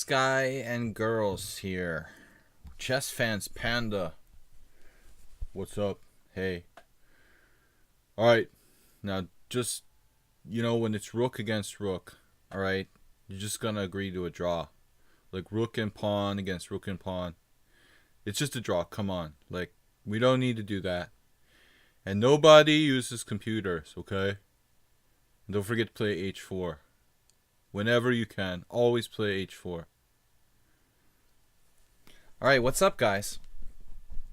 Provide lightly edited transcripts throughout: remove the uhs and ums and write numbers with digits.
Guy and girls here. Chess fans Panda. What's up? Hey. Alright. Now just when it's rook against rook, alright, you're just gonna agree to a draw. Like rook and pawn against rook and pawn. It's just a draw, come on. Like, we don't need to do that. And nobody uses computers, okay? And don't forget to play h4. Whenever you can, always play h4. All right, what's up, guys?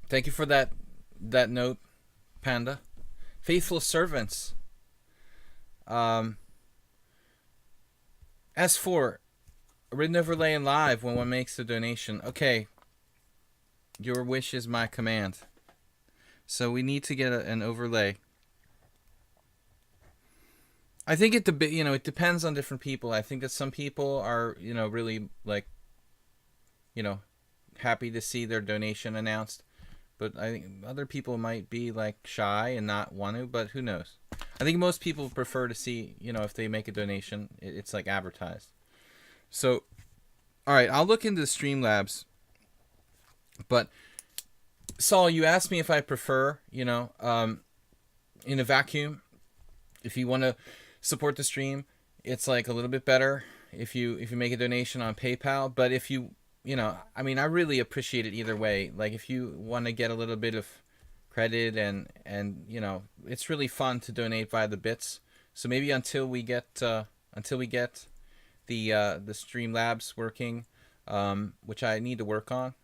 Thank you for that note, Panda. Faithful servants. As for written overlay and live when one makes a donation. Okay, your wish is my command. So we need to get an overlay. I think it depends on different people. I think that some people are really like happy to see their donation announced, but I think other people might be like shy and not want to, but who knows. I think most people prefer to see, if they make a donation, it's like advertised. So, all right, I'll look into the Streamlabs, but Saul, you asked me if I prefer, in a vacuum, if you want to support the stream, it's like a little bit better if you make a donation on PayPal, but if you I really appreciate it either way. Like, if you want to get a little bit of credit and it's really fun to donate via the bits. So maybe until we get the Streamlabs working, which I need to work on.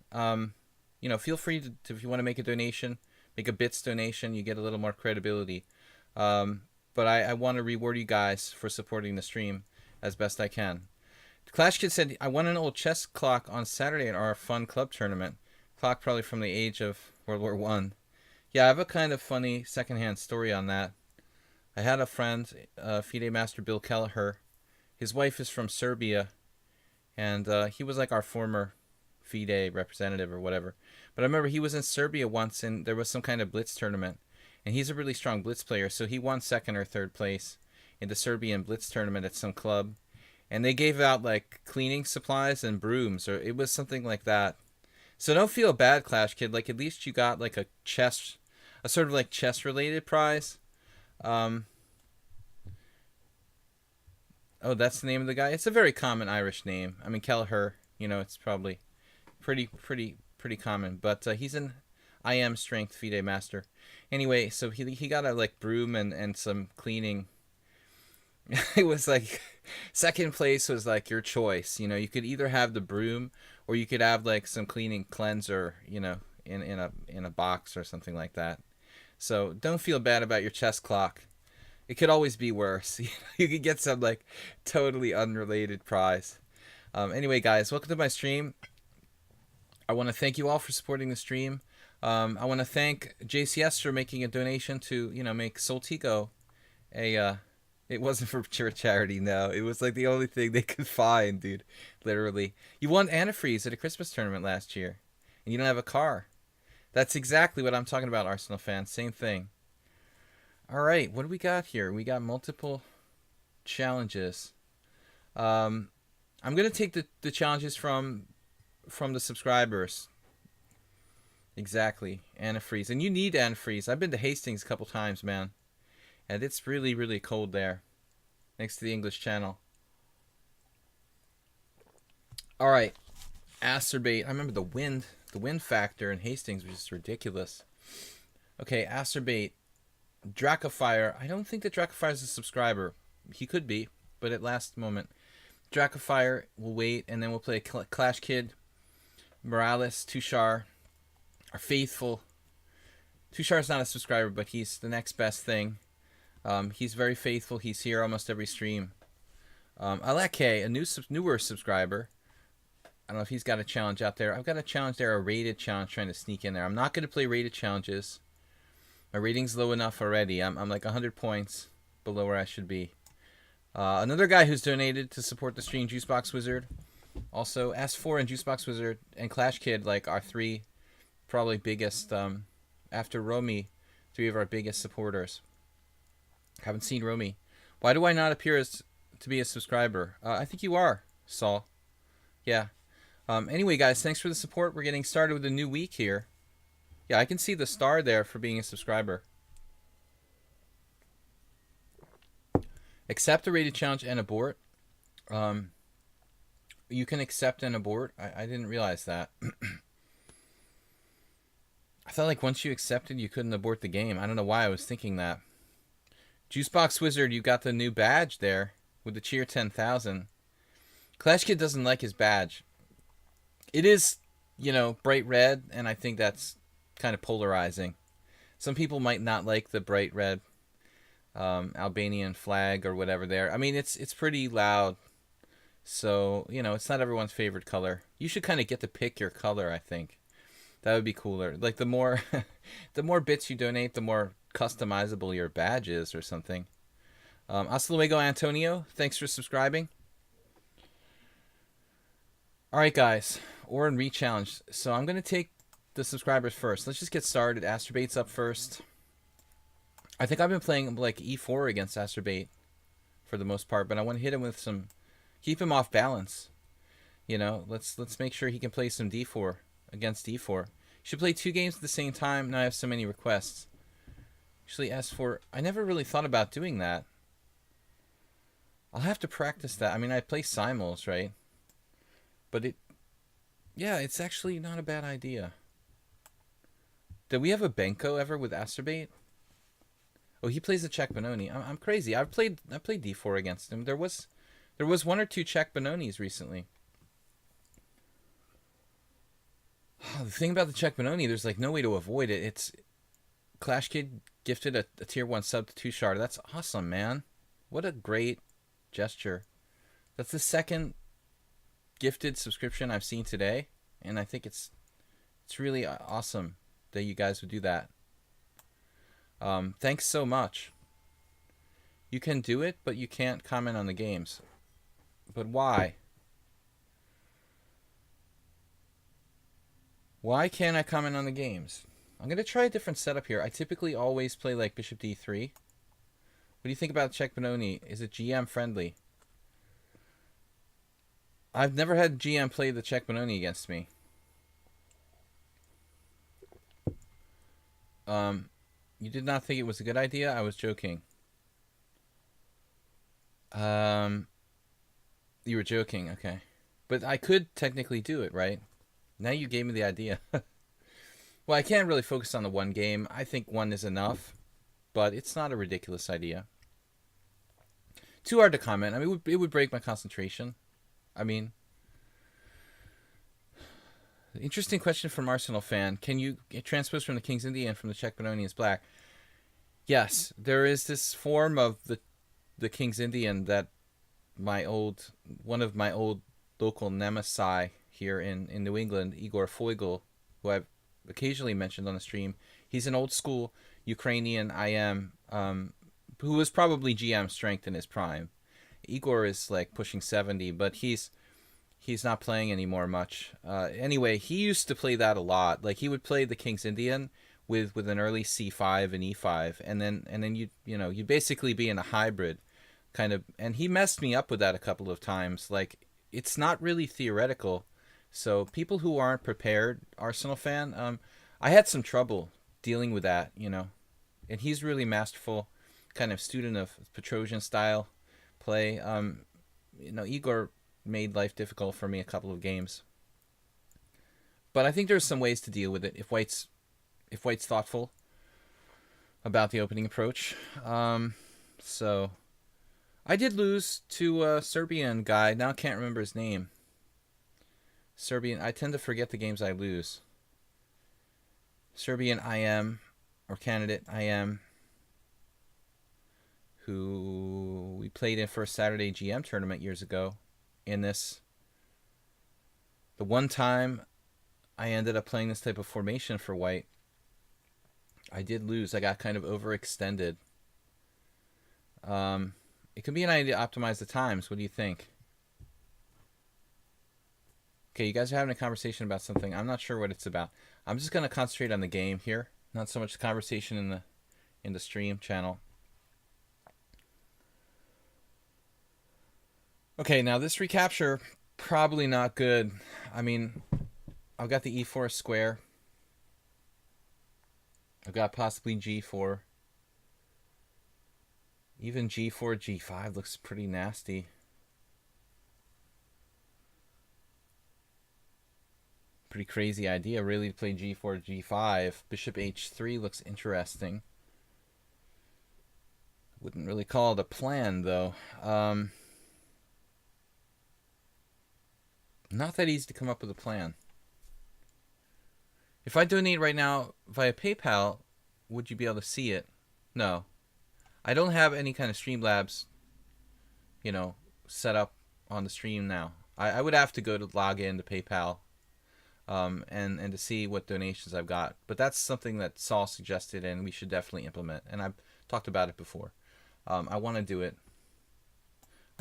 Feel free to, if you want to make a donation, make a bits donation. You get a little more credibility. But I want to reward you guys for supporting the stream as best I can. Clash Kid said, I won an old chess clock on Saturday at our fun club tournament. Clock probably from the age of World War I. Yeah, I have a kind of funny secondhand story on that. I had a friend, FIDE Master Bill Kelleher. His wife is from Serbia, and he was like our former FIDE representative or whatever. But I remember he was in Serbia once, and there was some kind of blitz tournament. And he's a really strong blitz player, so he won second or third place in the Serbian blitz tournament at some club. And they gave out like cleaning supplies and brooms, or it was something like that. So don't feel bad, Clash Kid. Like, at least you got like a sort of like chess related prize. Oh, that's the name of the guy. It's a very common Irish name. I mean, Kelleher. It's probably pretty common. But he's an IM strength FIDE master. Anyway, so he got a like broom and some cleaning. It was like second place was like your choice. You could either have the broom or you could have like some cleaning cleanser, in a box or something like that. So don't feel bad about your chess clock. It could always be worse. You could get some like totally unrelated prize. Anyway, guys, welcome to my stream. I want to thank you all for supporting the stream. I want to thank JCS for making a donation to make Soltigo a. It wasn't for charity, no. It was like the only thing they could find, dude. Literally. You won antifreeze at a Christmas tournament last year, and you don't have a car. That's exactly what I'm talking about, Arsenal fans. Same thing. All right, what do we got here? We got multiple challenges. I'm going to take the challenges from the subscribers. Exactly. Antifreeze. And you need antifreeze. I've been to Hastings a couple times, man. And it's really, really cold there, next to the English Channel. All right, acerbate. I remember the wind factor in Hastings was just ridiculous. Okay, acerbate. Dracofire. I don't think that Dracofire is a subscriber. He could be, but at last moment. Dracofire, we'll wait, and then we'll play Clash Kid. Morales, Tushar, are faithful. Tushar's not a subscriber, but he's the next best thing. He's very faithful. He's here almost every stream. Aleke, a newer subscriber. I don't know if he's got a challenge out there. I've got a challenge there, a rated challenge trying to sneak in there. I'm not going to play rated challenges. My rating's low enough already. I'm like 100 points below where I should be. Another guy who's donated to support the stream, Juicebox Wizard. Also, S4 and Juicebox Wizard and Clash Kid, like our three probably biggest, after Romy, three of our biggest supporters. Haven't seen Romy. Why do I not appear to be a subscriber? I think you are, Saul. Yeah. Anyway, guys, thanks for the support. We're getting started with a new week here. Yeah, I can see the star there for being a subscriber. Accept the rated challenge and abort. You can accept and abort. I didn't realize that. I thought like once you accepted, you couldn't abort the game. I don't know why I was thinking that. Juicebox Wizard, you got the new badge there with the cheer 10,000. Clash Kid doesn't like his badge. It is, bright red, and I think that's kind of polarizing. Some people might not like the bright red Albanian flag or whatever there. I mean, it's pretty loud. So, it's not everyone's favorite color. You should kind of get to pick your color, I think. That would be cooler. Like the more the more bits you donate, the more customizable your badge is or something. Hasta luego, Antonio. Thanks for subscribing. All right, guys. Orin re-challenge. So I'm going to take the subscribers first. Let's just get started. Astrobait's up first. I think I've been playing like E4 against Astrobait for the most part, but I want to hit him with some... Keep him off balance. Let's make sure he can play some D4 against D4. Should play 2 games at the same time. Now I have so many requests. Actually, S4... I never really thought about doing that. I'll have to practice that. I mean, I play simuls, right? But it's actually not a bad idea. Did we have a Benko ever with Astrobait? Oh, he plays the Czech Benoni. I'm crazy. I played D4 against him. There was 1 or 2 Czech Benonis recently. The thing about the Czech Benoni, there's like no way to avoid it. It's Clash Kid gifted a tier 1 sub to 2 Shard. That's awesome, man. What a great gesture. That's the second gifted subscription I've seen today, and I think it's really awesome that you guys would do that. Thanks so much. You can do it, but you can't comment on the games. But why? Why can't I comment on the games? I'm going to try a different setup here. I typically always play like Bishop D3. What do you think about Czech Benoni? Is it GM friendly? I've never had GM play the Czech Benoni against me. You did not think it was a good idea? I was joking. You were joking, okay. But I could technically do it, right? Now you gave me the idea. Well, I can't really focus on the one game. I think 1 is enough, but it's not a ridiculous idea. Too hard to comment. I mean, it would break my concentration. I mean, interesting question from Arsenal fan. Can you transpose from the King's Indian from the Czech Benoni as black? Yes, there is this form of the King's Indian that one of my old local nemesis here in New England, Igor Foigl, who I've occasionally mentioned on the stream. He's an old school Ukrainian IM who was probably GM strength in his prime. Igor is like pushing 70, but he's not playing anymore much. Anyway, he used to play that a lot. Like he would play the King's Indian with an early C5 and E5, and then you'd basically be in a hybrid kind of. And he messed me up with that a couple of times. Like it's not really theoretical. So people who aren't prepared, Arsenal fan, I had some trouble dealing with that, And he's really masterful, kind of student of Petrosian style play. Igor made life difficult for me a couple of games. But I think there's some ways to deal with it if White's thoughtful about the opening approach. So I did lose to a Serbian guy. Now I can't remember his name. Serbian. I tend to forget the games I lose. Serbian IM or candidate IM who we played in for a Saturday GM tournament years ago. In this, the one time I ended up playing this type of formation for White, I did lose. I got kind of overextended. It could be an idea to optimize the times. What do you think? Okay, you guys are having a conversation about something. I'm not sure what it's about. I'm just going to concentrate on the game here, not so much the conversation in the stream channel. Okay, now this recapture, Probably not good. I mean, I've got the e4 square. I've got possibly g4. Even g4, g5 looks pretty nasty. Pretty crazy idea, really, to play g4, g5. Bishop h3 looks interesting. Wouldn't really call it a plan, though. Not that easy to come up with a plan. If I donate right now via PayPal, would you be able to see it? No. I don't have any kind of Streamlabs, set up on the stream now. I would have to go to log in to PayPal and to see what donations I've got. But that's something that Saul suggested and we should definitely implement. And I've talked about it before. I want to do it.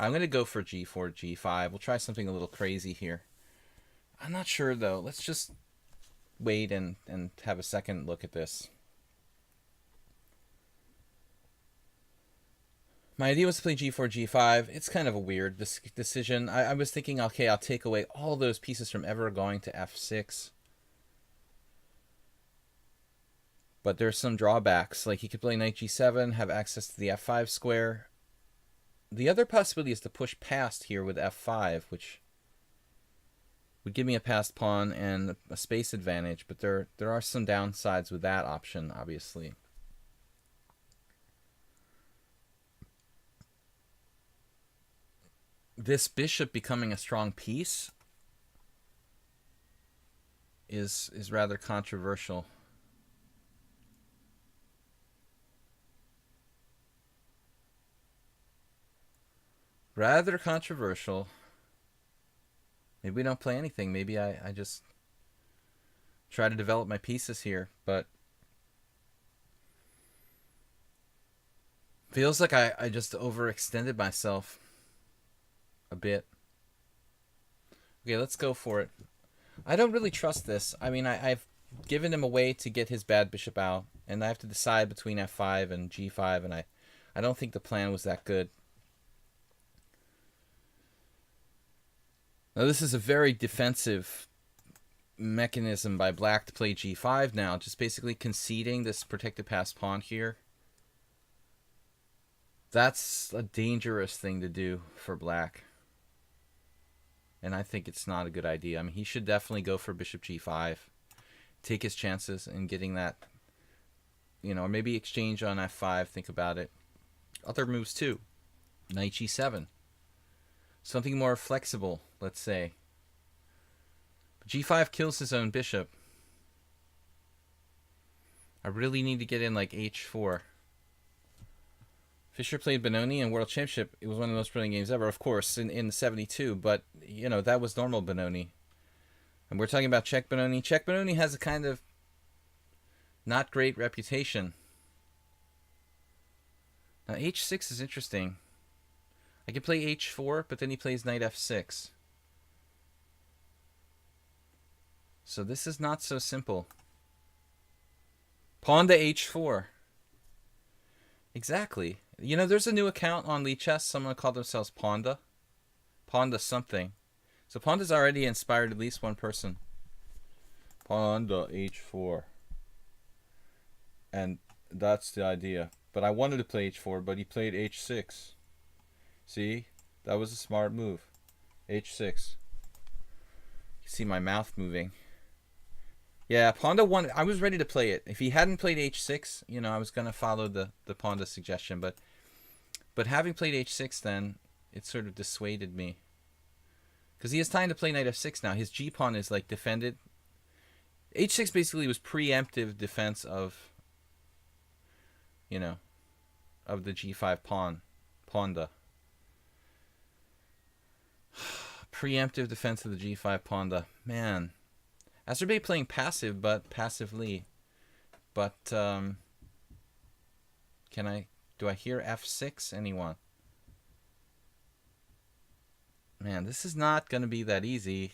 I'm going to go for g4, g5. We'll try something a little crazy here. I'm not sure, though. Let's just wait and have a second look at this. My idea was to play g4, g5. It's kind of a weird decision. I was thinking, okay, I'll take away all those pieces from ever going to f6. But there's some drawbacks. Like, he could play knight g7, have access to the f5 square. The other possibility is to push past here with f5, which would give me a passed pawn and a space advantage. But there are some downsides with that option, obviously. This bishop becoming a strong piece is rather controversial. Rather controversial. Maybe we don't play anything. Maybe I just try to develop my pieces here, but feels like I just overextended myself a bit. Okay, let's go for it. I don't really trust this. I mean, I've given him a way to get his bad bishop out, and I have to decide between f5 and g5, and I don't think the plan was that good. Now, this is a very defensive mechanism by black to play g5 now, just basically conceding this protected passed pawn here. That's a dangerous thing to do for black. And I think it's not a good idea. I mean, he should definitely go for bishop g5. Take his chances in getting that, or maybe exchange on f5. Think about it. Other moves too. Knight g7. Something more flexible, let's say. But g5 kills his own bishop. I really need to get in like h4. Fischer played Benoni in World Championship. It was one of the most brilliant games ever, of course, in 72. But, that was normal Benoni. And we're talking about Czech Benoni. Czech Benoni has a kind of not great reputation. Now, h6 is interesting. I could play h4, but then he plays knight f6. So this is not so simple. Pawn to h4. Exactly. There's a new account on lichess. Someone called themselves Ponda. Ponda something. So Ponda's already inspired at least one person. Ponda h4. And that's the idea. But I wanted to play h4, but he played h6. See? That was a smart move. h6. You see my mouth moving. Yeah, Ponda won. I was ready to play it. If he hadn't played h6, I was going to follow the Ponda suggestion. But having played h6 then, it sort of dissuaded me. Because he has time to play knight f6 now. His g-pawn is like defended. h6 basically was preemptive defense of, of the g5 pawn. Ponda. Preemptive defense of the g5 Ponda. Man. Azerbaijan playing passive, but passively. But, do I hear f6? Anyone? Man, this is not going to be that easy.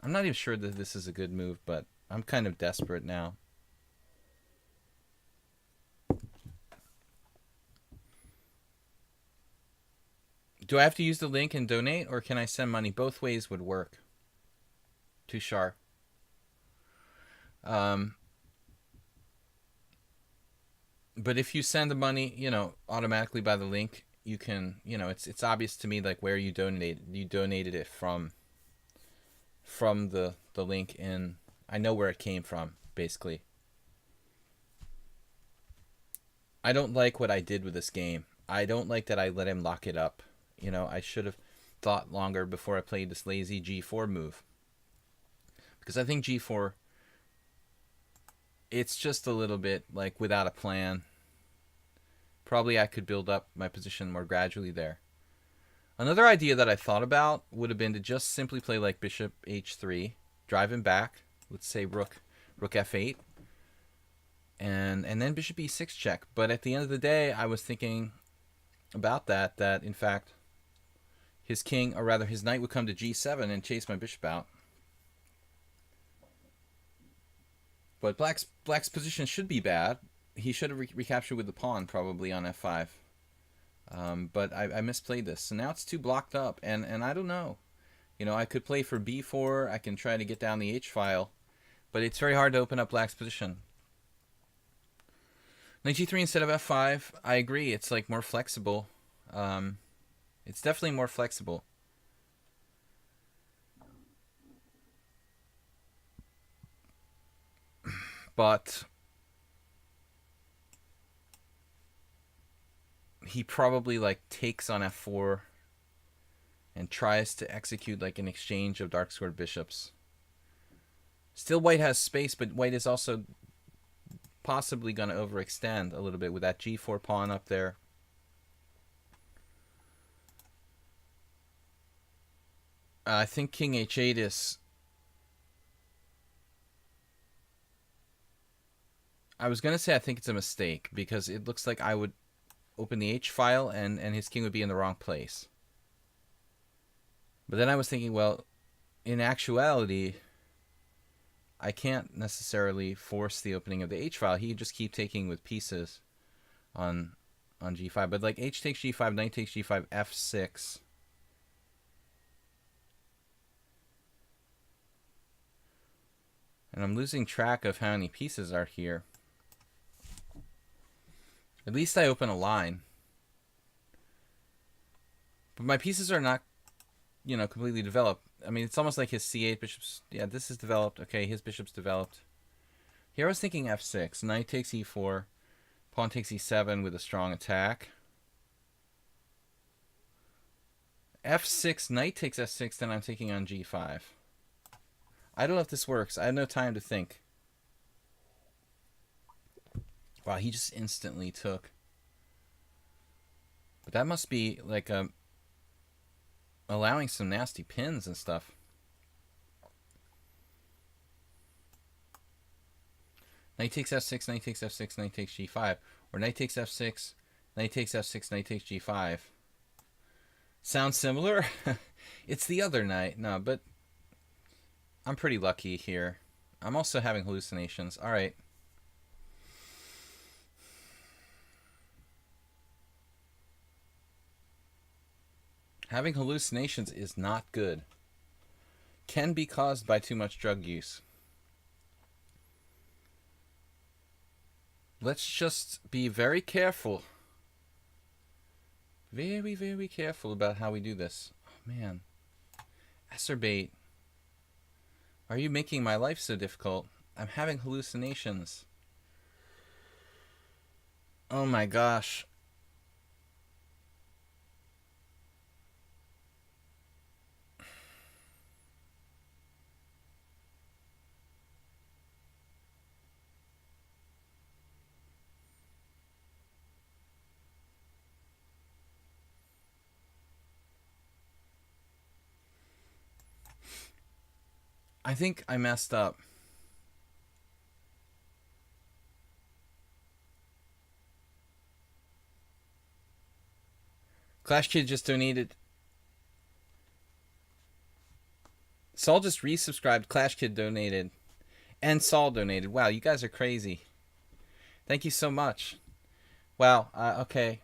I'm not even sure that this is a good move, but I'm kind of desperate now. Do I have to use the link and donate, or can I send money? Both ways would work. Tushar. But if you send the money, automatically by the link, you can, it's obvious to me like where you donated. You donated it from the link, and I know where it came from, basically. I don't like what I did with this game. I don't like that I let him lock it up. I should have thought longer before I played this lazy G4 move. Because I think G4, it's just a little bit like without a plan. Probably I could build up my position more gradually there. Another idea that I thought about would have been to just simply play like bishop h3, drive him back. Let's say rook f8, and then bishop e6 check. But at the end of the day, I was thinking about that in fact his king, or rather his knight, would come to g7 and chase my bishop out. But black's position should be bad. He should have recaptured with the pawn probably on f5. But I misplayed this. So now it's too blocked up, and I don't know. I could play for b4. I can try to get down the h-file. But it's very hard to open up black's position. Knight g3 instead of f5. I agree. It's like more flexible. It's definitely more flexible. But he probably like takes on f4 and tries to execute like an exchange of dark squared bishops. Still, white has space, but white is also possibly going to overextend a little bit with that g4 pawn up there. I think king h8 is... I was going to say I think it's a mistake, because it looks like I would open the h-file and his king would be in the wrong place. But then I was thinking, well, in actuality, I can't necessarily force the opening of the h-file. He could just keep taking with pieces on g5. But like h takes g5, knight takes g5, f6. And I'm losing track of how many pieces are here. At least I open a line. But my pieces are not, completely developed. I mean, it's almost like his c8 bishops. Yeah, this is developed. Okay, his bishop's developed. Here I was thinking f6. Knight takes e4. Pawn takes e7 with a strong attack. f6, knight takes f6, then I'm taking on g5. I don't know if this works. I have no time to think. Wow, he just instantly took. But that must be like allowing some nasty pins and stuff. Knight takes f6, knight takes f6, knight takes g5. Or knight takes f6, knight takes f6, knight takes g5. Sounds similar? It's the other knight. No, but I'm pretty lucky here. I'm also having hallucinations. All right. Having hallucinations is not good. Can be caused by too much drug use. Let's just be very careful. Very, very careful about how we do this. Oh, man. Acerbate. Are you making my life so difficult? I'm having hallucinations. Oh my gosh. I think I messed up. Clash Kid just donated. Saul just resubscribed. Clash Kid donated. And Saul donated. Wow, you guys are crazy. Thank you so much. Wow, okay.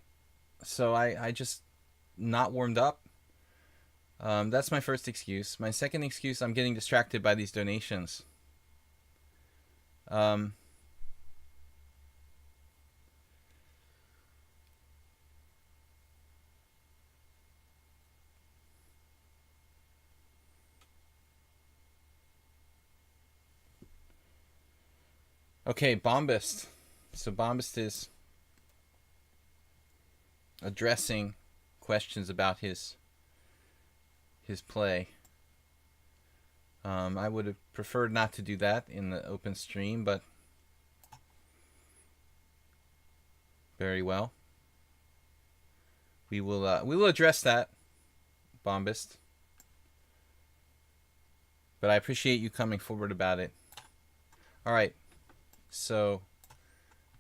So I just not warmed up. That's my first excuse. My second excuse, I'm getting distracted by these donations. Okay, Bombast. So Bombast is addressing questions about his play. I would have preferred not to do that in the open stream, but very well. We will address that, Bombast. But I appreciate you coming forward about it. All right. So,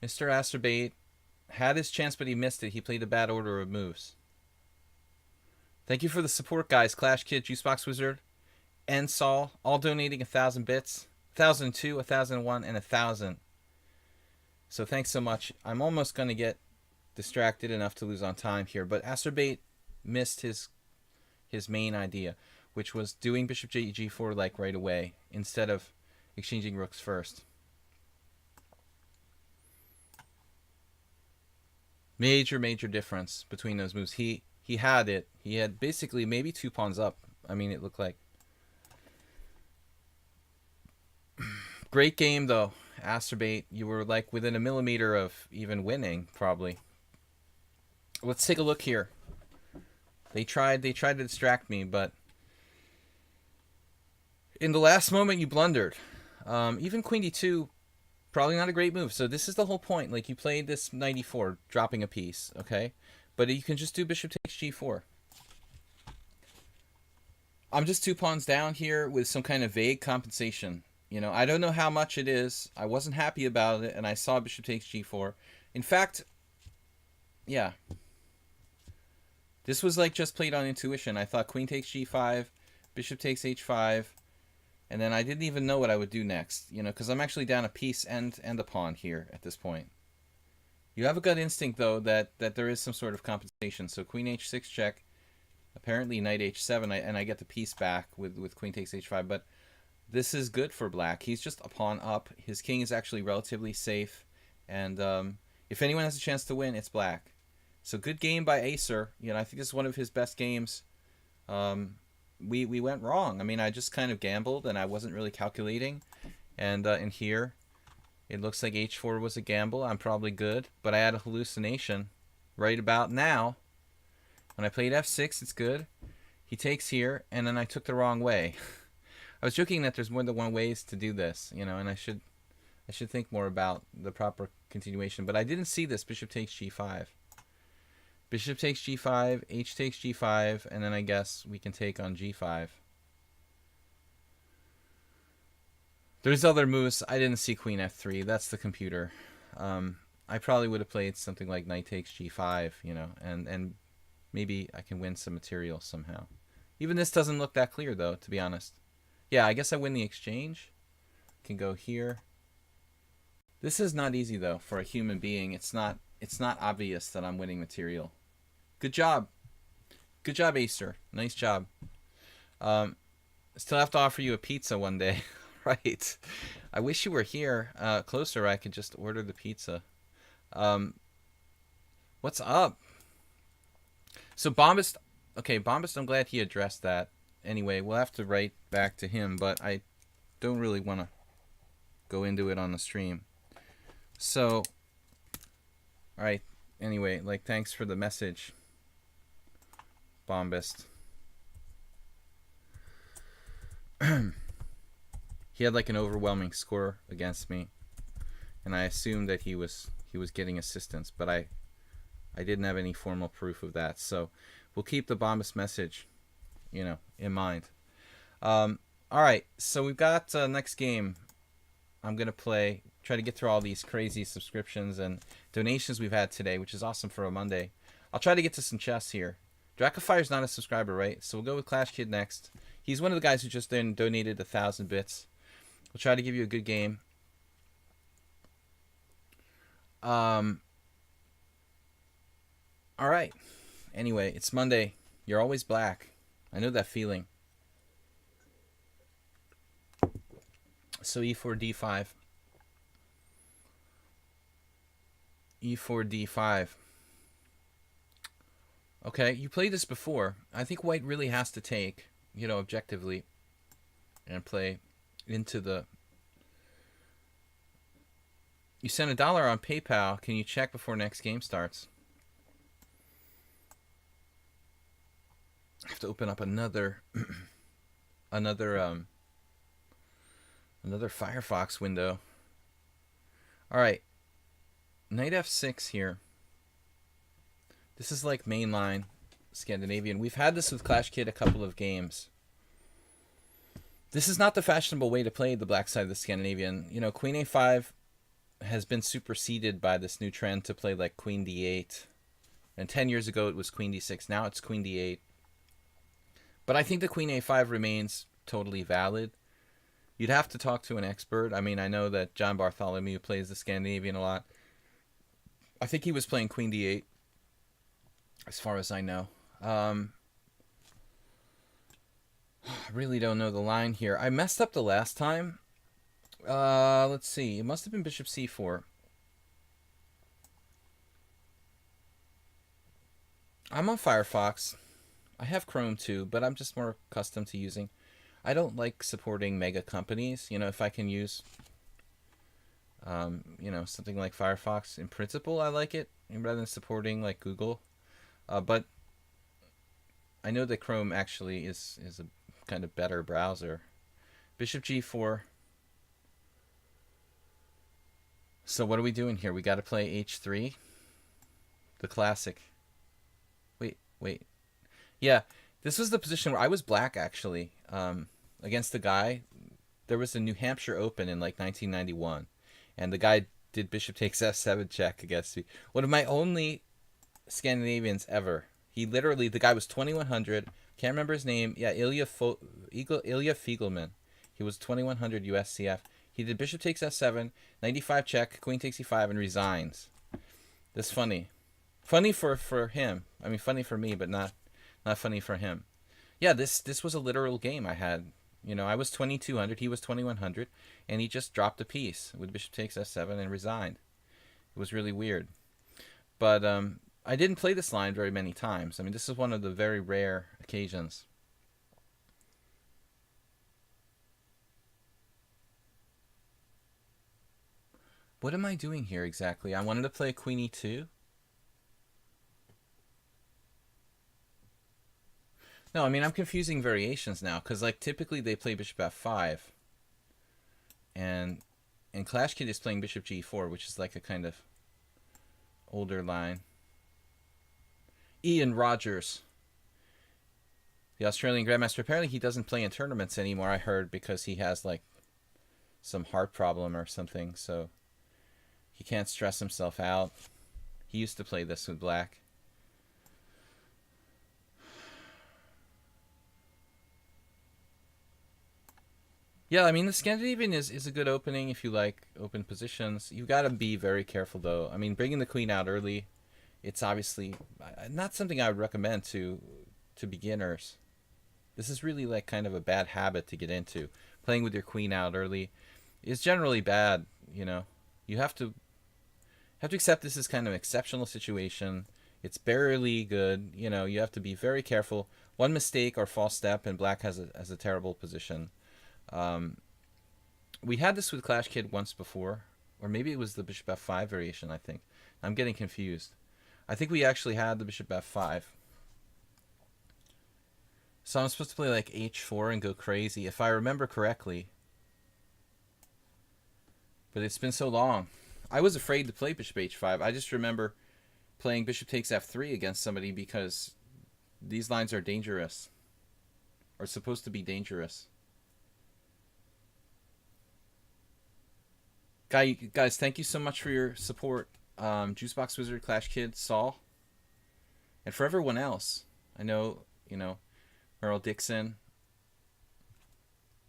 Mr. Asterbait had his chance, but he missed it. He played a bad order of moves. Thank you for the support, guys. Clash Kid, Juicebox Wizard, and Saul, all donating 1,000 bits. 1,002, 1,001, and 1,000. So thanks so much. I'm almost going to get distracted enough to lose on time here, but Asterbait missed his main idea, which was doing Bishop G4 like right away instead of exchanging rooks first. Major difference between those moves. He had it. He had basically maybe 2 pawns up. I mean, it looked like. Great game though, Asterbait. You were like within a millimeter of even winning, probably. Let's take a look here. They tried to distract me, but in the last moment you blundered. Even Queen D2, probably not a great move. So this is the whole point. Like, you played this knight e4, dropping a piece, okay? But you can just do bishop takes g4. I'm just 2 pawns down here with some kind of vague compensation. You know, I don't know how much it is. I wasn't happy about it, and I saw bishop takes g4. In fact, yeah. This was like just played on intuition. I thought queen takes g5, bishop takes h5, and then I didn't even know what I would do next, you know, because I'm actually down a piece and a pawn here at this point. You have a gut instinct, though, that there is some sort of compensation. So queen h6 check, apparently knight h7, and I get the piece back with queen takes h5, but this is good for black. He's just a pawn up. His king is actually relatively safe, and if anyone has a chance to win, it's black. So good game by Acer. You know, I think this is one of his best games. We went wrong. I mean, I just kind of gambled, and I wasn't really calculating. And in here, it looks like h4 was a gamble. I'm probably good, but I had a hallucination right about now. When I played f6, it's good. He takes here, and then I took the wrong way. I was joking that there's more than one ways to do this, you know, and I should think more about the proper continuation. But I didn't see this bishop takes g5. Bishop takes g5, h takes g5, and then I guess we can take on g5. There's other moves. I didn't see queen f3. That's the computer. I probably would have played something like knight takes g5, you know, and maybe I can win some material somehow. Even this doesn't look that clear, though, to be honest. Yeah, I guess I win the exchange. Can go here. This is not easy, though, for a human being. It's not obvious that I'm winning material. Good job. Good job, Acer. Nice job. Still have to offer you a pizza one day. Right. I wish you were here closer. I could just order the pizza. What's up? So Bombast. Okay, Bombast, I'm glad he addressed that. Anyway, we'll have to write back to him, but I don't really want to go into it on the stream. So, all right. Anyway, like, thanks for the message, Bombast. He had like an overwhelming score against me, and I assumed that he was getting assistance, but I didn't have any formal proof of that. So we'll keep the Bombast message, you know, in mind. All right, so we've got next game. I'm gonna try to get through all these crazy subscriptions and donations we've had today, which is awesome for a Monday. I'll try to get to some chess here. Dracofire's not a subscriber, right? So we'll go with Clash Kid next. He's one of the guys who just then donated 1,000 bits. We'll try to give you a good game. All right. Anyway, it's Monday. You're always black. I know that feeling. So e4, d5. e4, d5. Okay, you played this before. I think white really has to take, objectively, and play into the... You sent $1 on PayPal. Can you check before next game starts? I have to open up another another Firefox window. All right, knight f6 here. This is like mainline Scandinavian. We've had this with Clash Kid a couple of games. This is not the fashionable way to play the black side of the Scandinavian. Queen a5 has been superseded by this new trend to play like queen d8. And 10 years ago it was queen d6. Now it's queen d8. But I think the queen a5 remains totally valid. You'd have to talk to an expert. I mean, I know that John Bartholomew plays the Scandinavian a lot. I think he was playing queen d8, as far as I know. I really don't know the line here. I messed up the last time. Let's see. It must have been bishop c4. I'm on Firefox. I have Chrome too, but I'm just more accustomed to using. I don't like supporting mega companies. If I can use, something like Firefox, in principle, I like it rather than supporting like Google. But I know that Chrome actually is a kind of better browser. Bishop g4. So what are we doing here? We got to play h3. The classic. Wait. Yeah, this was the position where I was black, actually, against the guy. There was a New Hampshire Open in, 1991, and the guy did bishop takes f7 check against me. One of my only Scandinavians ever. The guy was 2100. Can't remember his name. Yeah, Ilya Fiegelman. He was 2100 USCF. He did bishop takes f7, 95 check, queen takes e5, and resigns. That's funny. Funny for him. I mean, funny for me, but not funny for him. Yeah, this was a literal game I had. I was 2200, he was 2100, and he just dropped a piece with bishop takes f7 and resigned. It was really weird. But I didn't play this line very many times. I mean, this is one of the very rare occasions. What am I doing here exactly? I wanted to play queen e2. No, I mean, I'm confusing variations now, because typically they play bishop f5. And Clash Kid is playing bishop g4, which is like a kind of older line. Ian Rogers, the Australian Grandmaster. Apparently he doesn't play in tournaments anymore, I heard, because he has some heart problem or something, so he can't stress himself out. He used to play this with black. Yeah, I mean, the Scandinavian is a good opening if you like open positions. You got to be very careful, though. I mean, bringing the queen out early, it's obviously not something I would recommend to beginners. This is really kind of a bad habit to get into. Playing with your queen out early is generally bad. You have to accept this is kind of an exceptional situation. It's barely good. You have to be very careful. One mistake or false step, and black has a terrible position. We had this with Clash Kid once before, or maybe it was the bishop f5 variation, I think. I'm getting confused. I think we actually had the bishop f5. So I'm supposed to play h4 and go crazy, if I remember correctly. But it's been so long. I was afraid to play bishop h5. I just remember playing bishop takes f3 against somebody because these lines are dangerous. Or supposed to be dangerous. Guys, thank you so much for your support. Juicebox Wizard, Clash Kid, Saul. And for everyone else. I know, Merle Dixon.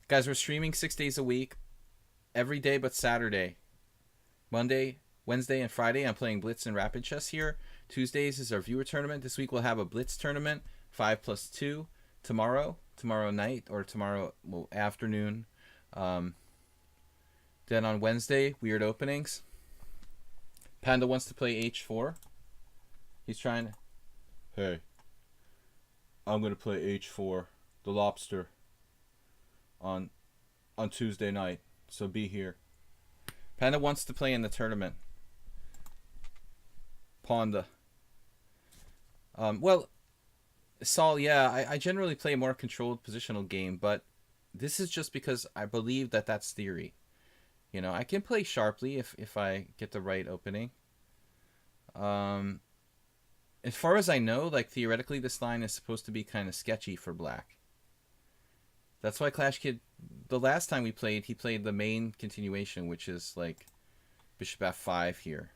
Guys, we're streaming 6 days a week. Every day but Saturday. Monday, Wednesday, and Friday, I'm playing Blitz and Rapid Chess here. Tuesdays is our viewer tournament. This week we'll have a blitz tournament, 5+2 tomorrow night or tomorrow afternoon. Then on Wednesday, weird openings. Panda wants to play h4. He's trying to... Hey, I'm going to play h4, the lobster, on Tuesday night. So be here. Panda wants to play in the tournament. Panda. Well, Saul, yeah, I generally play a more controlled positional game, but this is just because I believe that that's theory. You know, I can play sharply if I get the right opening. As far as I know, like, theoretically, this line is supposed to be kind of sketchy for black. That's why Clash Kid, the last time we played, he played the main continuation, which is, like, bishop f5 here.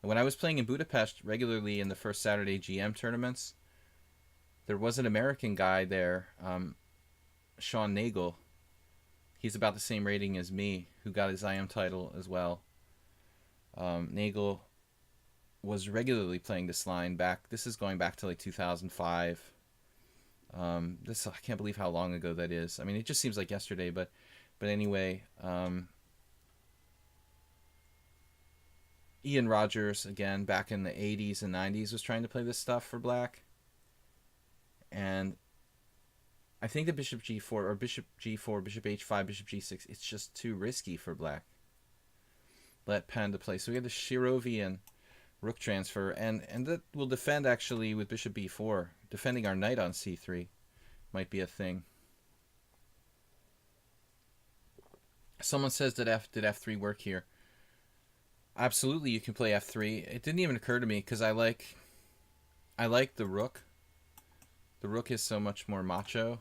And when I was playing in Budapest regularly in the first Saturday GM tournaments, there was an American guy there, Sean Nagel. He's about the same rating as me, who got his IM title as well. Nagel was regularly playing this line back. This is going back to like 2005. I can't believe how long ago that is. I mean, it just seems like yesterday, but anyway, Ian Rogers, again, back in the 80s and 90s, was trying to play this stuff for black. And I think the bishop g4 or bishop g4, bishop h5, bishop g6, it's just too risky for black. Let Panda play. So we have the Shirovian rook transfer, and that will defend actually with bishop b4. Defending our knight on c3 might be a thing. Someone says that did f3 work here? Absolutely, you can play f3. It didn't even occur to me because I like the rook. The rook is so much more macho.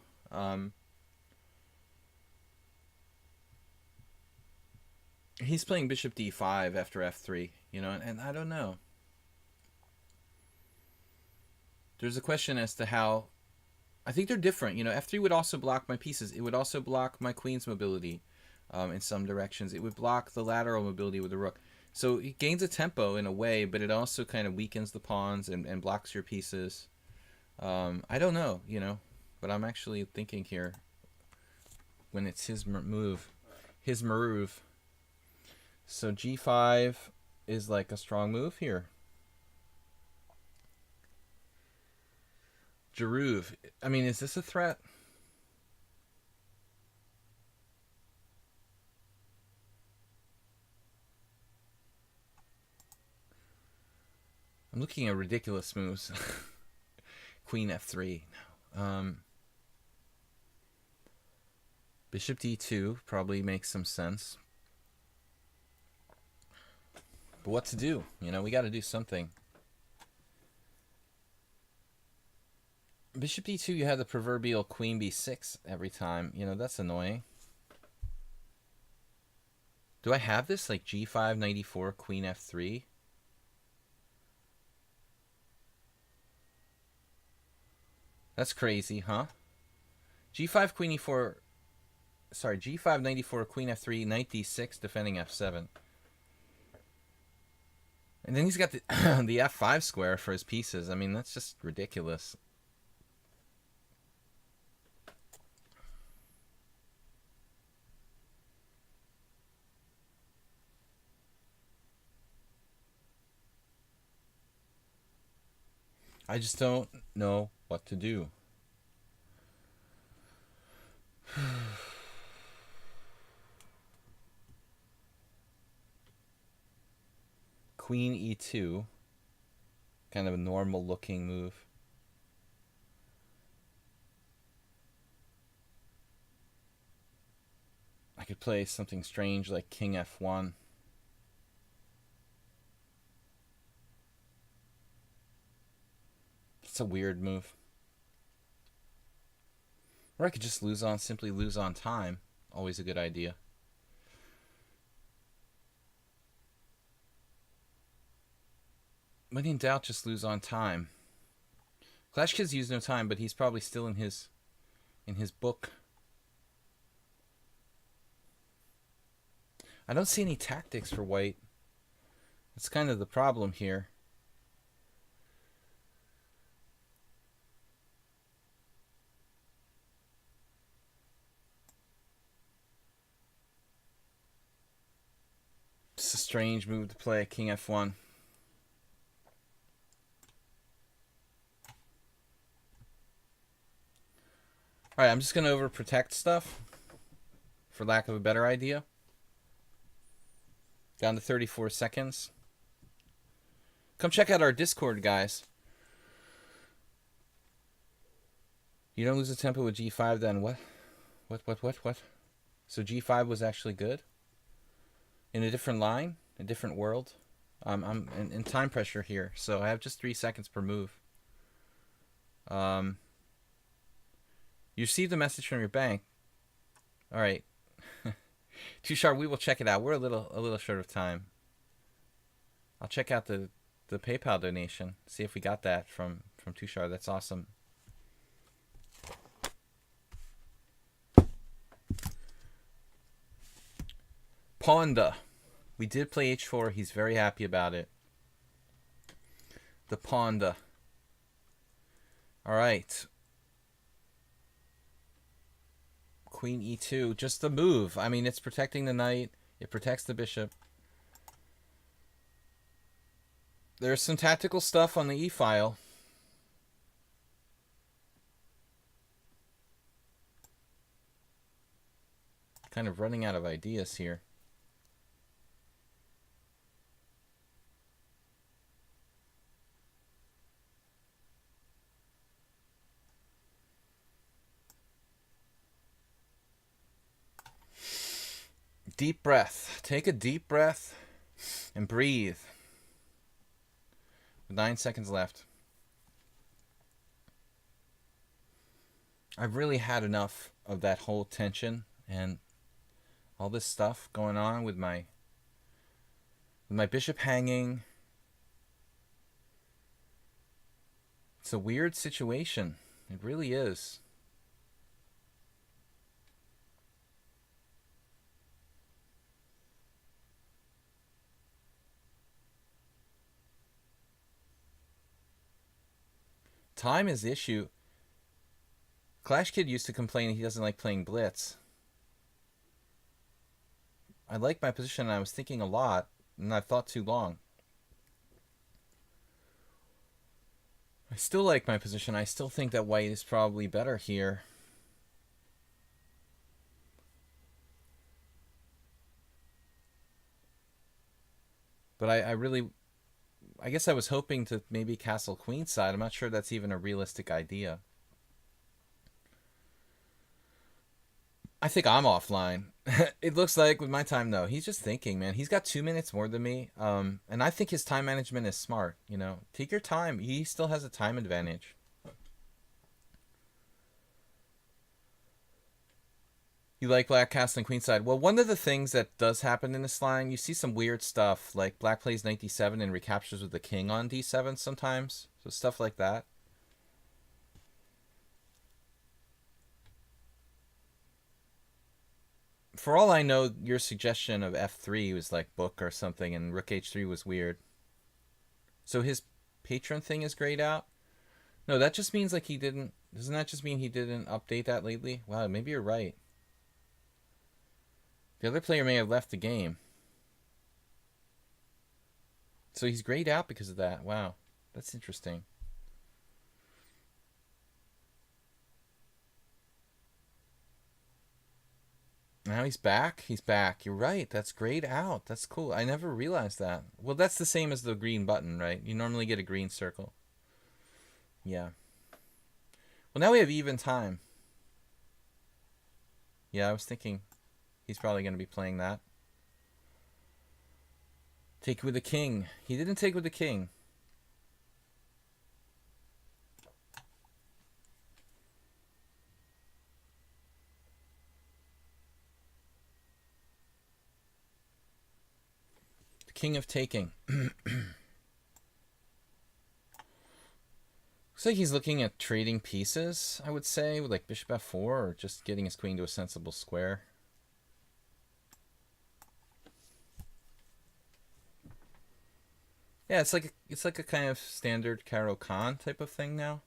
He's playing bishop d5 after f3, you know, and I don't know. There's a question as to how... I think they're different. You know, f3 would also block my pieces. It would also block my queen's mobility in some directions. It would block the lateral mobility with the rook. So it gains a tempo in a way, but it also kind of weakens the pawns and blocks your pieces. I don't know, you know, but I'm actually thinking here when it's his move. His move. So g5 is like a strong move here. Giroud. I mean, is this a threat? I'm looking at ridiculous moves. Queen f3. No. Bishop d2 probably makes some sense. But what to do? You know, we got to do something. Bishop d2, you have the proverbial queen b6 every time. You know, that's annoying. Do I have this? Like g5, knight e4, queen f3? That's crazy, huh? g5, queen e4... Sorry, g5, knight e4, queen f3, knight d6, defending f7. And then he's got the, the f5 square for his pieces. I mean, that's just ridiculous. I just don't know what to do. Queen e2. Kind of a normal looking move. I could play something strange like king f1. It's a weird move. Or I could just simply lose on time. Always a good idea. When in doubt, just lose on time. Clash Kids use no time, but he's probably still in his book. I don't see any tactics for white. That's kind of the problem here. strange move to play, king f1. Alright, I'm just going to overprotect stuff, for lack of a better idea. Down to 34 seconds. Come check out our Discord, guys. You don't lose the tempo with g5, then what? What? So g5 was actually good? In a different line? A different world? I'm in time pressure here, so I have just 3 seconds per move. You received a message from your bank. Alright. Too sharp, we will check it out. We're a little short of time. I'll check out the PayPal donation. See if we got that from Tushar. That's awesome. Ponda. We did play h4. He's very happy about it. The Ponda. Alright. Queen e2. Just the move. I mean, it's protecting the knight. It protects the bishop. There's some tactical stuff on the e-file. Kind of running out of ideas here. Deep breath. Take a deep breath and breathe. With 9 seconds left. I've really had enough of that whole tension and all this stuff going on with my bishop hanging. It's a weird situation. It really is. Time is the issue. Clash Kid used to complain he doesn't like playing blitz. I like my position and I was thinking a lot and I've thought too long. I still like my position. I still think that white is probably better here. But I guess I was hoping to maybe castle queenside. I'm not sure that's even a realistic idea. I think I'm offline. It looks like with my time, though. He's just thinking, man. He's got 2 minutes more than me. And I think his time management is smart, you know. Take your time. He still has a time advantage. You like black castling queenside. Well, one of the things that does happen in this line, you see some weird stuff. Like black plays knight d7 and recaptures with the king on d7 sometimes. So stuff like that. For all I know, your suggestion of f3 was like book or something, and rook h3 was weird. So his patron thing is grayed out? No, that just means like he didn't... Doesn't that just mean he didn't update that lately? Wow, maybe you're right. The other player may have left the game. So he's grayed out because of that. Wow, that's interesting. Now he's back. He's back. You're right. That's grayed out. That's cool. I never realized that. Well, that's the same as the green button, right? You normally get a green circle. Yeah. Well, now we have even time. Yeah, I was thinking he's probably going to be playing that. Take with the king. He didn't take with the king. The king of taking. Looks like he's looking at trading pieces, I would say, with like bishop f4 or just getting his queen to a sensible square. Yeah, it's like a kind of standard Caro-Kann type of thing now.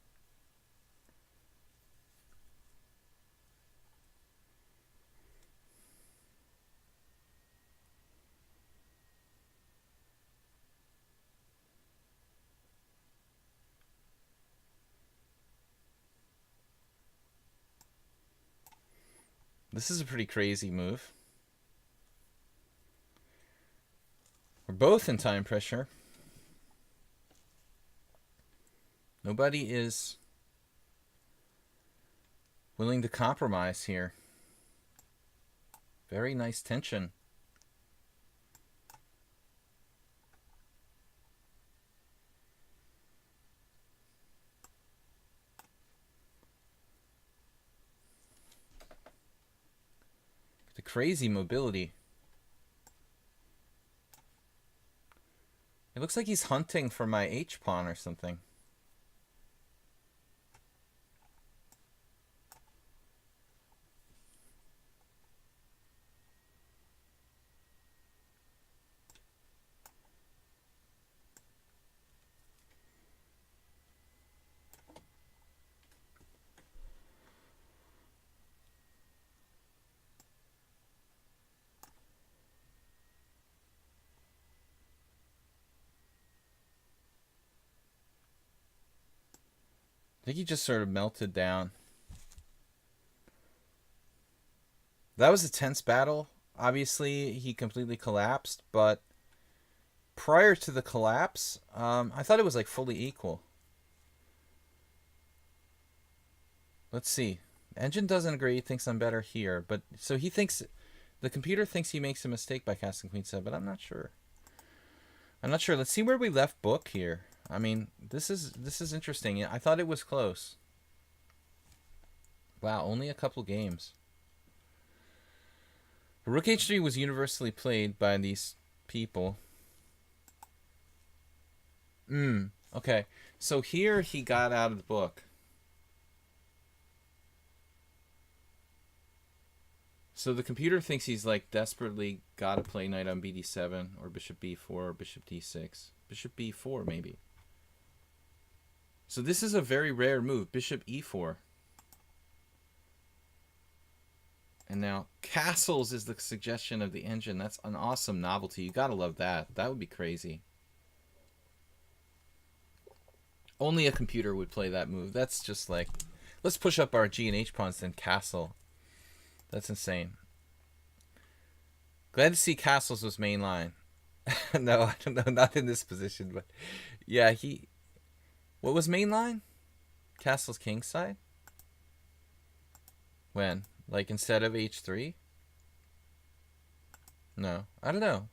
This is a pretty crazy move. We're both in time pressure. Nobody is willing to compromise here. Very nice tension. The crazy mobility. It looks like he's hunting for my H-pawn or something. I think he just sort of melted down. That was a tense battle. Obviously, he completely collapsed, but prior to the collapse, I thought it was like fully equal. Let's see. Engine doesn't agree, thinks I'm better here, but so he thinks the computer thinks he makes a mistake by casting queen 7, but I'm not sure. Let's see where we left book here. I mean, this is interesting. I thought it was close. Wow, only a couple games. Rook h3 was universally played by these people. Okay. So here he got out of the book. So the computer thinks he's like desperately got to play knight on bd7 or bishop b4 or bishop d6. Bishop b4 maybe. So this is a very rare move, bishop e4. And now castles is the suggestion of the engine. That's an awesome novelty. You gotta love that. That would be crazy. Only a computer would play that move. That's just like, let's push up our G and H pawns, then castle. That's insane. Glad to see castles was main line. No, I don't know, not in this position, but yeah, what was main line? Castle's king side? When? Like instead of h3? No, I don't know.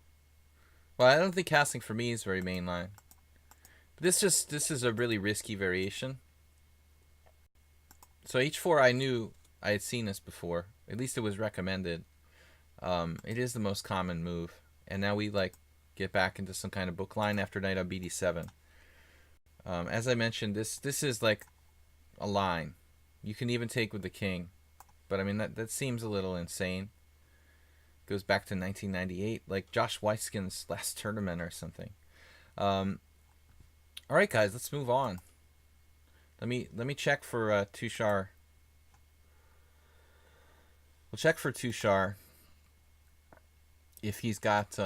Well, I don't think castling for me is very mainline. But this is a really risky variation. So h4, I knew I had seen this before. At least it was recommended. It is the most common move, and now we like get back into some kind of book line after knight on bd7. As I mentioned, this is like a line. You can even take with the king. But I mean, that seems a little insane. Goes back to 1998, like Josh Weiskin's last tournament or something. All right, guys, let's move on. Let me check for Tushar. We'll check for Tushar if he's got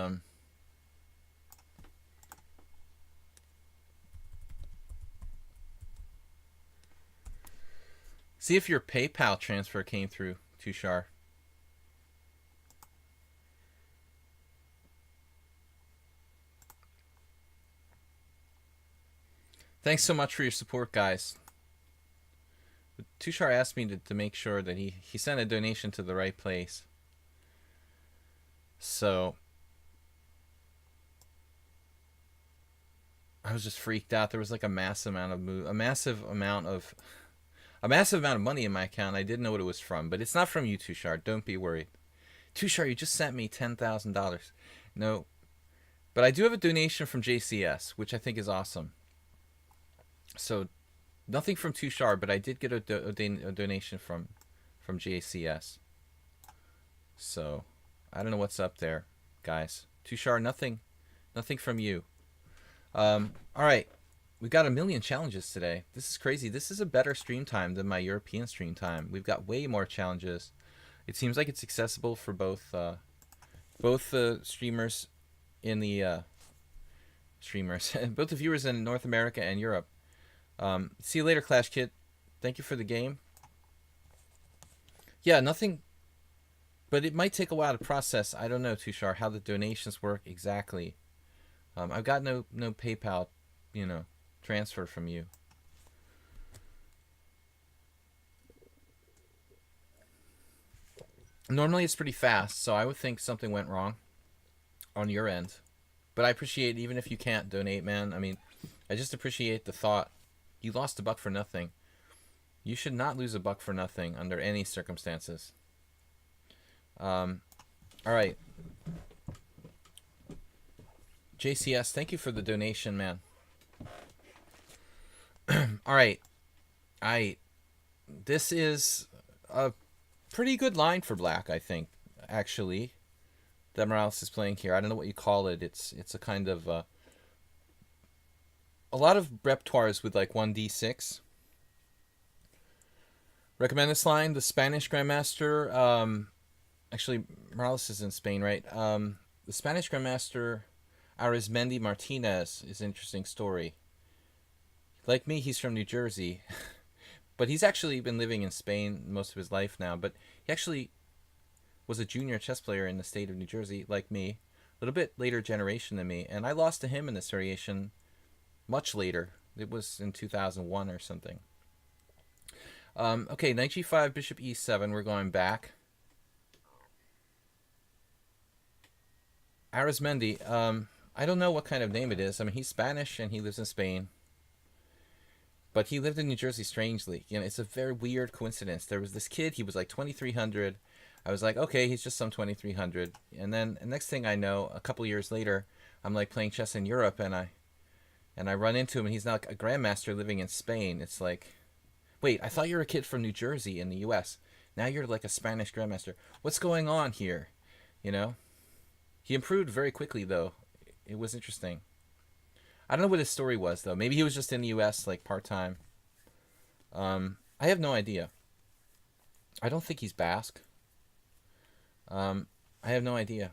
see if your PayPal transfer came through, Tushar. Thanks so much for your support, guys. Tushar asked me to make sure that he sent a donation to the right place. So I was just freaked out. There was like a massive amount of money in my account. I didn't know what it was from, but it's not from you, Tushar. Don't be worried. Tushar, you just sent me $10,000. No, but I do have a donation from JCS, which I think is awesome. So nothing from Tushar, but I did get a donation from JCS. So I don't know what's up there, guys. Tushar, nothing from you. All right. We got 1 million challenges today. This is crazy. This is a better stream time than my European stream time. We've got way more challenges. It seems like it's accessible for both streamers in the both the viewers in North America and Europe. See you later, Clash Kid. Thank you for the game. Yeah, nothing But it might take a while to process. I don't know, Tushar, how the donations work exactly. I've got no PayPal, transfer from you. Normally it's pretty fast, so I would think something went wrong on your end. But I appreciate, even if you can't donate, man. I mean, I just appreciate the thought. You lost $1 for nothing. You should not lose $1 for nothing under any circumstances. All right. JCS, thank you for the donation, man. All right. This is a pretty good line for black, I think, actually, that Morales is playing here. I don't know what you call it. It's a kind of a lot of repertoires with like 1d6. Recommend this line. The Spanish Grandmaster, actually, Morales is in Spain, right? The Spanish Grandmaster Arizmendi Martinez is an interesting story. Like me, he's from New Jersey, but he's actually been living in Spain most of his life now. But he actually was a junior chess player in the state of New Jersey, like me, a little bit later generation than me. And I lost to him in this variation much later. It was in 2001 or something. Okay, knight g5, bishop e7. We're going back. Arizmendi, I don't know what kind of name it is. I mean, he's Spanish and he lives in Spain. But he lived in New Jersey strangely. It's a very weird coincidence. There was this kid, he was like 2300. I was like, okay, he's just some 2300. And then the next thing I know, a couple years later, I'm like playing chess in Europe and I run into him and he's now a grandmaster living in Spain. It's like, wait, I thought you were a kid from New Jersey in the US. Now you're like a Spanish grandmaster. What's going on here? He improved very quickly though. It was interesting. I don't know what his story was, though. Maybe he was just in the U.S., like, part-time. I have no idea. I don't think he's Basque. I have no idea.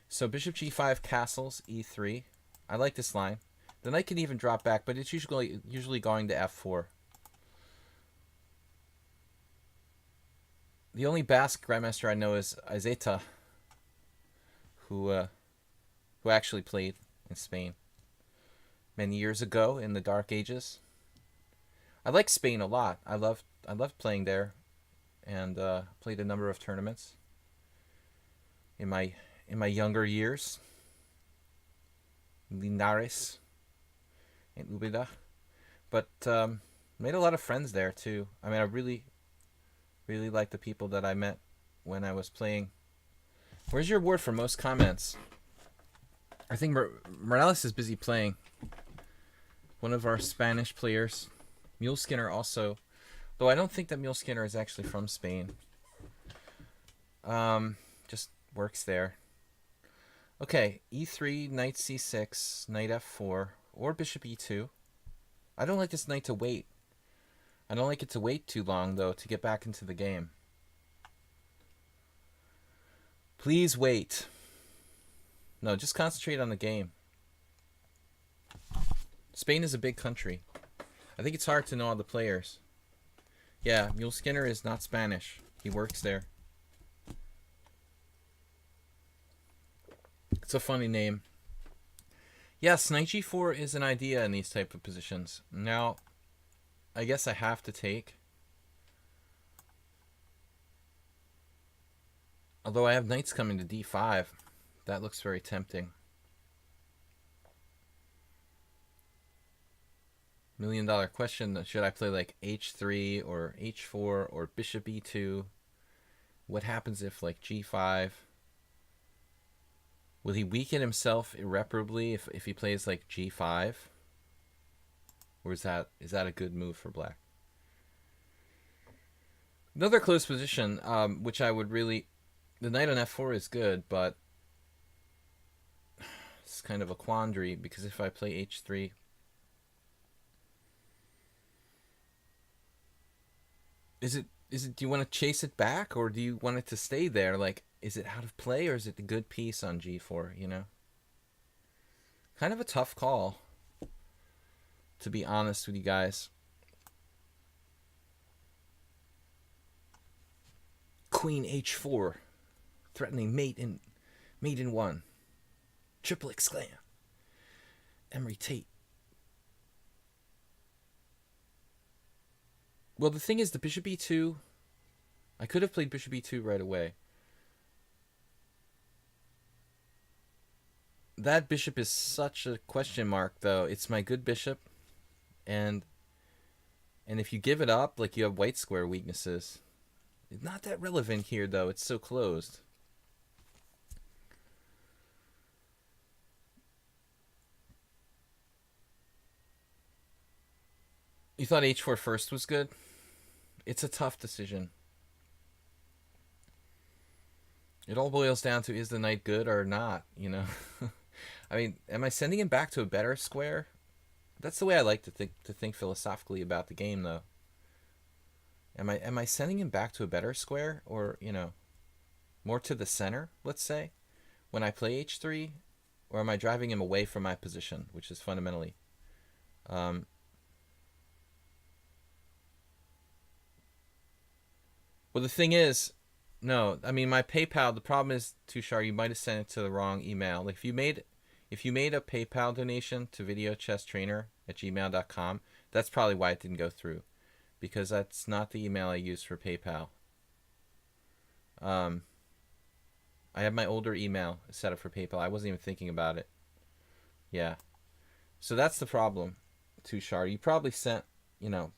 So bishop g5, castles, e3. I like this line. The knight can even drop back, but it's usually going to f4. The only Basque grandmaster I know is Izeta, who actually played in Spain many years ago in the Dark Ages. I like Spain a lot. I loved playing there, and played a number of tournaments in my younger years. Linares and Ubeda, but made a lot of friends there too. I mean, I really like the people that I met when I was playing. Where's your award for most comments? I think Morales is busy playing. One of our Spanish players. Mule Skinner also. Though I don't think that Mule Skinner is actually from Spain. Just works there. Okay, e3, knight c6, knight f4, or bishop e2. I don't like this knight to wait. I don't like it to wait too long, though, to get back into the game. Please wait. No, just concentrate on the game. Spain is a big country. I think it's hard to know all the players. Yeah, Mule Skinner is not Spanish. He works there. It's a funny name. Yes, knight g4 is an idea in these type of positions. Now, I guess I have to take. Although I have knights coming to d5. That looks very tempting. $1 million question. Should I play like h3 or h4 or bishop e2? What happens if like g5? Will he weaken himself irreparably if he plays like g5? Or is that a good move for black? Another close position, which I would really... The knight on f4 is good, but it's kind of a quandary because if I play h3... Is it do you want to chase it back or do you want it to stay there? Like, is it out of play or is it a good piece on g4, Kind of a tough call, to be honest with you guys. Queen h4. Threatening mate in one. Triple exclaim. Emery Tate. Well, the thing is, the bishop e2... I could have played bishop e2 right away. That bishop is such a question mark, though. It's my good bishop. And if you give it up, like, you have white square weaknesses. It's not that relevant here, though. It's so closed. You thought h4 first was good? It's a tough decision. It all boils down to, is the knight good or not, you know? I mean, am I sending him back to a better square? That's the way I like to think philosophically about the game, though. Am I sending him back to a better square, or, you know, more to the center, let's say, when I play h3, or am I driving him away from my position, which is fundamentally well, the thing is, no, I mean, my PayPal, the problem is, Tushar, you might have sent it to the wrong email. Like, if you made a PayPal donation to videochesstrainer@gmail.com, that's probably why it didn't go through, because that's not the email I use for PayPal. I have my older email set up for PayPal. I wasn't even thinking about it. Yeah. So that's the problem, Tushar. You probably sent, you know,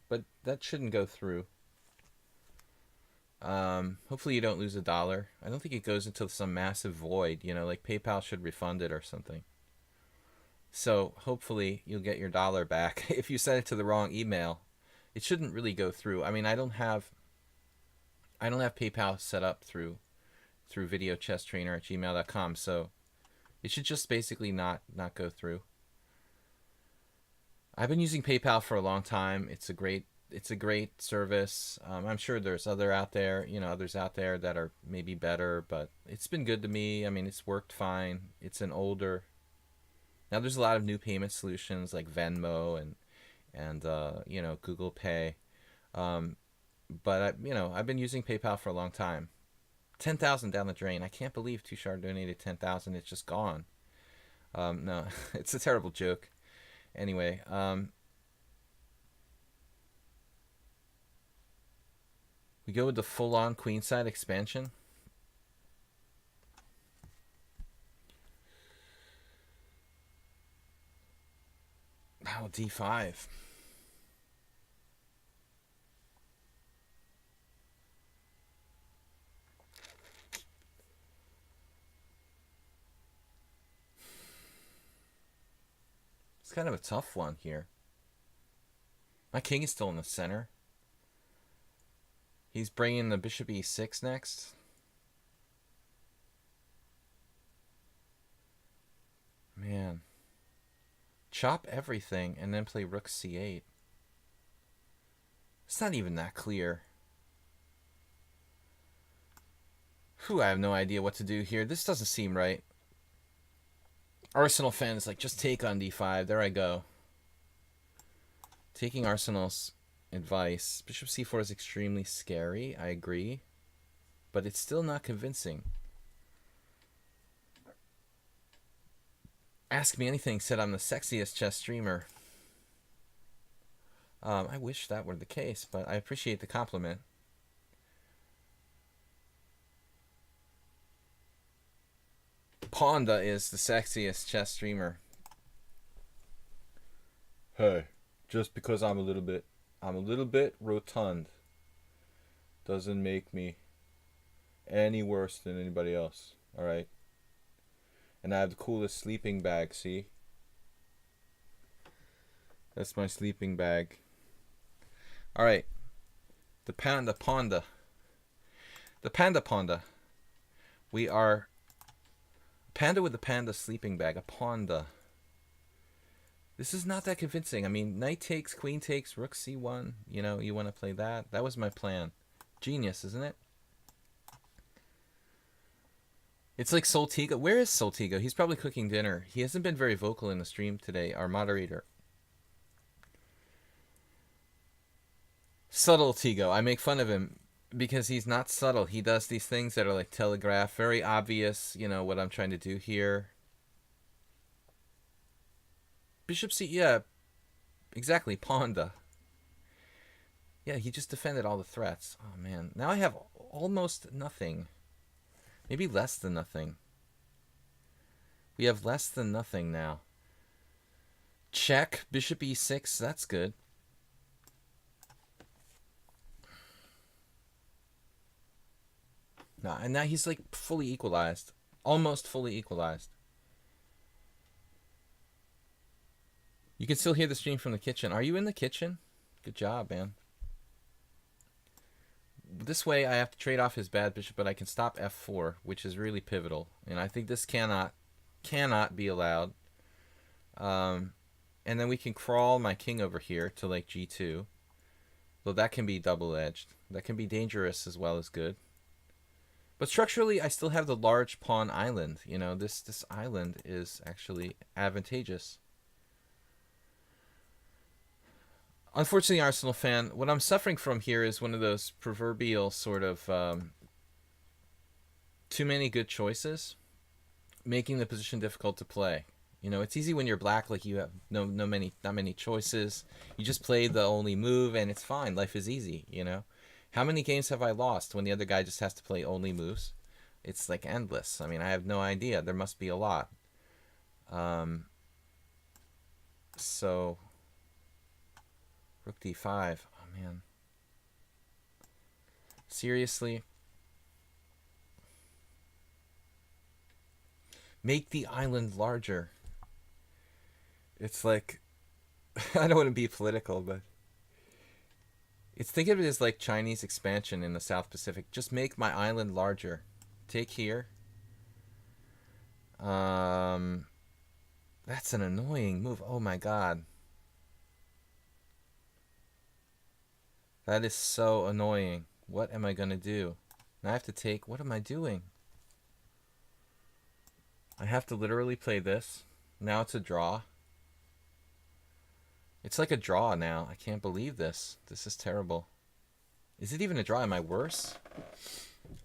but that shouldn't go through. Hopefully you don't lose $1. I don't think it goes into some massive void, you know, like PayPal should refund it or something. So hopefully you'll get your $1 back. If you send it to the wrong email, it shouldn't really go through. I mean, I don't have PayPal set up through videochesstrainer@gmail.com, so it should just basically not go through. I've been using PayPal for a long time. It's a great service. I'm sure there's others out there that are maybe better, but it's been good to me. I mean, it's worked fine. It's an older. Now there's a lot of new payment solutions like Venmo and you know, Google Pay, but I've been using PayPal for a long time. 10,000 down the drain. I can't believe Tushar donated 10,000. It's just gone. No, it's a terrible joke. Anyway, we go with the full-on queenside expansion. Oh, d5. It's kind of a tough one here. My king is still in the center. He's bringing the bishop e6 next. Man. Chop everything and then play rook c8. It's not even that clear. Whew, I have no idea what to do here. This doesn't seem right. Arsenal fans, like, just take on d5. There I go. Taking Arsenal's advice. Bishop c4 is extremely scary. I agree. But it's still not convincing. Ask Me Anything said I'm the sexiest chess streamer. I wish that were the case, but I appreciate the compliment. Ponda is the sexiest chess streamer. Hey, just because I'm a little bit rotund doesn't make me any worse than anybody else, all right? And I have the coolest sleeping bag, see? That's my sleeping bag. All right. The Panda Ponda. The Panda Ponda. We are Panda with the Panda sleeping bag. A Ponda. This is not that convincing. I mean, knight takes, queen takes, rook c1. You know, you want to play that? That was my plan. Genius, isn't it? It's like Soltigo. Where is Soltigo? He's probably cooking dinner. He hasn't been very vocal in the stream today, our moderator. Subtle Tigo. I make fun of him because he's not subtle. He does these things that are like telegraph, very obvious, you know, what I'm trying to do here. Bishop C, yeah, exactly, Ponda. Yeah, he just defended all the threats. Oh man, now I have almost nothing. Maybe less than nothing. We have less than nothing now. Check, bishop e6, that's good. No, and now he's like fully equalized. Almost fully equalized. You can still hear the stream from the kitchen. Are you in the kitchen? Good job, man. This way I have to trade off his bad bishop, but I can stop f4, which is really pivotal. And I think this cannot be allowed. And then we can crawl my king over here to like g2. Though that can be double-edged. That can be dangerous as well as good. But structurally, I still have the large pawn island. You know, this island is actually advantageous. Unfortunately, Arsenal fan, what I'm suffering from here is one of those proverbial sort of too many good choices, making the position difficult to play. You know, it's easy when you're black, like you have not many choices. You just play the only move, and it's fine. Life is easy. You know, how many games have I lost when the other guy just has to play only moves? It's like endless. I mean, I have no idea. There must be a lot. So. Rook d5. Oh, man. Seriously? Make the island larger. It's like... I don't want to be political, but... think of it as like Chinese expansion in the South Pacific. Just make my island larger. Take here. That's an annoying move. Oh my god. That is so annoying. What am I going to do? Now I have to take... What am I doing? I have to literally play this. Now it's a draw. It's like a draw now. I can't believe this. This is terrible. Is it even a draw? Am I worse?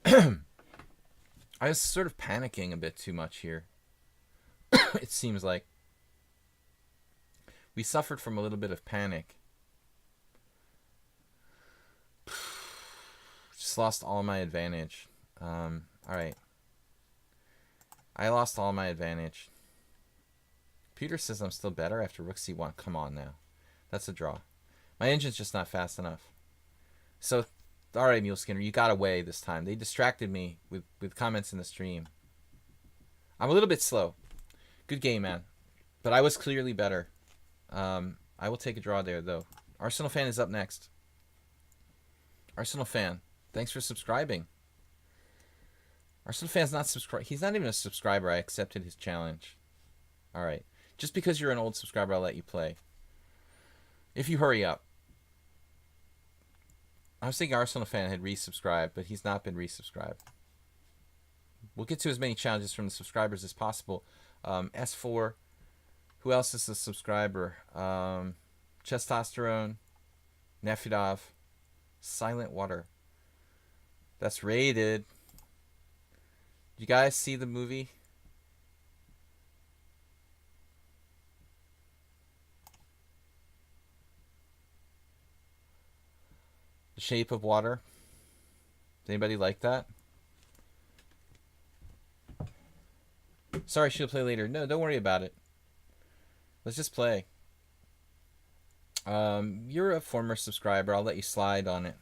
I was sort of panicking a bit too much here. It seems like. We suffered from a little bit of panic. Just lost all my advantage. Alright. I lost all my advantage. Peter says I'm still better after rook c1. Come on now. That's a draw. My engine's just not fast enough. So, alright, Mule Skinner, you got away this time. They distracted me with comments in the stream. I'm a little bit slow. Good game, man. But I was clearly better. I will take a draw there, though. Arsenal fan is up next. Arsenal fan, thanks for subscribing. Arsenal fan's not subscribe. He's not even a subscriber. I accepted his challenge. All right. Just because you're an old subscriber, I'll let you play. If you hurry up. I was thinking Arsenal fan had resubscribed, but he's not been resubscribed. We'll get to as many challenges from the subscribers as possible. S4. Who else is a subscriber? Testosterone. Nefidov. Silent Water. That's rated. You guys see the movie? The Shape of Water. Does anybody like that? Sorry, she'll play later. No, don't worry about it. Let's just play. You're a former subscriber. I'll let you slide on it.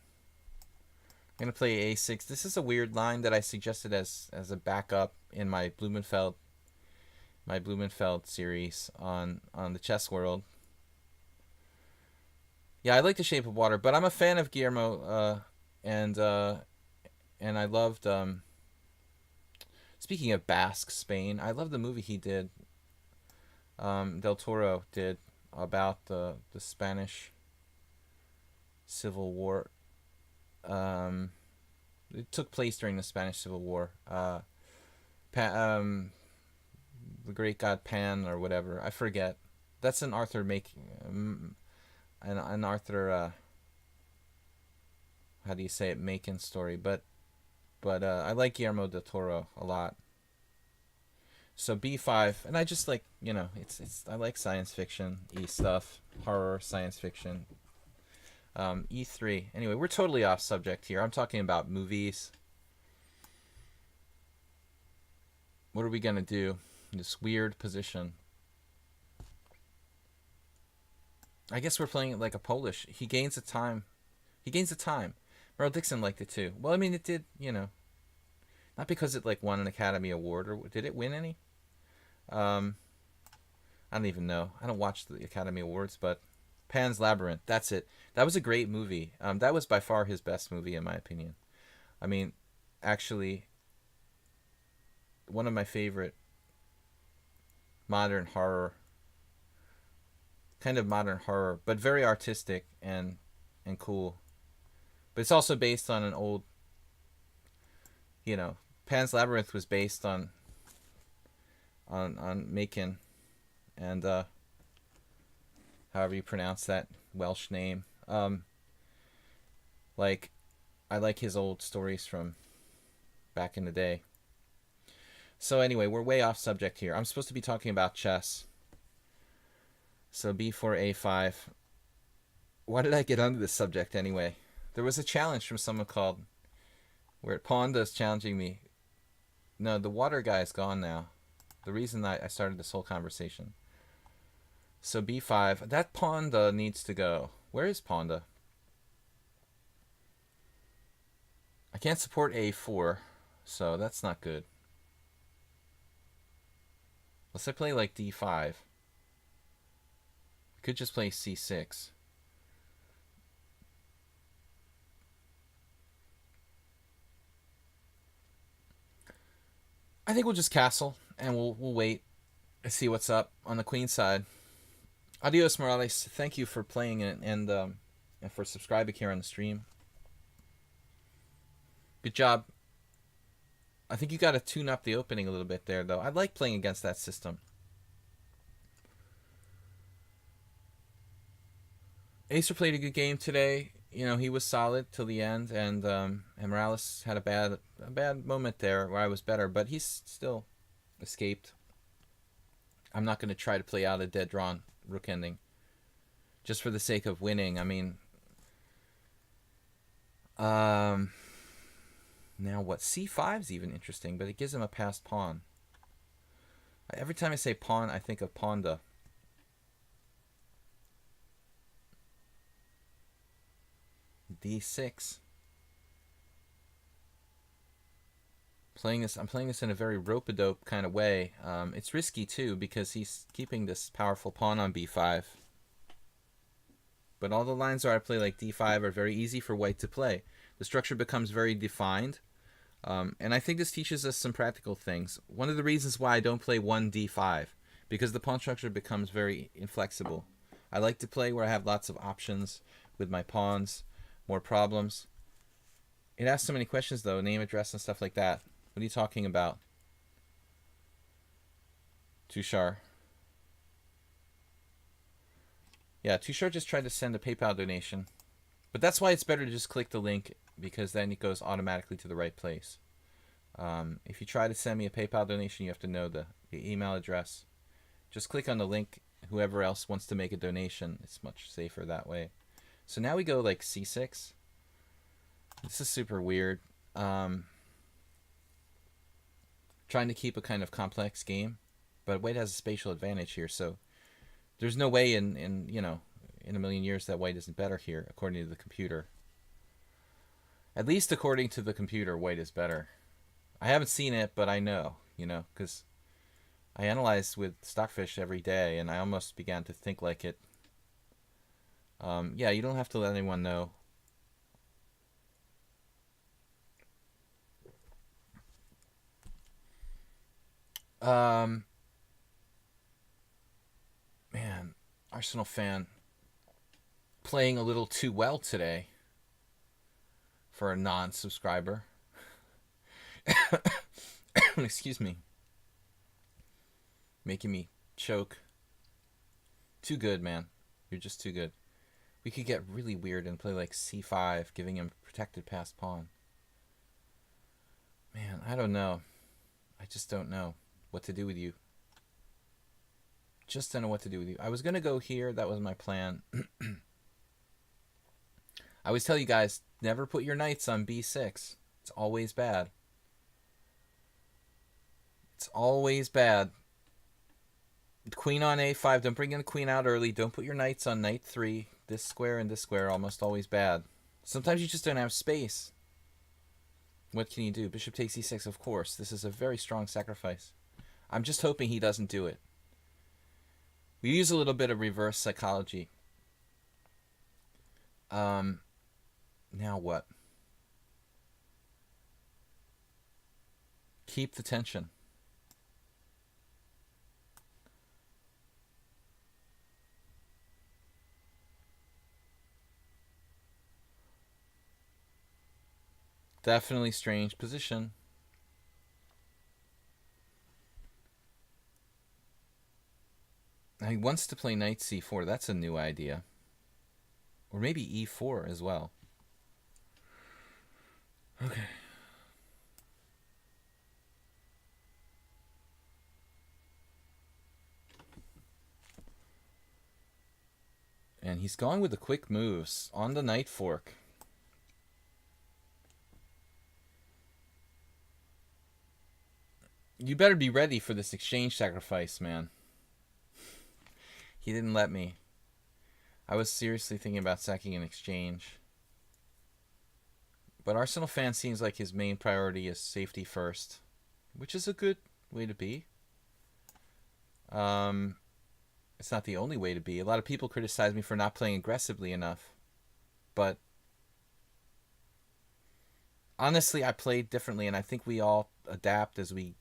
I'm going to play a6. This is a weird line that I suggested as a backup in my Blumenfeld series on the Chess World. Yeah, I like The Shape of Water, but I'm a fan of Guillermo, and I loved, speaking of Basque Spain, I love the movie he did, Del Toro did, about the Spanish Civil War. It took place during the Spanish Civil War. The great god Pan or whatever, I forget. That's an Arthur making, an Arthur. how do you say it, Macon story, but I like Guillermo del Toro a lot. So B5, and I just like, it's I like science fiction stuff, horror, science fiction. E3. Anyway, we're totally off subject here. I'm talking about movies. What are we gonna do in this weird position? I guess we're playing it like a Polish. He gains a time. He gains a time. Merle Dixon liked it too. Well, I mean, it did, not because it like won an Academy Award, or did it win any? I don't even know. I don't watch the Academy Awards, but Pan's Labyrinth. That's it. That was a great movie. That was by far his best movie, in my opinion. I mean, actually, one of my favorite modern horror, kind of modern horror, but very artistic and cool. But it's also based on an old, Pan's Labyrinth was based on Macon, and however you pronounce that Welsh name. Like, I like his old stories from back in the day. So anyway, we're way off subject here. I'm supposed to be talking about chess. So B4 A5. Why did I get onto this subject anyway? There was a challenge from someone called, where Ponda's challenging me. No, the water guy is gone now. The reason I started this whole conversation. So B5. That Ponda needs to go. Where is Ponda? I can't support A4, so that's not good. Let's say play like D5. I could just play C6. I think we'll just castle, and we'll wait and see what's up on the queen side. Adios, Morales. Thank you for playing it and for subscribing here on the stream. Good job. I think you got to tune up the opening a little bit there, though. I like playing against that system. Acer played a good game today. He was solid till the end, and Morales had a bad moment there where I was better, but he's still escaped. I'm not going to try to play out a dead drawn rook ending just for the sake of winning. I mean, now what? C5 is even interesting, but it gives him a passed pawn. Every time I say pawn, I think of Ponda. D6. I'm playing this in a very rope-a-dope kind of way. It's risky too because he's keeping this powerful pawn on B5. But all the lines where I play like D5 are very easy for white to play. The structure becomes very defined. And I think this teaches us some practical things. One of the reasons why I don't play 1D5, because the pawn structure becomes very inflexible. I like to play where I have lots of options with my pawns, more problems. It asks so many questions though, name, address, and stuff like that. What are you talking about? Tushar. Yeah, Tushar just tried to send a PayPal donation. But that's why it's better to just click the link, because then it goes automatically to the right place. If you try to send me a PayPal donation, you have to know the email address. Just click on the link. Whoever else wants to make a donation, it's much safer that way. So now we go like C6. This is super weird. Trying to keep a kind of complex game, but white has a spatial advantage here, so there's no way in a million years that white isn't better here, according to the computer. At least according to the computer, white is better. I haven't seen it, but I know, because I analyze with Stockfish every day, and I almost began to think like it. Yeah, you don't have to let anyone know. Man, Arsenal fan playing a little too well today for a non-subscriber. Excuse me. Making me choke. Too good, man. You're just too good. We could get really weird and play like c5, giving him protected passed pawn. Man, I don't know. I just don't know what to do with you. Just don't know what to do with you. I was going to go here. That was my plan. I always tell you guys, never put your knights on b6. It's always bad. It's always bad. Queen on a5. Don't bring in the queen out early. Don't put your knights on knight 3. This square and this square are almost always bad. Sometimes you just don't have space. What can you do? Bishop takes e6, of course. This is a very strong sacrifice. I'm just hoping he doesn't do it. We use a little bit of reverse psychology. Now what? Keep the tension. Definitely strange position. He wants to play knight c4. That's a new idea. Or maybe e4 as well. Okay. And he's going with the quick moves on the knight fork. You better be ready for this exchange sacrifice, man. He didn't let me. I was seriously thinking about sacking an exchange. But Arsenal fan seems like his main priority is safety first, which is a good way to be. It's not the only way to be. A lot of people criticize me for not playing aggressively enough. But honestly, I played differently, and I think we all adapt as we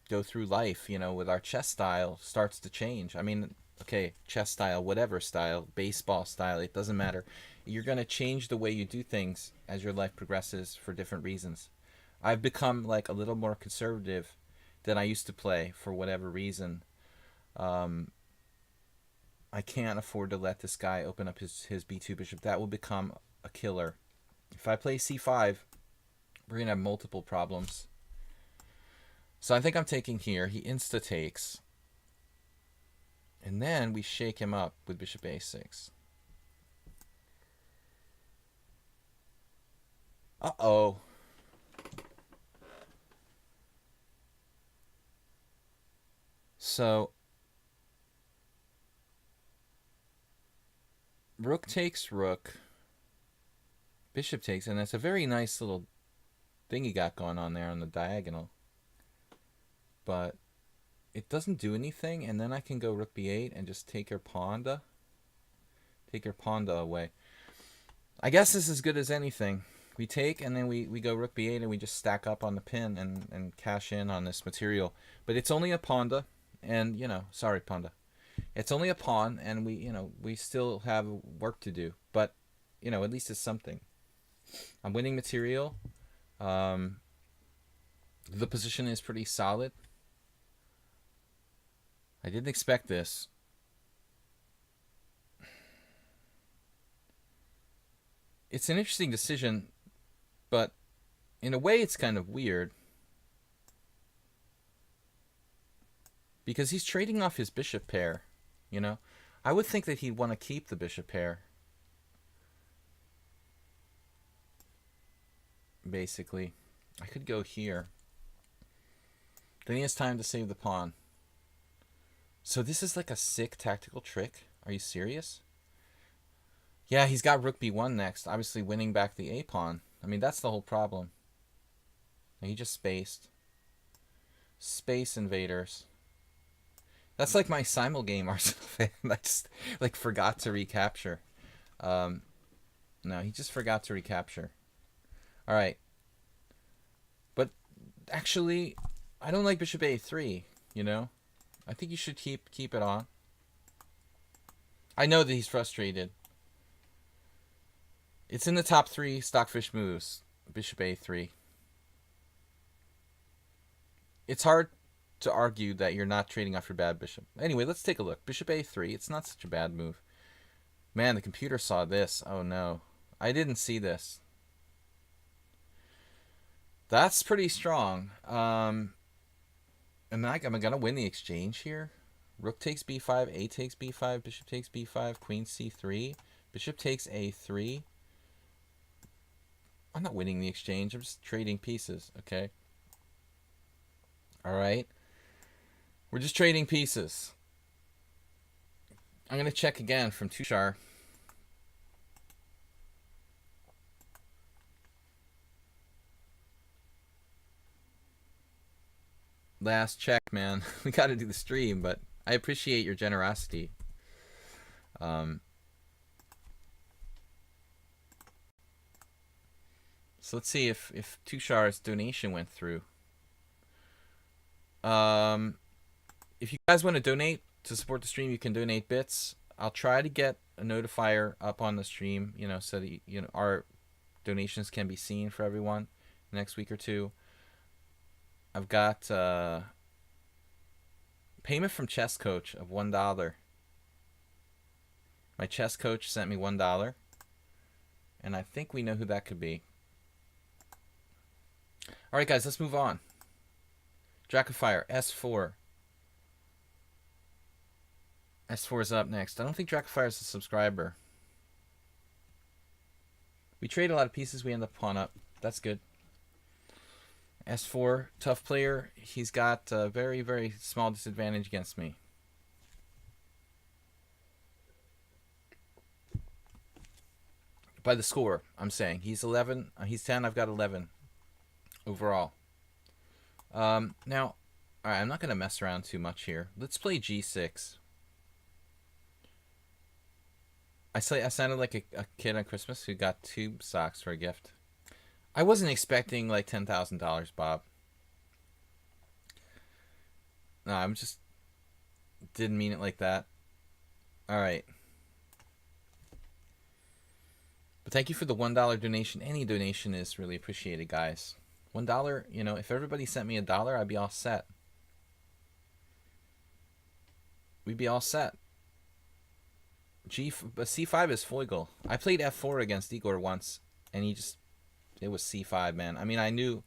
go through life, you know, with our chess style starts to change. I mean, okay, chess style, whatever style, baseball style, it doesn't matter. You're going to change the way you do things as your life progresses for different reasons. I've become like a little more conservative than I used to play for whatever reason. I can't afford to let this guy open up his b2 bishop. That will become a killer. If I play c5, we're going to have multiple problems. So I think I'm taking here. He insta-takes. And then we shake him up with bishop a6. Uh-oh. So rook takes rook. Bishop takes, and that's a very nice little thing you got going on there on the diagonal. But it doesn't do anything, and then I can go rook b8 and just take her pawn away. I guess this is as good as anything. We take, and then we go rook b8, and we just stack up on the pin and cash in on this material. But it's only a ponda, and, you know, sorry, ponda. It's only a pawn, and we still have work to do. But, you know, at least it's something. I'm winning material. The position is pretty solid. I didn't expect this. It's an interesting decision, but in a way it's kind of weird. Because he's trading off his bishop pair, you know? I would think that he'd want to keep the bishop pair. Basically. I could go here. Then he has time to save the pawn. So this is like a sick tactical trick. Are you serious? Yeah, he's got rook b1 next. Obviously winning back the a pawn. I mean, that's the whole problem. He just spaced. Space invaders. That's like my simul game, Arsenal fan. I just like forgot to recapture. No, he just forgot to recapture. All right. But actually, I don't like bishop a3, you know? I think you should keep it on. I know that he's frustrated. It's in the top 3 stockfish moves. Bishop a3. It's hard to argue that you're not trading off your bad bishop. Anyway, let's take a look. Bishop a3. It's not such a bad move. Man, the computer saw this. Oh no. I didn't see this. That's pretty strong. Am I gonna win the exchange here? Rook takes b5, a takes b5, bishop takes b5, queen c3, bishop takes a3. I'm not winning the exchange. I'm just trading pieces, okay? All right. We're just trading pieces. I'm going to check again from Tushar. Last check, man. We got to do the stream, but I appreciate your generosity. So let's see if Tushar's donation went through. If you guys want to donate to support the stream, you can donate bits. I'll try to get a notifier up on the stream, so that our donations can be seen for everyone next week or two. I've got payment from Chess Coach of $1. My chess coach sent me $1, and I think we know who that could be. All right, guys, let's move on. Dracofire, S4. S4 is up next. I don't think Dracofire is a subscriber. We trade a lot of pieces. We end up pawn up. That's good. S4, tough player. He's got a very, very small disadvantage against me. By the score, I'm saying. He's 11. He's 10. I've got 11 overall. Now, all right, I'm not going to mess around too much here. Let's play G6. I sounded like a kid on Christmas who got tube socks for a gift. I wasn't expecting like $10,000, Bob. No, I'm just didn't mean it like that. All right. But thank you for the $1 donation. Any donation is really appreciated, guys. $1, if everybody sent me $1, I'd be all set. We'd be all set. C5 is foigle. I played F4 against Igor once, and it was C5, man. I mean, I knew,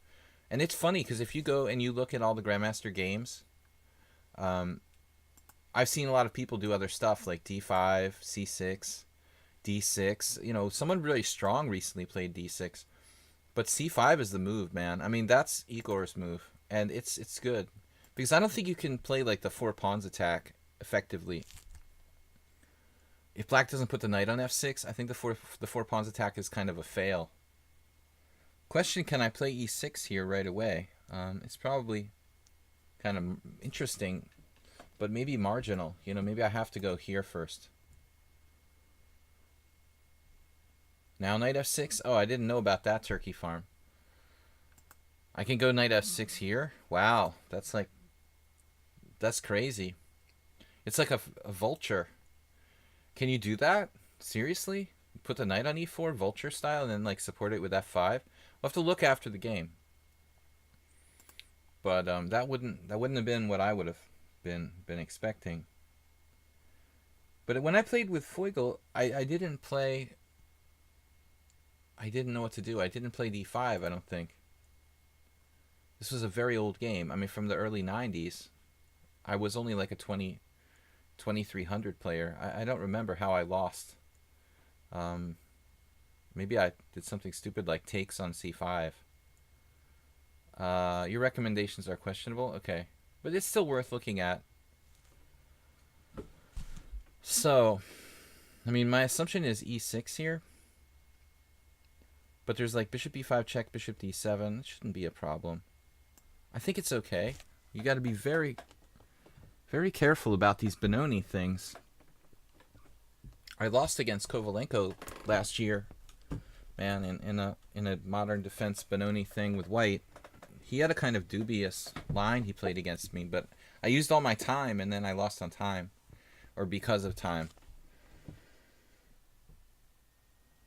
and it's funny because if you go and you look at all the Grandmaster games, I've seen a lot of people do other stuff like D5, C6, D6. Someone really strong recently played D6, but C5 is the move, man. I mean, that's Igor's move, and it's good because I don't think you can play like the 4 pawns attack effectively. If black doesn't put the knight on f6, I think the four pawns attack is kind of a fail. Question, can I play e6 here right away? It's probably kind of interesting, but maybe marginal. Maybe I have to go here first. Now knight f6? Oh, I didn't know about that turkey farm. I can go knight f6 here? Wow, that's crazy. It's like a vulture. Can you do that? Seriously? Put the knight on e4, vulture style, and then like support it with f5? We'll have to look after the game. But that wouldn't have been what I would have been expecting. But when I played with Foigle, I didn't know what to do. I didn't play d5, I don't think. This was a very old game. I mean, from the early 90s. I was only like a 2300 player. I don't remember how I lost. Maybe I did something stupid like takes on c5. Your recommendations are questionable? Okay. But it's still worth looking at. So, I mean, my assumption is e6 here. But there's like bishop e5 check, bishop d7. It shouldn't be a problem. I think it's okay. You got to be very, very careful about these Benoni things. I lost against Kovalenko last year, man, in a modern defense Benoni thing with white. He had a kind of dubious line he played against me, but I used all my time and then I lost on time, or because of time.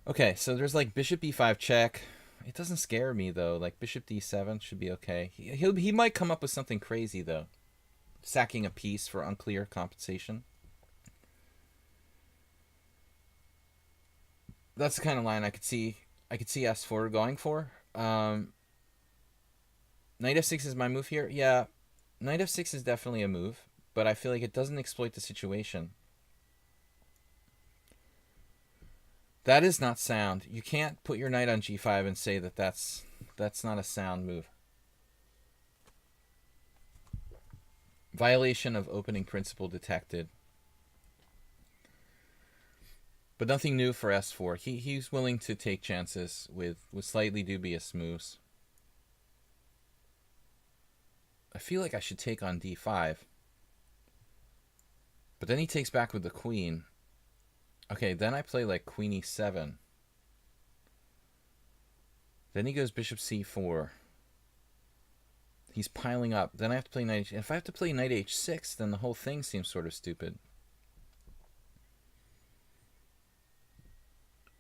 Okay, so there's like bishop e5 check. It doesn't scare me though. Like bishop d7 should be okay. He might come up with something crazy though, sacking a piece for unclear compensation. That's the kind of line I could see. I could see S4 going for. Knight F6 is my move here. Yeah, Knight F6 is definitely a move, but I feel like it doesn't exploit the situation. That is not sound. You can't put your knight on G5 and say that that's not a sound move. Violation of opening principle detected. But nothing new for S4. He's willing to take chances with slightly dubious moves. I feel like I should take on D5. But then he takes back with the queen. Okay, then I play like queen E7. Then he goes bishop C4. He's piling up. Then I have to play knight H. If I have to play knight H6, then the whole thing seems sort of stupid.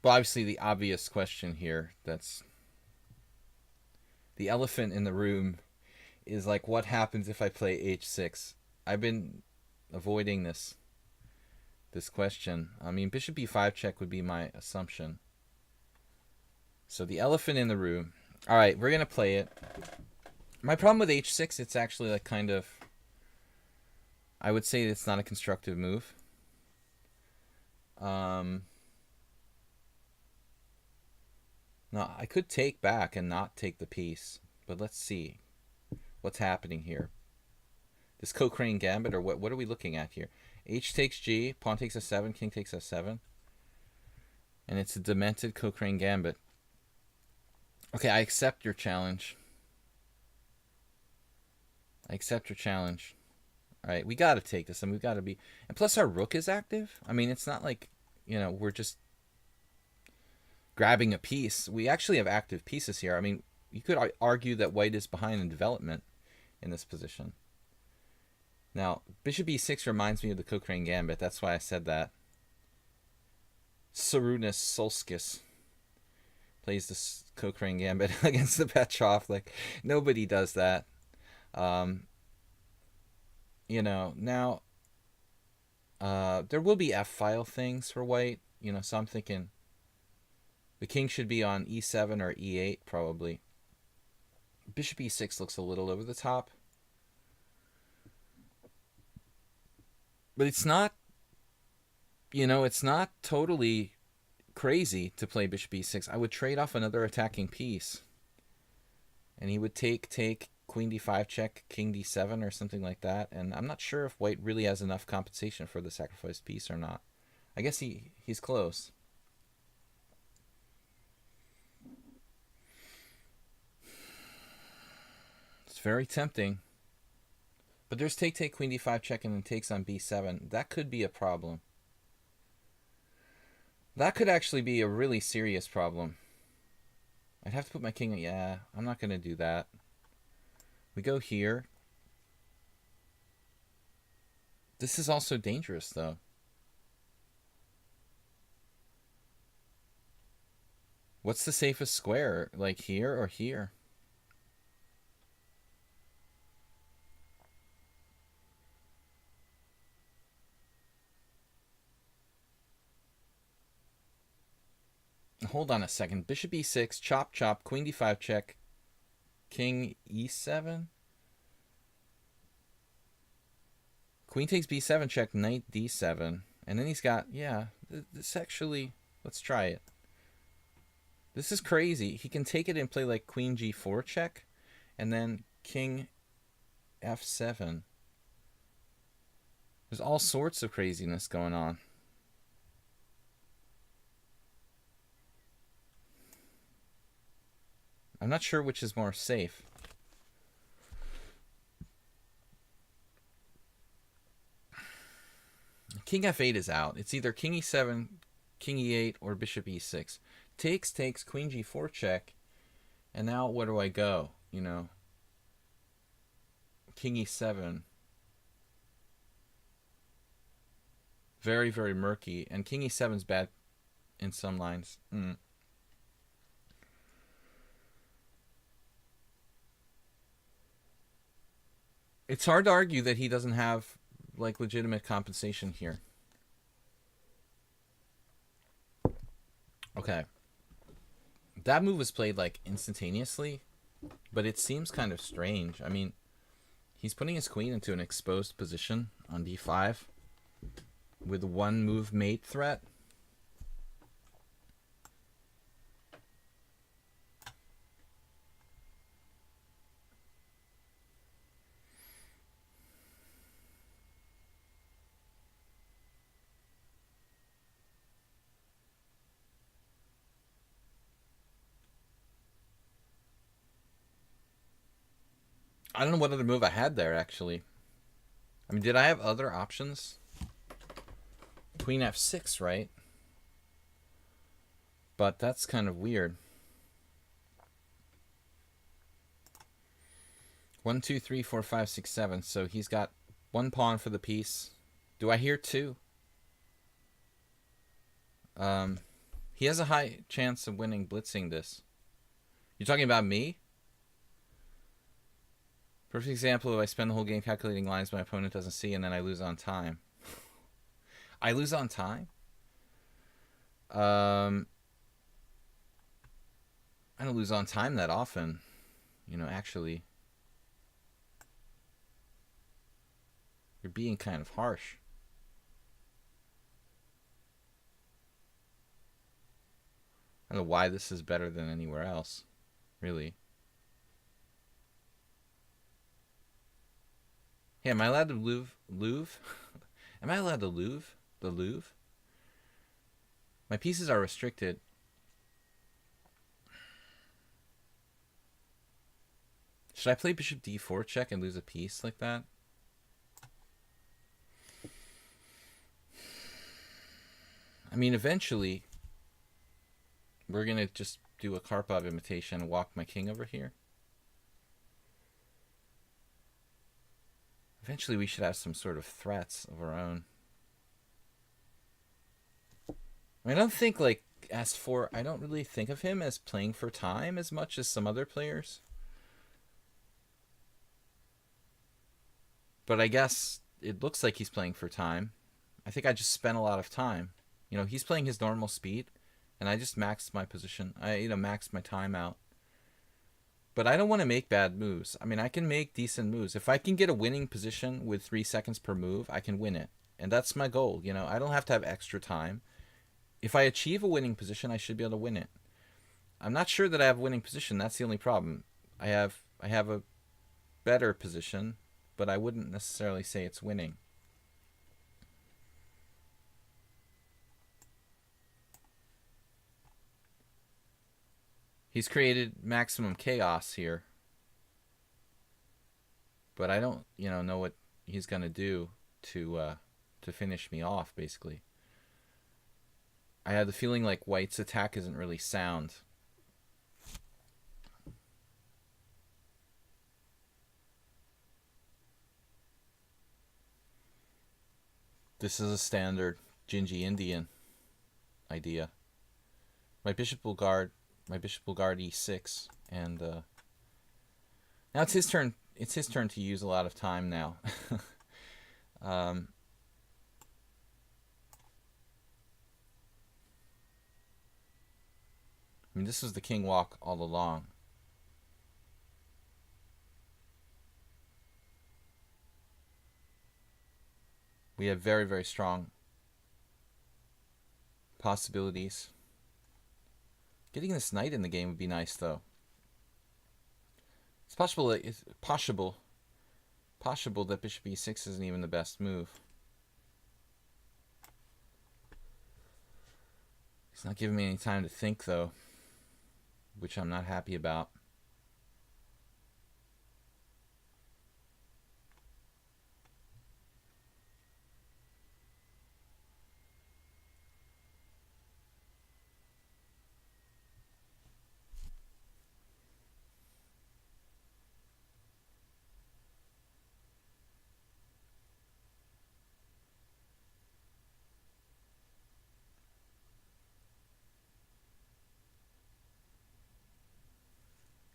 Well, obviously the obvious question here, that's the elephant in the room, is like, what happens if I play H6? I've been avoiding this question. I mean, bishop B5 check would be my assumption. So the elephant in the room. All right, we're going to play it. My problem with H6, it's actually like kind of, I would say it's not a constructive move. No, I could take back and not take the piece, but let's see what's happening here. This Cochrane gambit, or what are we looking at here? H takes G, pawn takes S7, king takes S7. And it's a demented Cochrane gambit. Okay, I accept your challenge. I accept your challenge. All right, we got to take this, and we've got to be... And plus our rook is active. I mean, it's not like, you know, we're just grabbing a piece. We actually have active pieces here. I mean, you could argue that white is behind in development in this position. Now, bishop e6 reminds me of the Cochrane gambit. That's why I said that. Sarunas Solskis plays the Cochrane gambit against the Petrov. Like, nobody does that. You know, now there will be F-file things for white. You know, so I'm thinking the king should be on E7 or E8 probably. Bishop E6 looks a little over the top. But it's not, you know, it's not totally crazy to play bishop E6. I would trade off another attacking piece. And he would take queen D5 check, king D7 or something like that. And I'm not sure if white really has enough compensation for the sacrificed piece or not. I guess he's close. It's very tempting. But there's take, queen D5 check, and then takes on B7. That could be a problem. That could actually be a really serious problem. I'd have to put my king... Yeah, I'm not going to do that. We go here. This is also dangerous, though. What's the safest square? Like here or here? Hold on a second. Bishop e6, chop, chop, queen d5 check, king e7. Queen takes b7 check, knight d7. And then he's got, yeah, this actually, let's try it. This is crazy. He can take it and play like queen g4 check, and then king f7. There's all sorts of craziness going on. I'm not sure which is more safe. King f8 is out. It's either king e7, king e8, or bishop e6. Takes, queen g4 check. And now where do I go? You know, king e7. Very, very murky. And king e7 is bad in some lines. It's hard to argue that he doesn't have like legitimate compensation here. Okay. That move was played like instantaneously, but it seems kind of strange. I mean, he's putting his queen into an exposed position on d5 with one move mate threat. I don't know what other move I had there, actually. I mean, did I have other options? Queen f6, right? But that's kind of weird. 1, 2, 3, 4, 5, 6, 7. So he's got one pawn for the piece. Do I hear two? He has a high chance of winning blitzing this. You're talking about me? Perfect example of I spend the whole game calculating lines my opponent doesn't see, and then I lose on time. I lose on time? I don't lose on time that often. You know, actually. You're being kind of harsh. I don't know why this is better than anywhere else, really. Hey, am I allowed to Louvre? Am I allowed to Louvre? The Louvre? My pieces are restricted. Should I play bishop d4 check and lose a piece like that? I mean, eventually, we're going to just do a Karpov imitation and walk my king over here. Eventually, we should have some sort of threats of our own. I don't think, like, S4, I don't really think of him as playing for time as much as some other players. But I guess it looks like he's playing for time. I think I just spent a lot of time. You know, he's playing his normal speed, and I just maxed my position. I, maxed my time out. But I don't want to make bad moves. I mean, I can make decent moves. If I can get a winning position with 3 seconds per move, I can win it. And that's my goal. You know, I don't have to have extra time. If I achieve a winning position, I should be able to win it. I'm not sure that I have a winning position. That's the only problem. I have a better position, but I wouldn't necessarily say it's winning. He's created maximum chaos here. But I don't, know what he's going to do to finish me off, basically. I have the feeling like White's attack isn't really sound. This is a standard Gingy Indian idea. My bishop will guard e6, and now it's his turn. It's his turn to use a lot of time now. I mean, this was the king walk all along. We have very, very strong possibilities. Getting this knight in the game would be nice, though. It's possible that that bishop e6 isn't even the best move. He's not giving me any time to think, though, which I'm not happy about.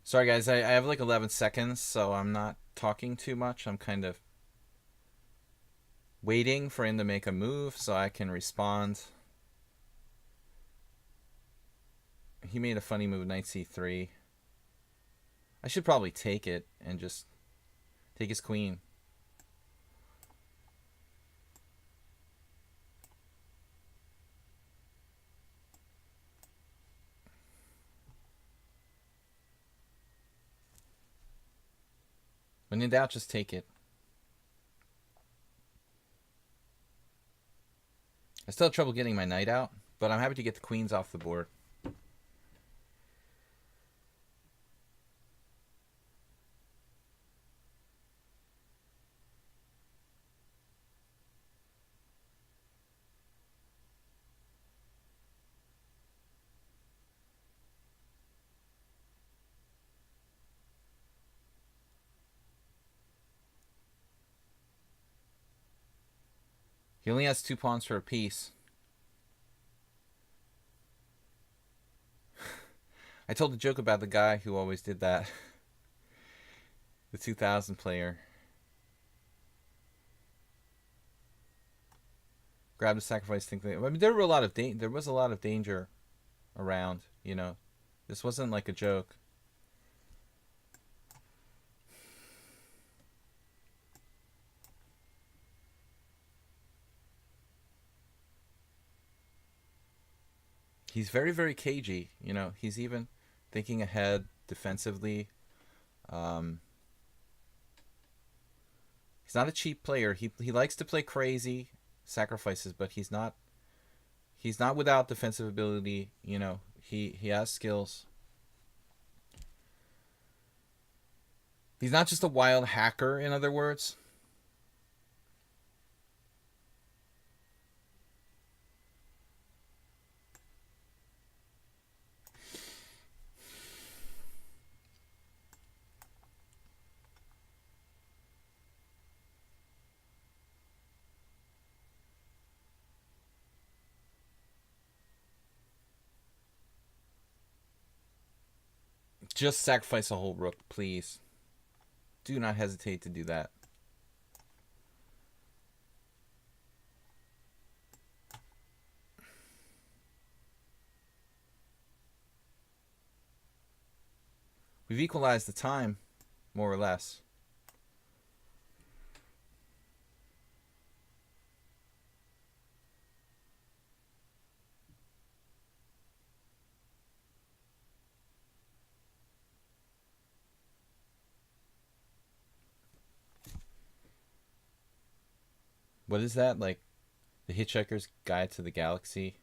Sorry, guys, I have like 11 seconds, so I'm not talking too much. I'm kind of waiting for him to make a move so I can respond. He made a funny move, knight c3. I should probably take it and just take his queen. When in doubt, just take it. I still have trouble getting my knight out, but I'm happy to get the queens off the board. He only has 2 pawns for a piece. I told a joke about the guy who always did that. The 2000 player. Grab the sacrifice. Think I mean, there was a lot of danger around. You know, this wasn't like a joke. He's very, very cagey. You know, he's even thinking ahead defensively. He's not a cheap player. He likes to play crazy sacrifices, but he's not without defensive ability. You know, he has skills. He's not just a wild hacker, in other words. Just sacrifice a whole rook, please. Do not hesitate to do that. We've equalized the time, more or less. What is that? Like the Hitchhiker's Guide to the Galaxy?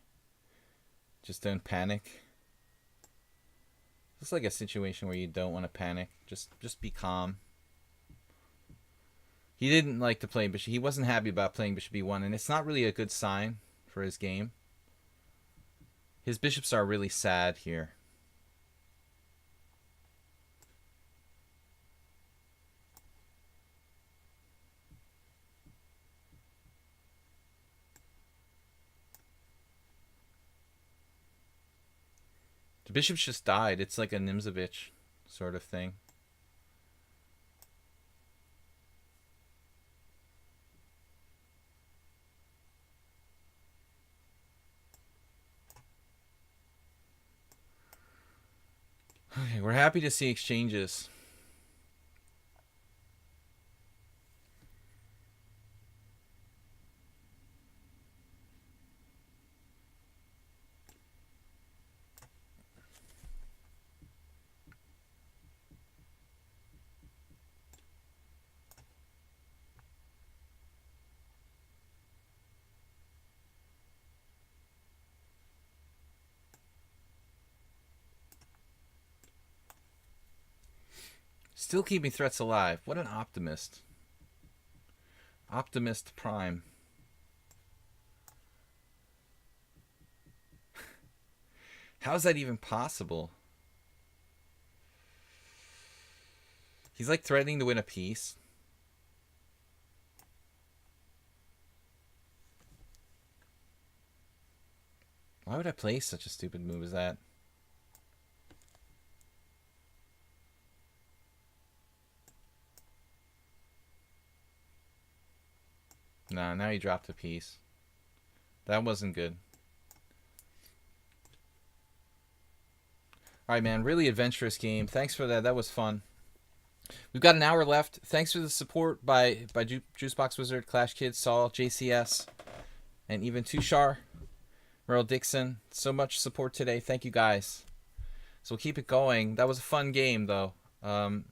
Just don't panic. It's like a situation where you don't want to panic. Just be calm. He didn't like to play bishop. He wasn't happy about playing bishop e1, and it's not really a good sign for his game. His bishops are really sad here. The bishops just died. It's like a Nimzovich sort of thing. Okay, we're happy to see exchanges. Still keeping threats alive. What an optimist. Optimist Prime. How is that even possible? He's like threatening to win a piece. Why would I play such a stupid move as that? Nah, now he dropped a piece. That wasn't good. All right, man. Really adventurous game. Thanks for that. That was fun. We've got an hour left. Thanks for the support by Juicebox Wizard, Clash Kids, Saul, JCS, and even Tushar, Merle Dixon. So much support today. Thank you guys. So we'll keep it going. That was a fun game, though. I'm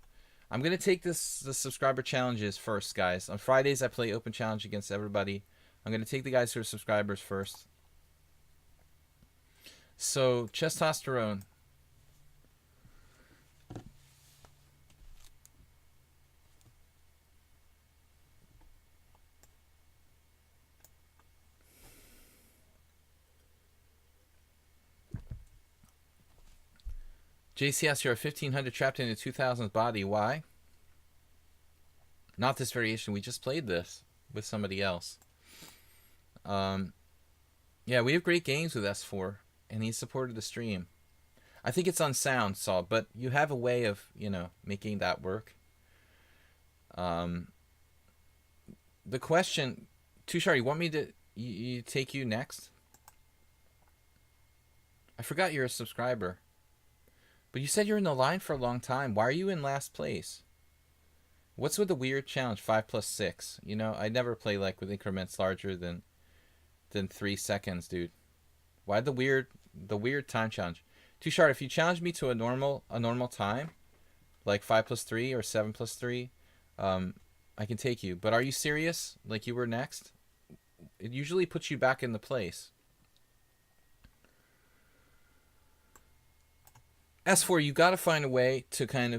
gonna take the subscriber challenges first, guys. On Fridays, I play open challenge against everybody. I'm gonna take the guys who are subscribers first. So, testosterone. JCS, you're a 1500 trapped in a 2000s body. Why? Not this variation. We just played this with somebody else. Yeah, we have great games with S4, and he supported the stream. I think it's on sound, Saul, but you have a way of, making that work. The question, Tushar, you want me to take you next? I forgot you're a subscriber. But you said you're in the line for a long time. Why are you in last place? What's with the weird challenge, 5 plus 6? I never play like with increments larger than 3 seconds, dude. Why the weird time challenge? Tushar, if you challenge me to a normal time, like 5 plus 3 or 7 plus 3, I can take you. But are you serious? Like you were next? It usually puts you back in the place. S4, you got to find a way to find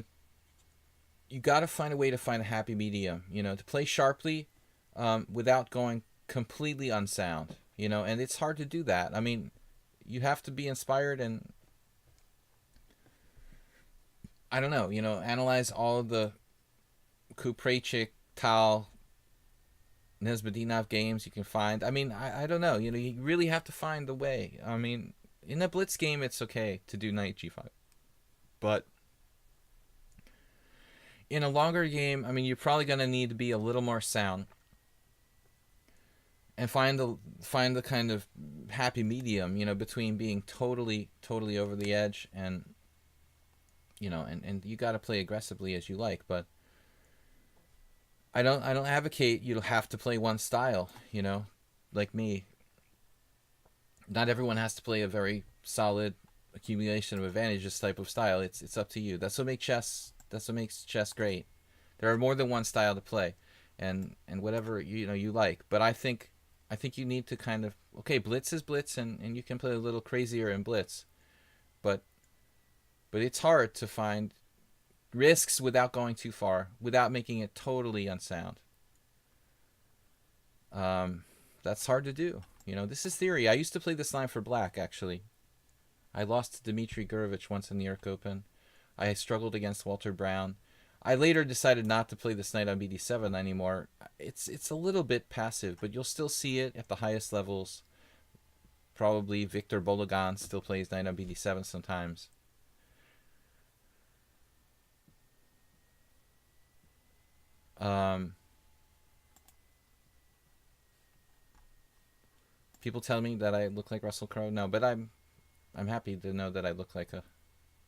a happy medium, to play sharply without going completely unsound, and it's hard to do that. I mean, you have to be inspired and, I don't know, analyze all of the Kuprechik, Tal, Nesbedinov games you can find. I mean, I don't know, you really have to find the way. I mean, in a blitz game, it's okay to do knight g5. But in a longer game, I mean, you're probably going to need to be a little more sound and find the kind of happy medium, between being totally over the edge and, and you got to play aggressively as you like. But I don't advocate you have to play one style, like me. Not everyone has to play a very solid accumulation of advantages type of style. It's up to you. That's what makes chess great. There are more than one style to play, and whatever you like. But I think you need to kind of, okay, blitz is blitz, and you can play a little crazier in blitz, but it's hard to find risks without going too far, without making it totally unsound. That's hard to do. This is theory. I used to play this line for black, actually. I lost to Dmitry Gurevich once in the New York Open. I struggled against Walter Brown. I later decided not to play this knight on BD7 anymore. It's a little bit passive, but you'll still see it at the highest levels. Probably Victor Bologan still plays knight on BD7 sometimes. People tell me that I look like Russell Crowe. No, but I'm happy to know that I look like a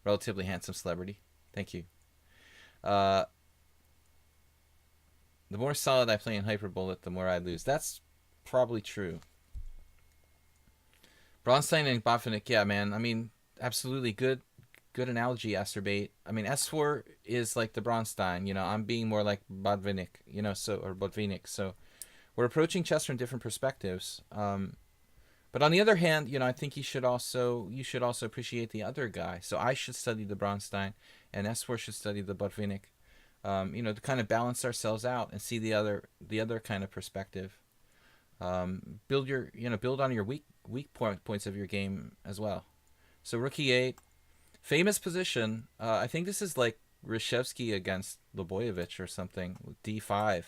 relatively handsome celebrity. Thank you. The more solid I play in Hyperbullet, the more I lose. That's probably true. Bronstein and Botvinnik, yeah, man. I mean, absolutely good analogy, Asterbait. I mean, S4 is like the Bronstein. I'm being more like Botvinnik, or Botvinnik. So we're approaching chess from different perspectives. But on the other hand, I think you should also appreciate the other guy. So I should study the Bronstein, and S4 should study the Botvinnik. To kind of balance ourselves out and see the other kind of perspective. Build on your weak points of your game as well. So Rook E8, famous position. I think this is like Reshevsky against Loboyevich or something. D5.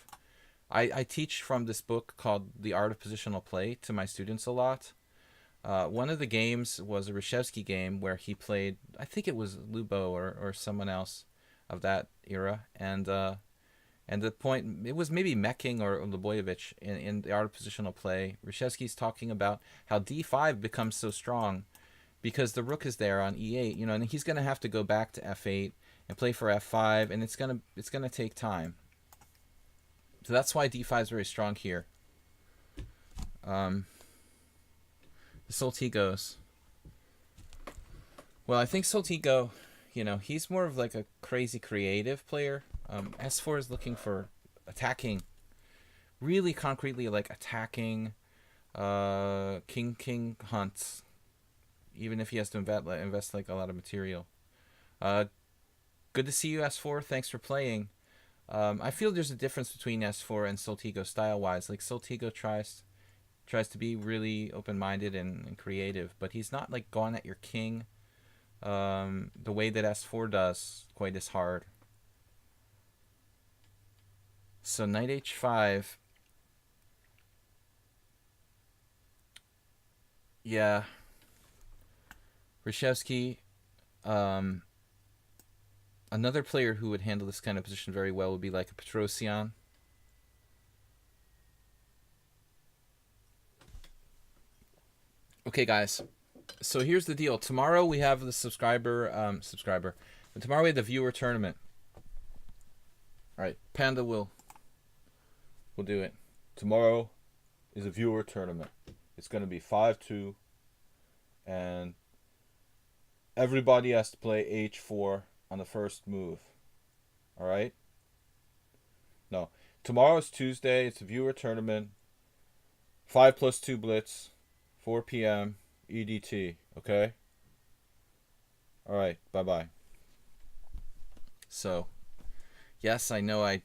I teach from this book called The Art of Positional Play to my students a lot. One of the games was a Reshevsky game where he played, I think it was Lubo or someone else of that era, and the point, it was maybe Mecking or Loboyevich in The Art of Positional Play. Reshevsky's talking about how D5 becomes so strong because the rook is there on e8, you know, and he's going to have to go back to f8 and play for f5, and it's gonna take time. So that's why d5 is very strong here. The Soltigos. Well, I think Soltigo, you know, he's more of like a crazy creative player. S4 is looking for attacking, really concretely, like attacking king hunts, even if he has to invest like a lot of material. Good to see you, S4. Thanks for playing. I feel there's a difference between S4 and Soltigo style-wise. Like Soltigo tries to be really open-minded and creative, but he's not like going at your king the way that S4 does quite as hard. So knight h5. Yeah. Reshevsky, another player who would handle this kind of position very well would be like a Petrosian. Okay, guys. So here's the deal. Tomorrow we have the subscriber. But tomorrow we have the viewer tournament. All right, Panda will do it. Tomorrow is a viewer tournament. It's going to be 5-2, and everybody has to play h4 on the first move. All right? No. Tomorrow's Tuesday. It's a viewer tournament. 5+2 blitz. 4 p.m. EDT. Okay? All right. Bye-bye. So, yes, I know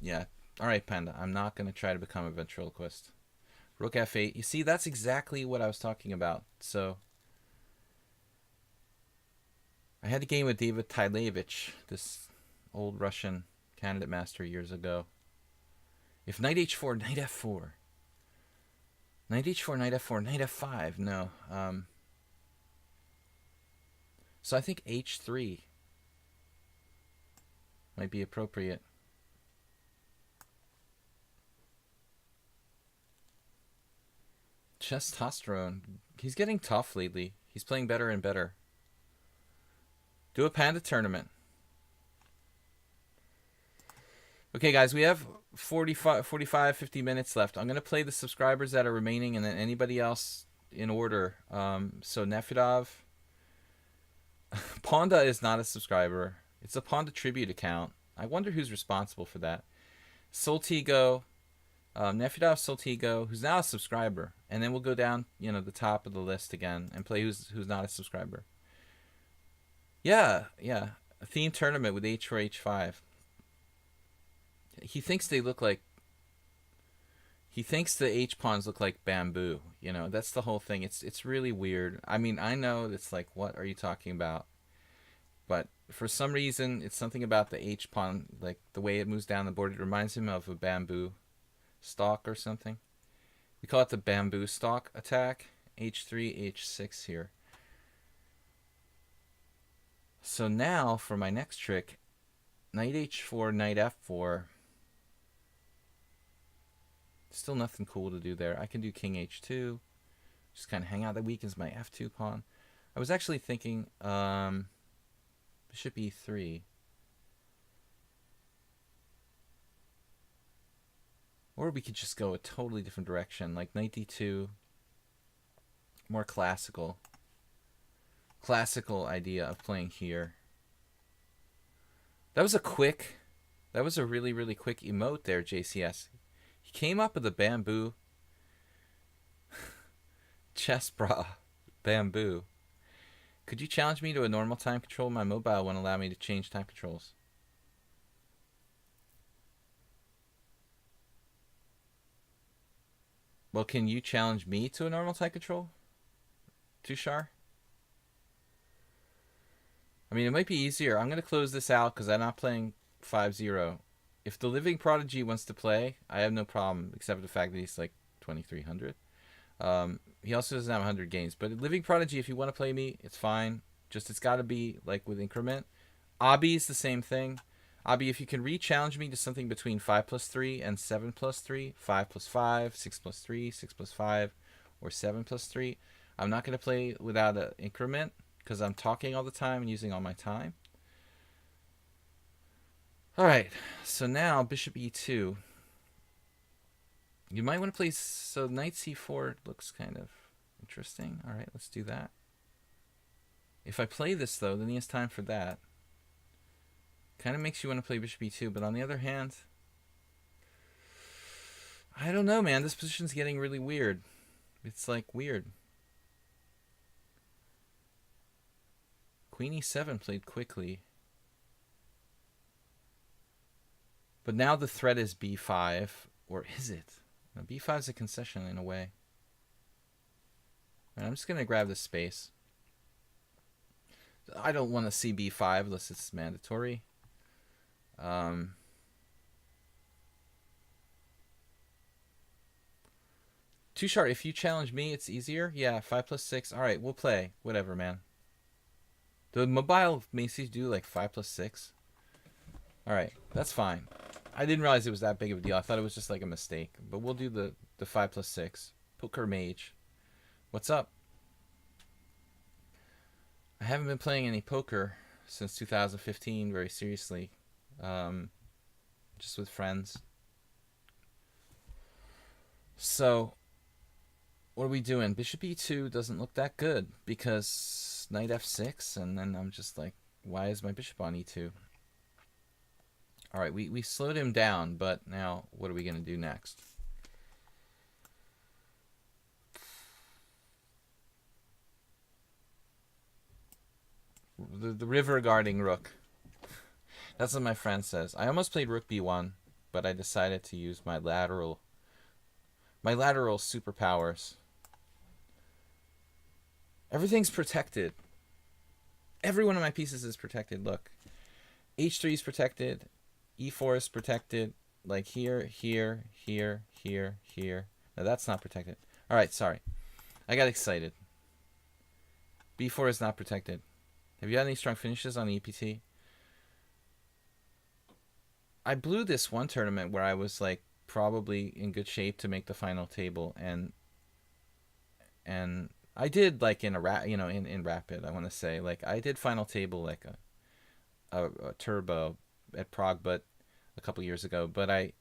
yeah. All right, Panda. I'm not going to try to become a ventriloquist. Rook f8. You see, that's exactly what I was talking about. So, I had a game with David Tylevich, this old Russian candidate master years ago. If knight h4, knight f4. Knight h4, knight f4, knight f5. No. So I think h3 might be appropriate. Testosterone. He's getting tough lately. He's playing better and better. Do a Panda tournament. Okay, guys, we have 45, 50 minutes left. I'm going to play the subscribers that are remaining and then anybody else in order. So Nefedov. Ponda is not a subscriber. It's a Ponda tribute account. I wonder who's responsible for that. Soltigo. Nefedov Soltigo, who's now a subscriber. And then we'll go down, you know, the top of the list again and play who's not a subscriber. Yeah. A theme tournament with h4, h5. He thinks they look like... He thinks the h-pawns look like bamboo. You know, that's the whole thing. It's really weird. I mean, I know it's like, what are you talking about? But for some reason, it's something about the h-pawn, like the way it moves down the board. It reminds him of a bamboo stalk or something. We call it the bamboo stalk attack. h3, h6 here. So now for my next trick, knight h4, knight f4. Still nothing cool to do there. I can do king h2. Just kind of hang out. That weakens my f2 pawn. I was actually thinking bishop e3. Or we could just go a totally different direction, like knight d2. More classical idea of playing here. That was a really, really quick emote there, JCS. He came up with a bamboo chess bra. Bamboo. Could you challenge me to a normal time control? My mobile won't allow me to change time controls. Well, can you challenge me to a normal time control? Tushar? I mean, it might be easier. I'm going to close this out because I'm not playing 5-0. If the Living Prodigy wants to play, I have no problem, except for the fact that he's like 2,300. He also doesn't have 100 games. But Living Prodigy, if you want to play me, it's fine. Just it's got to be like with increment. Abi is the same thing. Abi, if you can re-challenge me to something between 5+3 and 7+3, 5+5, 6+3, 6+5, or 7+3, I'm not going to play without an increment because I'm talking all the time and using all my time. All right, so now bishop e2. You might want to play, so knight c4 looks kind of interesting. All right, let's do that. If I play this, though, then he has time for that. Kind of makes you want to play bishop e2, but on the other hand, I don't know, man. This position's getting really weird. It's like weird. Queen e7 played quickly. But now the threat is b5, or is it? No, b5 is a concession in a way. Right, I'm just going to grab this space. I don't want to see b5 unless it's mandatory. Too sharp. If you challenge me, it's easier. Yeah, 5 plus 6. All right, we'll play. Whatever, man. The mobile Macy's do like 5 plus 6. All right, that's fine. I didn't realize it was that big of a deal. I thought it was just like a mistake. But we'll do the 5 plus 6. Poker Mage. What's up? I haven't been playing any poker since 2015 very seriously. Just with friends. So, what are we doing? Bishop e2 doesn't look that good because knight f6, and then I'm just like, why is my bishop on e2? All right, we slowed him down, but now what are we going to do next? The river guarding rook. That's what my friend says. I almost played rook b1, but I decided to use my lateral superpowers. Everything's protected. Every one of my pieces is protected. Look, h3 is protected. e4 is protected. Like here, here, here, here, here. No, that's not protected. All right, sorry. I got excited. b4 is not protected. Have you had any strong finishes on EPT? I blew this one tournament where I was like probably in good shape to make the final table, and I did like in in rapid, I want to say, like I did final table like a turbo at Prague, but a couple years ago. But I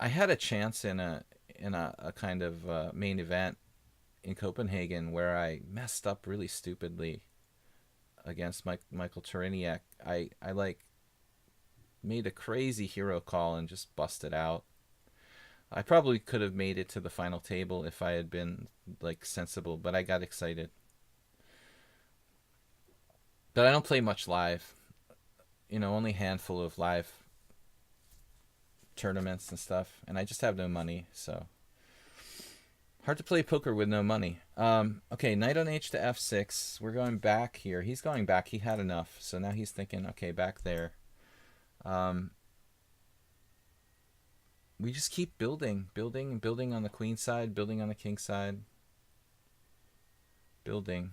had a chance in a kind of main event in Copenhagen where I messed up really stupidly against Michael Turiniak. I like made a crazy hero call and just busted out. I probably could have made it to the final table if I had been like sensible, but I got excited. But I don't play much live. Only a handful of live tournaments and stuff, and I just have no money, so hard to play poker with no money. Okay, knight on h to f6. We're going back here. He's going back. He had enough, so now he's thinking, okay, back there. We just keep building on the queen side, building on the king side, building.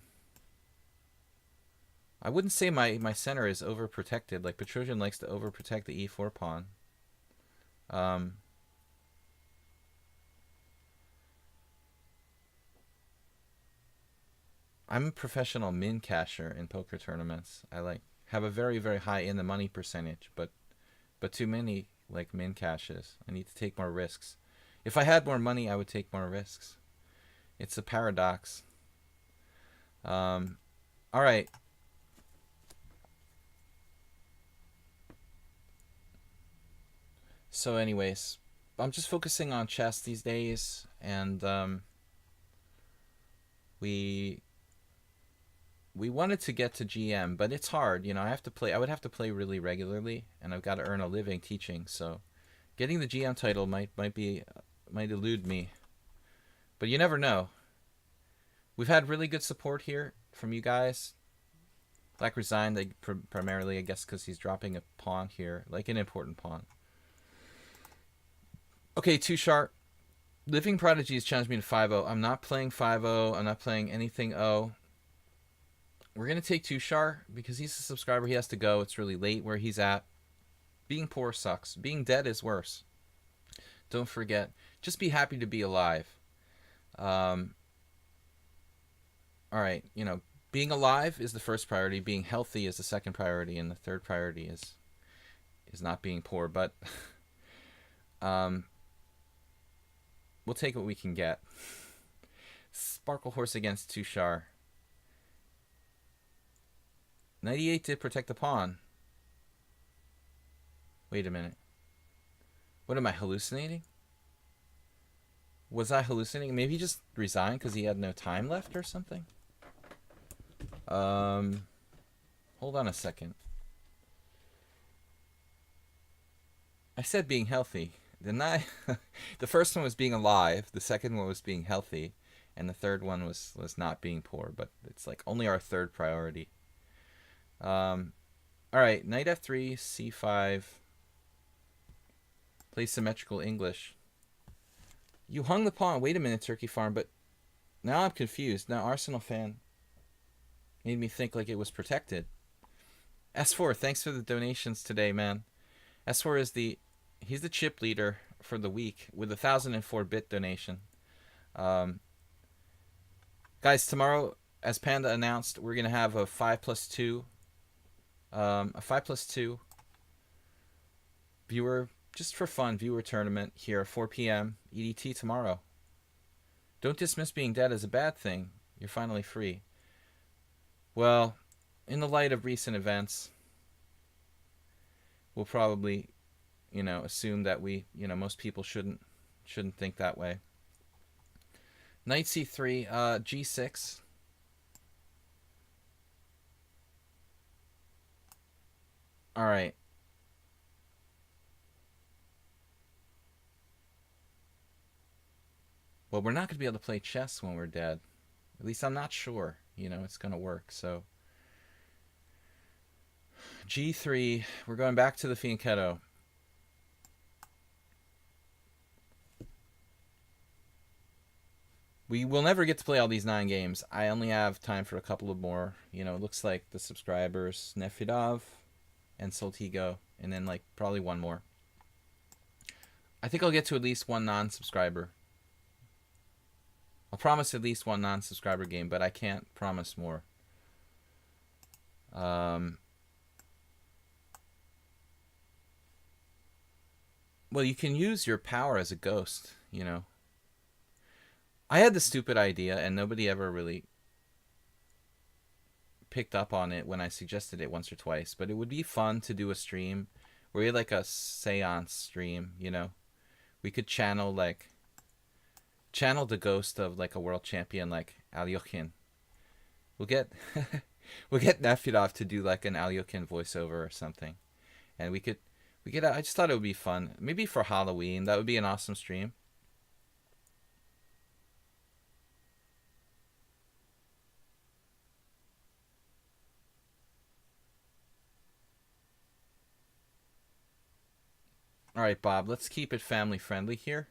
I wouldn't say my center is overprotected. Like Petrosian likes to overprotect the e4 pawn. I'm a professional min casher in poker tournaments. I have a very, very high in the money percentage, but too many like min cashes. I need to take more risks. If I had more money, I would take more risks. It's a paradox. All right. So anyways, I'm just focusing on chess these days, and we wanted to get to GM, but it's hard. I have to play. I would have to play really regularly, and I've got to earn a living teaching. So, getting the GM title might elude me, but you never know. We've had really good support here from you guys. Black resigned, primarily, I guess, because he's dropping a pawn here, like an important pawn. Okay, too sharp. Living Prodigy has challenged me to 5-0. I'm not playing 5-0. I'm not playing anything 0. We're going to take Tushar because he's a subscriber. He has to go. It's really late where he's at. Being poor sucks. Being dead is worse. Don't forget. Just be happy to be alive. All right, you know, being alive is the first priority. Being healthy is the second priority, and the third priority is not being poor. But um, we'll take what we can get. Sparkle Horse against Tushar. 98 to protect the pawn. Wait a minute. What am I hallucinating? Was I hallucinating? Maybe he just resigned because he had no time left or something? Hold on a second. I said being healthy, didn't I? The first one was being alive, the second one was being healthy, and the third one was not being poor, but it's like only our third priority. Alright, knight f3, c5. Play symmetrical English. You hung the pawn. Wait a minute, Turkey Farm, but now I'm confused. Now Arsenal fan made me think like it was protected. S4, thanks for the donations today, man. S4 is he's the chip leader for the week with a 1,004-bit donation. Guys, tomorrow, as Panda announced, we're gonna have a 5+2, a 5+2 viewer, just for fun, viewer tournament here, 4 p.m. EDT tomorrow. Don't dismiss being dead as a bad thing. You're finally free. Well, in the light of recent events, we'll probably, you know, assume that most people shouldn't think that way. Knight c3, g6. All right. Well, we're not going to be able to play chess when we're dead. At least I'm not sure, it's going to work. So g3, we're going back to the fianchetto. We will never get to play all these 9 games. I only have time for a couple of more. It looks like the subscribers, Nefidov and Soltigo, and then like probably one more. I think I'll get to at least one non-subscriber. I'll promise at least one non-subscriber game, but I can't promise more. Well, you can use your power as a ghost, I had the stupid idea, and nobody ever really picked up on it when I suggested it once or twice, but it would be fun to do a stream where you had like a seance stream, We could channel the ghost of like a world champion like Alyoshin. We'll get Nefidov to do like an Alyoshin voiceover or something. And we could I just thought it would be fun. Maybe for Halloween, that would be an awesome stream. All right, Bob, let's keep it family friendly here.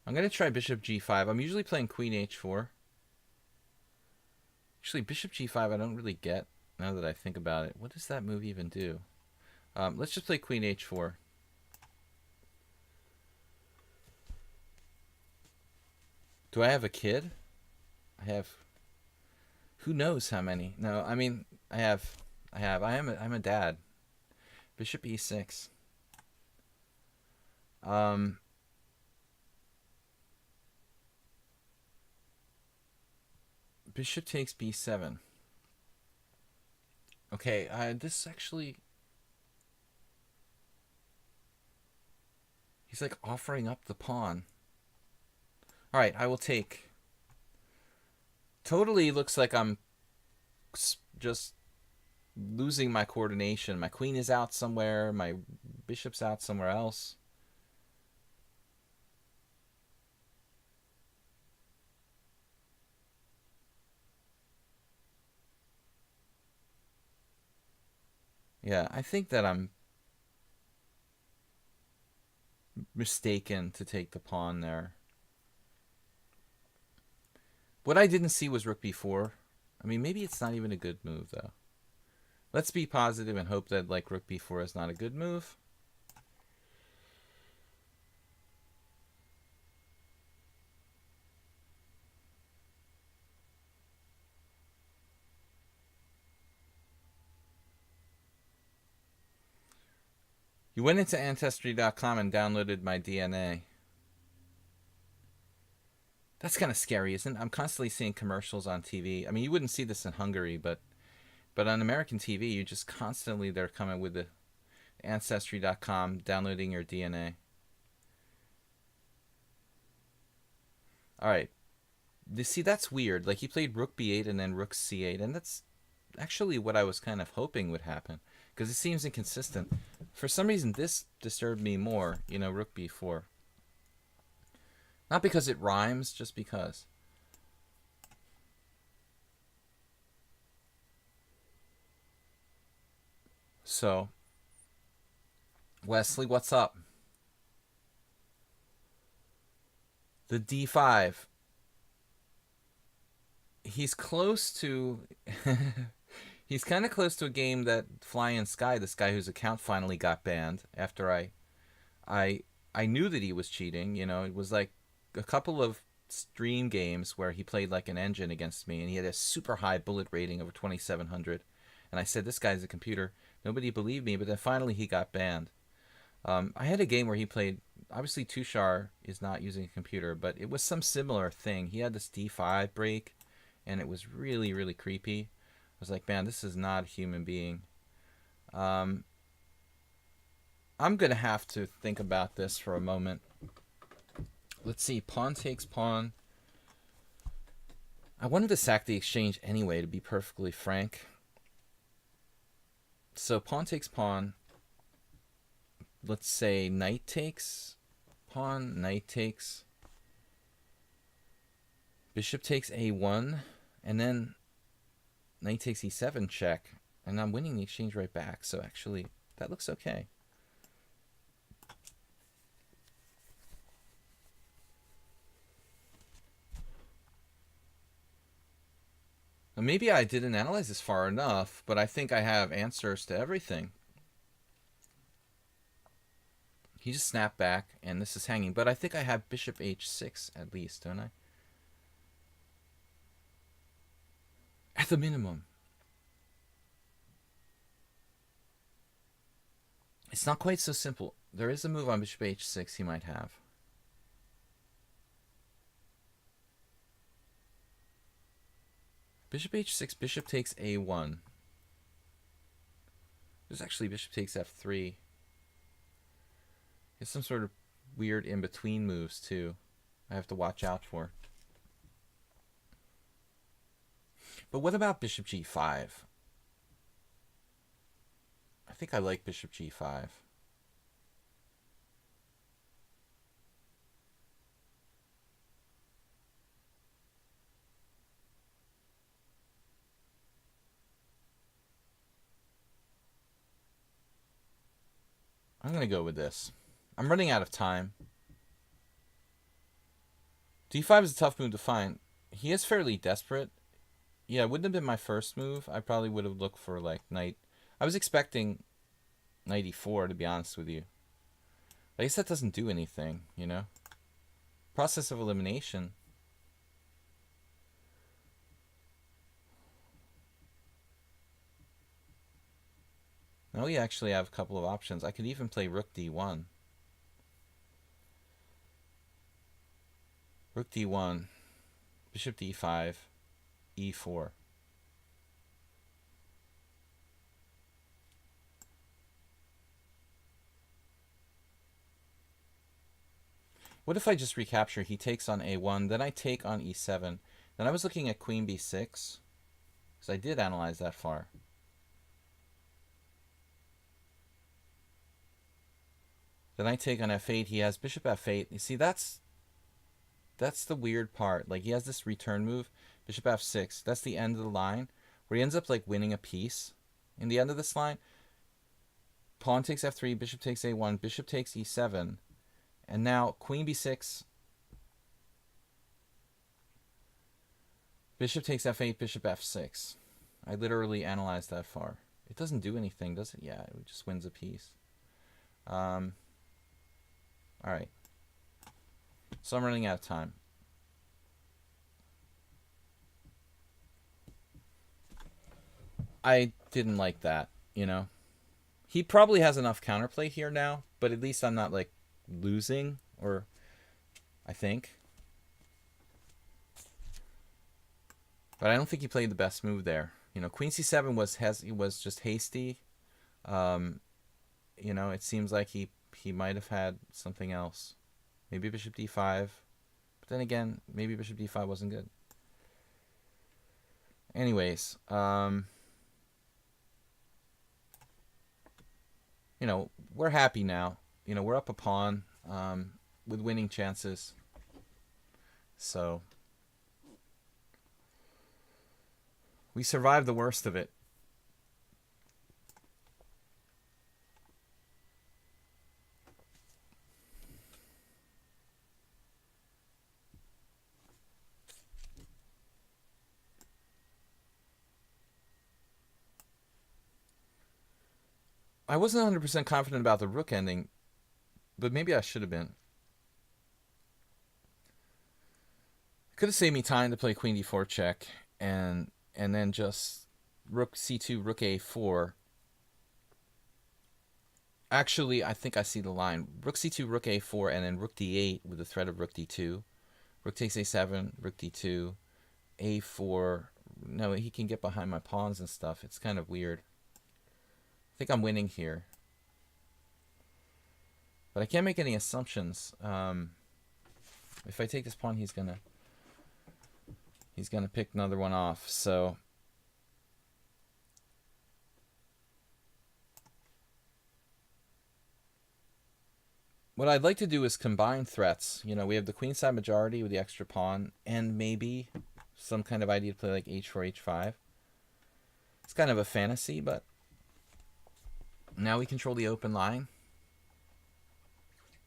I'm going to try bishop g5. I'm usually playing queen h4. Actually, bishop g5 I don't really get now that I think about it. What does that move even do? Let's just play queen h4. Do I have a kid? I have... Who knows how many? No, I mean, I'm a dad. Bishop e6. Bishop takes b7. Okay, this actually... He's like offering up the pawn. Alright, I will take. Totally looks like I'm just losing my coordination. My queen is out somewhere. My bishop's out somewhere else. Yeah, I think that I'm mistaken to take the pawn there. What I didn't see was rook b4. I mean, maybe it's not even a good move, though. Let's be positive and hope that, like, rook b4 is not a good move. You went into Ancestry.com and downloaded my DNA. That's kind of scary, isn't it? I'm constantly seeing commercials on TV. I mean, you wouldn't see this in Hungary, but on American TV, you just constantly, they're coming with the Ancestry.com, downloading your DNA. All right. You see, that's weird. Like, he played rook b8 and then rook c8, and that's actually what I was kind of hoping would happen, because it seems inconsistent. For some reason, this disturbed me more, rook b4. Not because it rhymes, just because. So, Wesley, what's up? The d5. He's close to... he's kind of close to a game that Fly in Sky, this guy whose account finally got banned after I knew that he was cheating. It was like a couple of stream games where he played like an engine against me, and he had a super high bullet rating over 2700. And I said, this guy's a computer. Nobody believed me, but then finally he got banned. I had a game where he played, obviously Tushar is not using a computer, but it was some similar thing. He had this d5 break, and it was really, really creepy. I was like, man, this is not a human being. I'm going to have to think about this for a moment. Let's see, pawn takes pawn. I wanted to sack the exchange anyway, to be perfectly frank. So pawn takes pawn. Let's say knight takes pawn, knight takes. Bishop takes a1, and then knight takes e7 check, and I'm winning the exchange right back. So actually, that looks okay. Now, maybe I didn't analyze this far enough, but I think I have answers to everything. He just snapped back, and this is hanging. But I think I have bishop h6 at least, don't I? At the minimum. It's not quite so simple. There is a move on bishop h6 he might have. Bishop h6, bishop takes a1. There's actually bishop takes f3. There's some sort of weird in-between moves, too, I have to watch out for. But what about bishop g5? I think I like bishop g5. I'm going to go with this. I'm running out of time. d5 is a tough move to find. He is fairly desperate. Yeah, it wouldn't have been my first move. I probably would have looked for, like, knight. I was expecting knight e4, to be honest with you. I guess that doesn't do anything, Process of elimination. Now we actually have a couple of options. I could even play rook d1. Rook d1, bishop d5, e4. What if I just recapture? He takes on a1, then I take on e7. Then I was looking at queen b6, because I did analyze that far. Then I take on f8. He has bishop f8. You see, that's the weird part. Like, he has this return move, bishop f6. That's the end of the line, where he ends up, like, winning a piece in the end of this line. Pawn takes f3, bishop takes a1, bishop takes e7. And now queen b6, bishop takes f8, bishop f6. I literally analyzed that far. It doesn't do anything, does it? Yeah, it just wins a piece. All right. So I'm running out of time. I didn't like that, He probably has enough counterplay here now, but at least I'm not like losing, or I think. But I don't think he played the best move there. You know, Queen C7 was just hasty. You know, it seems like he might have had something else. Maybe Bishop D5. But then again, maybe Bishop D5 wasn't good. Anyways, you know, we're happy now. You know, we're up a pawn with winning chances. So we survived the worst of it. I wasn't 100% confident about the rook ending, but maybe I should have been. Could have saved me time to play Queen D4 check and then just Rook C2, Rook A4. Actually, I think I see the line. Rook C2, Rook A4, and then Rook D8 with the threat of Rook D2. Rook takes A7, Rook D2, A4. No, he can get behind my pawns and stuff. It's kind of weird. I think I'm winning here. But I can't make any assumptions. If I take this pawn, he's gonna pick another one off. So what I'd like to do is combine threats. You know, we have the queenside majority with the extra pawn, and maybe some kind of idea to play like H4, H5. It's kind of a fantasy, but now we control the open line.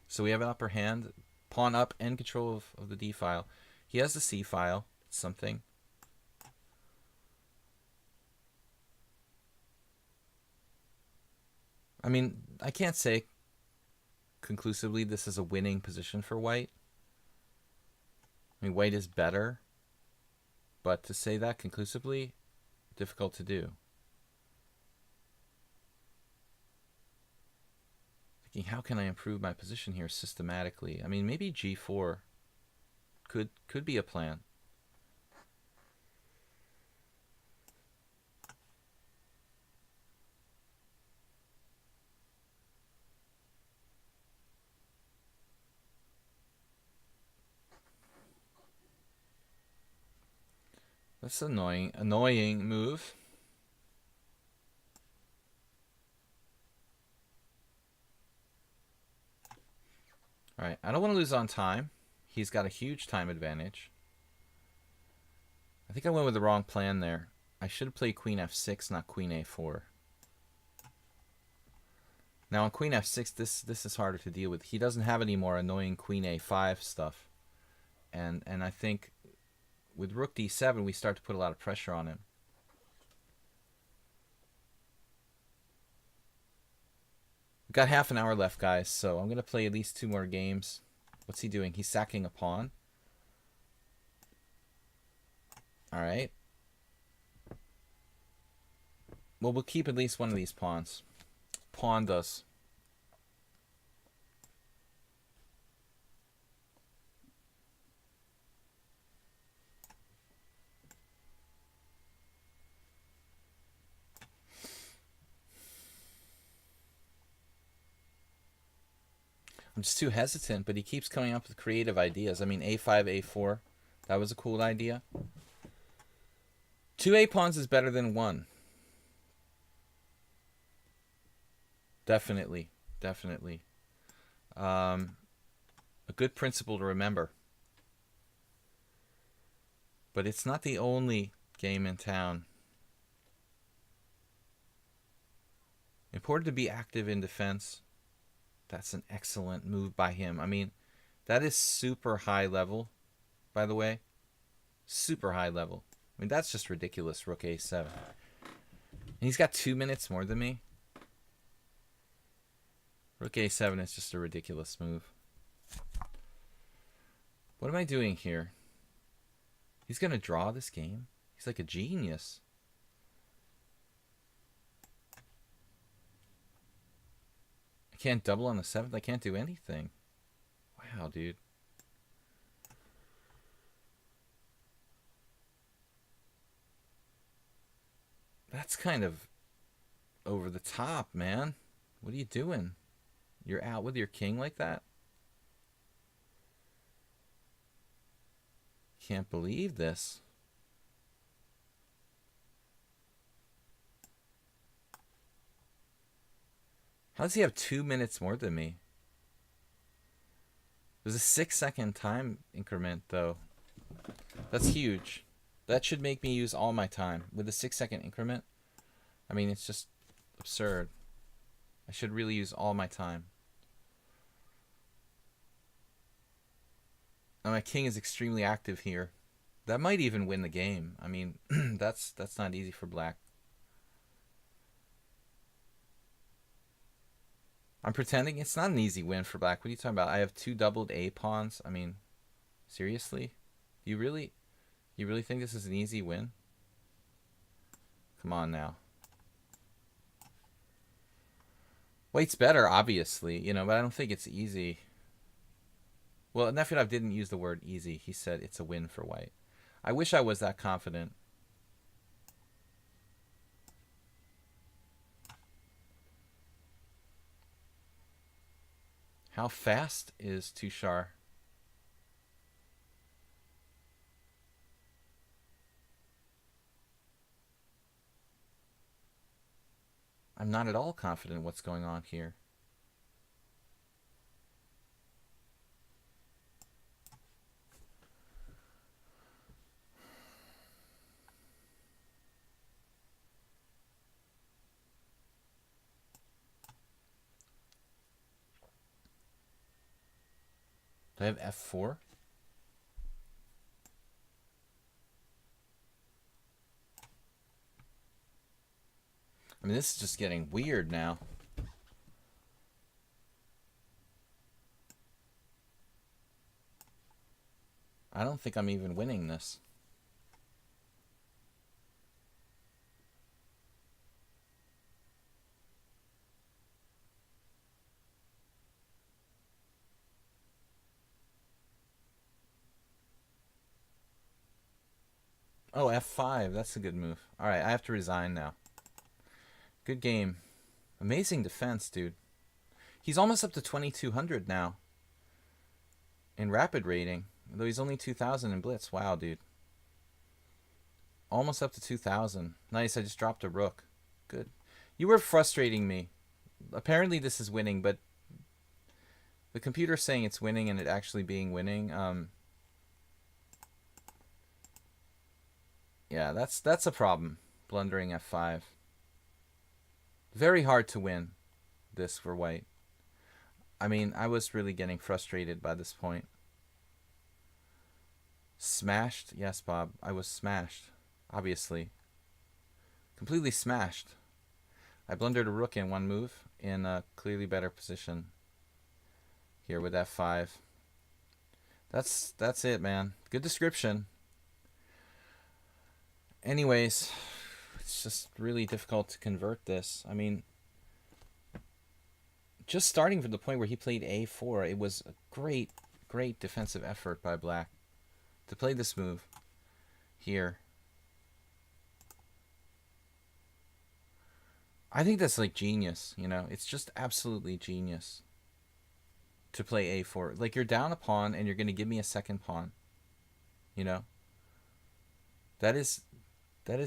So we have an upper hand, pawn up, and control of the D file. He has the C file, something. I mean, I can't say conclusively this is a winning position for white. I mean, white is better, but to say that conclusively, difficult to do. Thinking, how can I improve my position here systematically? I mean, maybe G4 could be a plan. That's an annoying move. All right, I don't want to lose on time. He's got a huge time advantage. I think I went with the wrong plan there. I should have played Queen F6, not Queen A4. Now on Queen F6, this is harder to deal with. He doesn't have any more annoying Queen A5 stuff. And I think with Rook D7, we start to put a lot of pressure on him. We've got half an hour left, guys, so I'm going to play at least 2 more games. What's he doing? He's sacking a pawn. All right. Well, we'll keep at least one of these pawns. Pawned us. I'm just too hesitant, but he keeps coming up with creative ideas. I mean, A5, A4. That was a cool idea. 2 A pawns is better than 1. Definitely. Definitely. A good principle to remember. But it's not the only game in town. Important to be active in defense. That's an excellent move by him. I mean, that is super high level, by the way. Super high level. I mean, that's just ridiculous, Rook A7. And he's got 2 minutes more than me. Rook A7 is just a ridiculous move. What am I doing here? He's going to draw this game? He's like a genius. I can't double on the 7th. I can't do anything. Wow, dude. That's kind of over the top, man. What are you doing? You're out with your king like that? Can't believe this. How does he have 2 minutes more than me? There's a 6-second time increment, though. That's huge. That should make me use all my time. With a 6-second increment, I mean, it's just absurd. I should really use all my time. And my king is extremely active here. That might even win the game. I mean, that's not easy for black. I'm pretending it's not an easy win for black. What are you talking about? I have 2 doubled A pawns. I mean, seriously? You really think this is an easy win? Come on now. White's better, obviously, you know, but I don't think it's easy. Well, Nefedov didn't use the word easy. He said it's a win for white. I wish I was that confident. How fast is Tushar? I'm not at all confident what's going on here. Do I have F4? I mean, this is just getting weird now. I don't think I'm even winning this. Oh, F5. That's a good move. All right, I have to resign now. Good game. Amazing defense, dude. He's almost up to 2,200 now in rapid rating, though he's only 2,000 in blitz. Wow, dude. Almost up to 2,000. Nice, I just dropped a rook. Good. You were frustrating me. Apparently this is winning, but the computer's saying it's winning and it actually being winning. Yeah, that's a problem. Blundering F5. Very hard to win this for white. I mean, I was really getting frustrated by this point. Smashed? Yes, Bob. I was smashed. Obviously. Completely smashed. I blundered a rook in one move in a clearly better position here with F5. That's it, man. Good description. Anyways, it's just really difficult to convert this. I mean, just starting from the point where he played A4, it was a great defensive effort by black to play this move here. I think that's like genius, you know? It's just absolutely genius to play A4. Like, you're down a pawn and you're going to give me a second pawn, you know? That is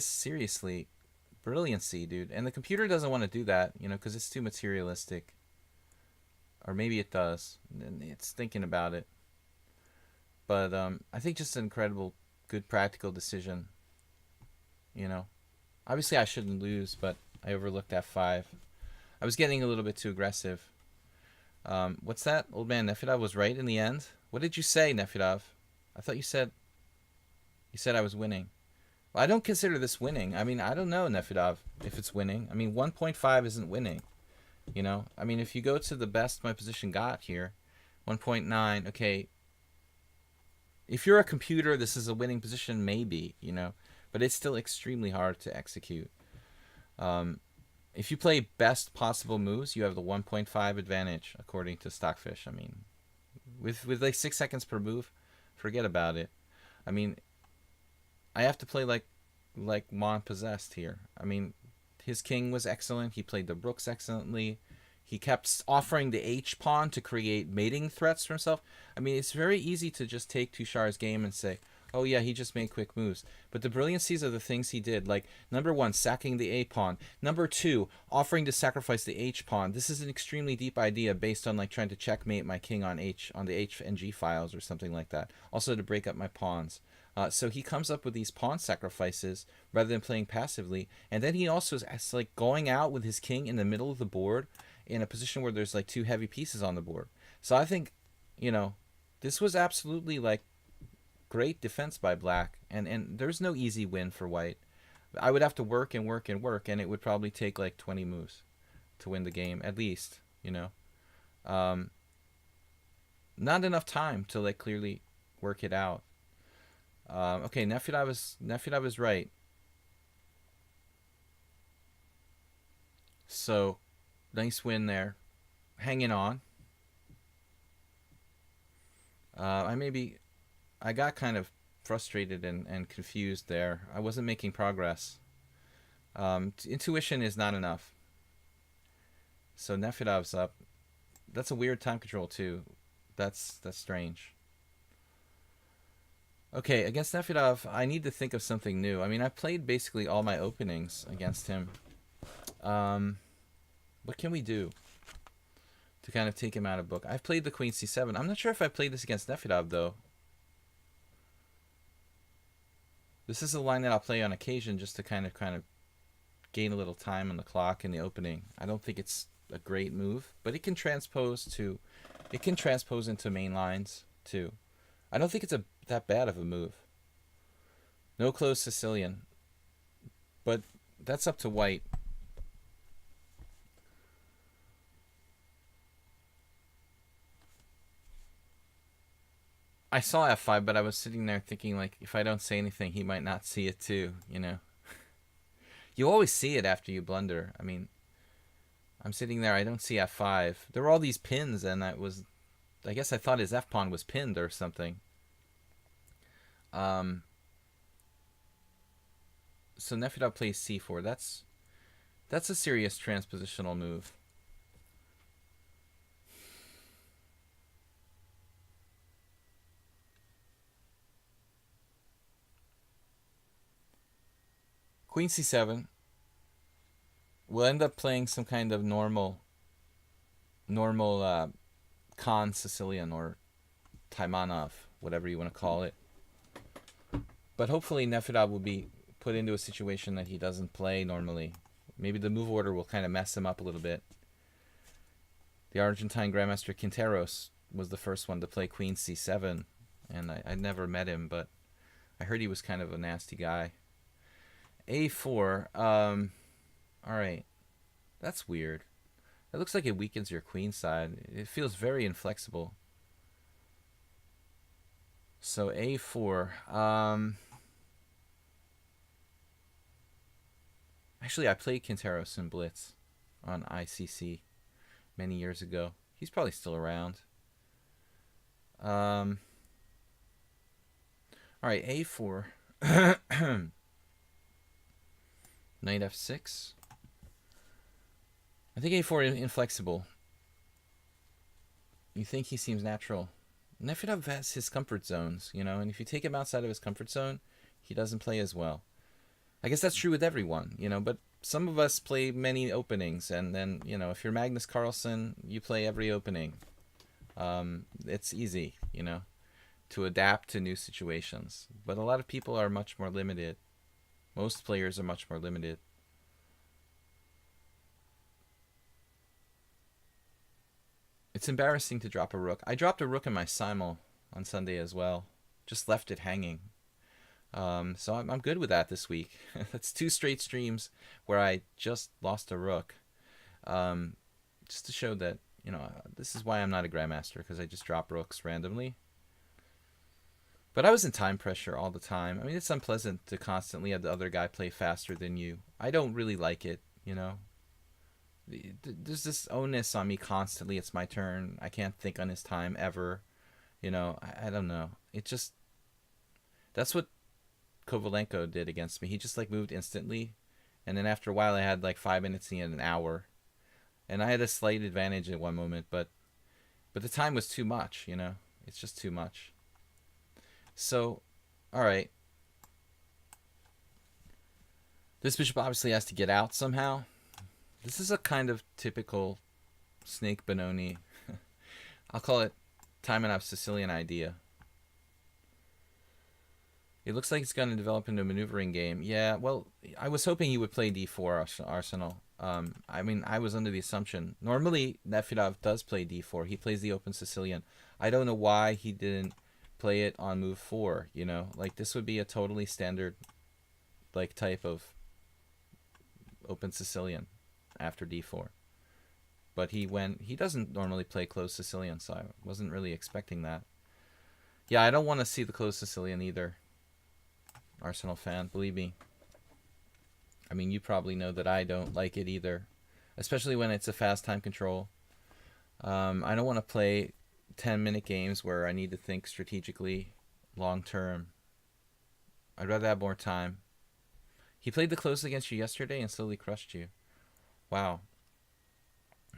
seriously brilliancy, dude. And the computer doesn't want to do that, you know, because it's too materialistic. Or maybe it does. And it's thinking about it. But I think just an incredible, good practical decision. You know, obviously I shouldn't lose, but I overlooked F5. I was getting a little bit too aggressive. What's that? Old man Nefedov was right in the end. What did you say, Nefedov? I thought you said I was winning. Well, I don't consider this winning. I mean, I don't know, Nefedov, if it's winning. I mean, 1.5 isn't winning. You know, I mean, if you go to the best my position got here, 1.9, okay. If you're a computer, this is a winning position, maybe, you know, but it's still extremely hard to execute. if you play best possible moves, you have the 1.5 advantage according to Stockfish. I mean, with like 6 seconds per move, forget about it. I mean, I have to play like Mon possessed here. I mean, his king was excellent. He played the rooks excellently. He kept offering the H pawn to create mating threats for himself. I mean, it's very easy to just take Tushar's game and say, oh yeah, he just made quick moves. But the brilliancies of the things he did, like number one, sacking the A pawn. Number two, offering to sacrifice the H pawn. This is an extremely deep idea based on like trying to checkmate my king on the H and G files or something like that. Also to break up my pawns. So he comes up with these pawn sacrifices rather than playing passively, and then he also is like going out with his king in the middle of the board in a position where there's like two heavy pieces on the board. So I think, you know, this was absolutely like great defense by black, and there's no easy win for white. I would have to work and work and work, and it would probably take like 20 moves to win the game at least, you know. Um, Not enough time to like clearly work it out. Okay, Nefyadov was right. So nice win there, hanging on. I got kind of frustrated and confused there. I wasn't making progress. Intuition is not enough. So Nefyadov's up. That's a weird time control too. That's strange. Okay, against Nefyadov, I need to think of something new. I mean, I played basically all my openings against him. What can we do to kind of take him out of book? I've played the Queen C7. I'm not sure if I played this against Nefyadov, though. This is a line that I'll play on occasion just to kind of gain a little time on the clock in the opening. I don't think it's a great move, but it can transpose into main lines too. I don't think it's that bad of a move. No closed Sicilian, but that's up to white. I saw F5, but I was sitting there thinking, like, if I don't say anything, he might not see it too, you know? You always see it after you blunder. I mean, I'm sitting there, I don't see F5. There were all these pins, and I guess I thought his F-pawn was pinned or something. So Nefyadov plays C4. That's a serious transpositional move. Queen C7. We'll end up playing some kind of normal Khan Sicilian or Taimanov, whatever you want to call it. But hopefully Nefyadov will be put into a situation that he doesn't play normally. Maybe the move order will kind of mess him up a little bit. The Argentine Grandmaster Quinteros was the first one to play Queen C7, and I'd never met him, but I heard he was kind of a nasty guy. A4. Alright. That's weird. It looks like it weakens your queen side. It feels very inflexible. So A4. Actually, I played Quinteros in Blitz on ICC many years ago. He's probably still around. Alright, A4. Knight F6. I think A4 inflexible. You think he seems natural. Nefyadov has his comfort zones, you know, and if you take him outside of his comfort zone, he doesn't play as well. I guess that's true with everyone, you know, but some of us play many openings, and then, you know, if you're Magnus Carlsen, you play every opening. It's easy, you know, to adapt to new situations. But a lot of people are much more limited. Most players are much more limited. It's embarrassing to drop a rook. I dropped a rook in my simul on Sunday as well. Just left it hanging. So I'm good with that this week. That's 2 straight streams where I just lost a rook. Just to show that, you know, this is why I'm not a grandmaster, because I just drop rooks randomly. But I was in time pressure all the time. I mean, it's unpleasant to constantly have the other guy play faster than you. I don't really like it, you know. There's this onus on me constantly. It's my turn. I can't think on his time ever. I don't know. It just that's what Kovalenko did against me. He just like moved instantly, and then after a while, I had like 5 minutes and an hour, and I had a slight advantage at one moment, but the time was too much. It's just too much. So, all right, this bishop obviously has to get out somehow. This is a kind of typical Snake Benoni. I'll call it Taimanov Sicilian idea. It looks like it's going to develop into a maneuvering game. Yeah, well, I was hoping he would play d4 Arsenal. I was under the assumption. Normally, Nefedov does play d4. He plays the open Sicilian. I don't know why he didn't play it on move 4, Like, this would be a totally standard, like, type of open Sicilian after d4. But he doesn't normally play closed Sicilian, so I wasn't really expecting that. Yeah, I don't want to see the closed Sicilian either. Arsenal fan, believe me. I mean, you probably know that I don't like it either, especially when it's a fast time control. I don't want to play 10-minute games where I need to think strategically long term. I'd rather have more time. He played the close against you yesterday and slowly crushed you. Wow.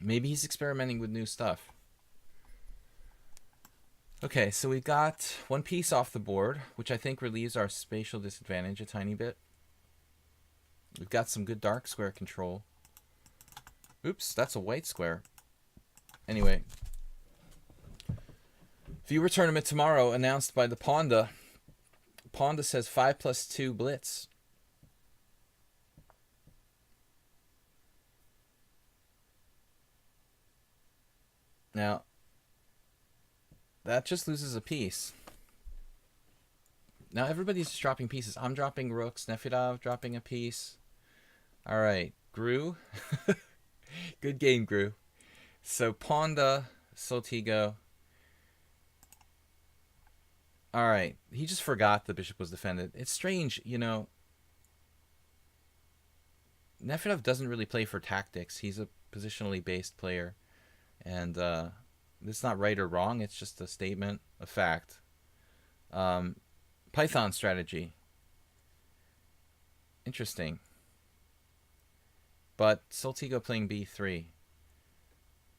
Maybe he's experimenting with new stuff. Okay, so we've got one piece off the board, which I think relieves our spatial disadvantage a tiny bit. We've got some good dark square control. Oops, that's a white square. Anyway. Viewer tournament tomorrow announced by the Ponda. Ponda says 5+2 blitz. Now, that just loses a piece. Now everybody's just dropping pieces. I'm dropping rooks. Nefedov dropping a piece. All right, Gru. Good game, Gru. So Ponda, Soltigo. All right, he just forgot the bishop was defended. It's strange, Nefedov doesn't really play for tactics. He's a positionally based player. And it's not right or wrong. It's just a statement, a fact. Python strategy. Interesting. But Soltigo playing b3.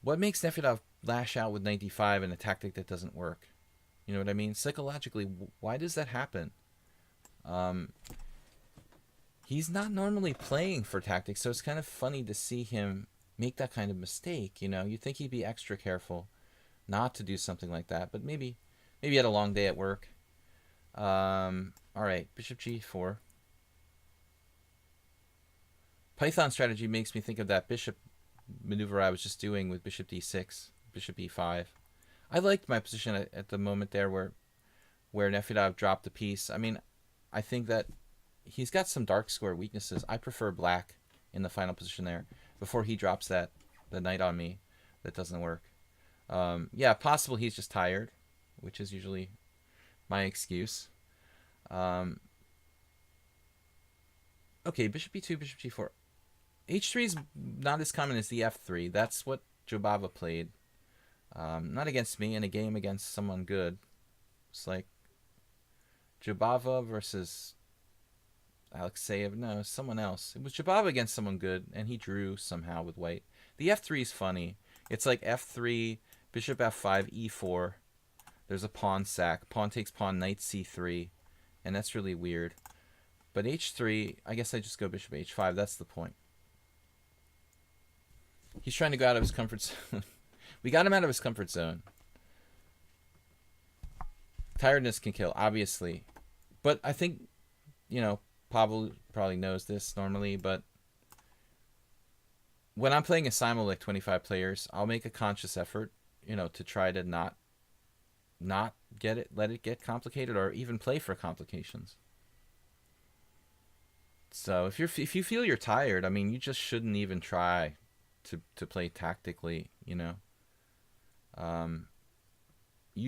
What makes Nefedov lash out with knight d5 in a tactic that doesn't work? You know what I mean? Psychologically, why does that happen? He's not normally playing for tactics, so it's kind of funny to see him make that kind of mistake. You'd think he'd be extra careful not to do something like that, but maybe he had a long day at work. All right, bishop g4. Python strategy makes me think of that bishop maneuver I was just doing with bishop d6, bishop e5. I liked my position at the moment there where Nefedov dropped a piece. I mean, I think that he's got some dark square weaknesses. I prefer black in the final position there before he drops the knight on me. That doesn't work. Yeah, possible he's just tired, which is usually my excuse. Okay, bishop e2, bishop g4. h3 is not as common as the f3. That's what Jobava played. Not against me, in a game against someone good. It's like Jobava versus Alexeyev. No, someone else. It was Jobava against someone good, and he drew somehow with white. The f3 is funny. It's like f3, bishop f5, e4. There's a pawn sack. Pawn takes pawn, knight c3. And that's really weird. But h3, I guess I just go bishop h5. That's the point. He's trying to go out of his comfort zone. We got him out of his comfort zone. Tiredness can kill, obviously. But I think, Pavel probably knows this normally, but when I'm playing a simul like 25 players, I'll make a conscious effort, to try to not let it get complicated, or even play for complications. So if you feel you're tired, I mean, you just shouldn't even try to play tactically, You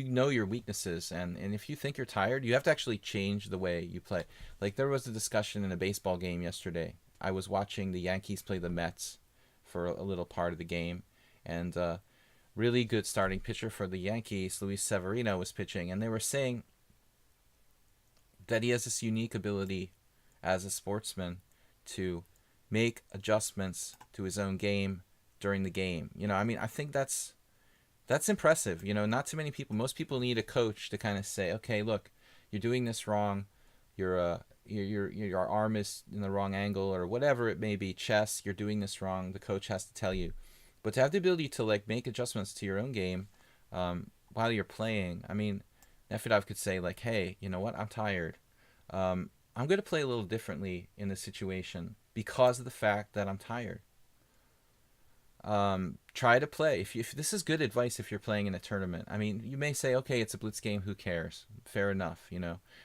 know your weaknesses, and if you think you're tired, you have to actually change the way you play. Like, there was a discussion in a baseball game yesterday. I was watching the Yankees play the Mets for a little part of the game, and really good starting pitcher for the Yankees, Luis Severino, was pitching, and they were saying that he has this unique ability as a sportsman to make adjustments to his own game during the game. I mean, I think that's impressive. Not too many people. Most people need a coach to kind of say, okay, look, you're doing this wrong. Your arm is in the wrong angle, or whatever it may be. Chess, you're doing this wrong. The coach has to tell you. But to have the ability to like make adjustments to your own game while you're playing, I mean, Nefedov could say like, hey, you know what? I'm tired. I'm going to play a little differently in this situation because of the fact that I'm tired. Try to play. If this is good advice if you're playing in a tournament. I mean, you may say, okay, it's a blitz game. Who cares? Fair enough,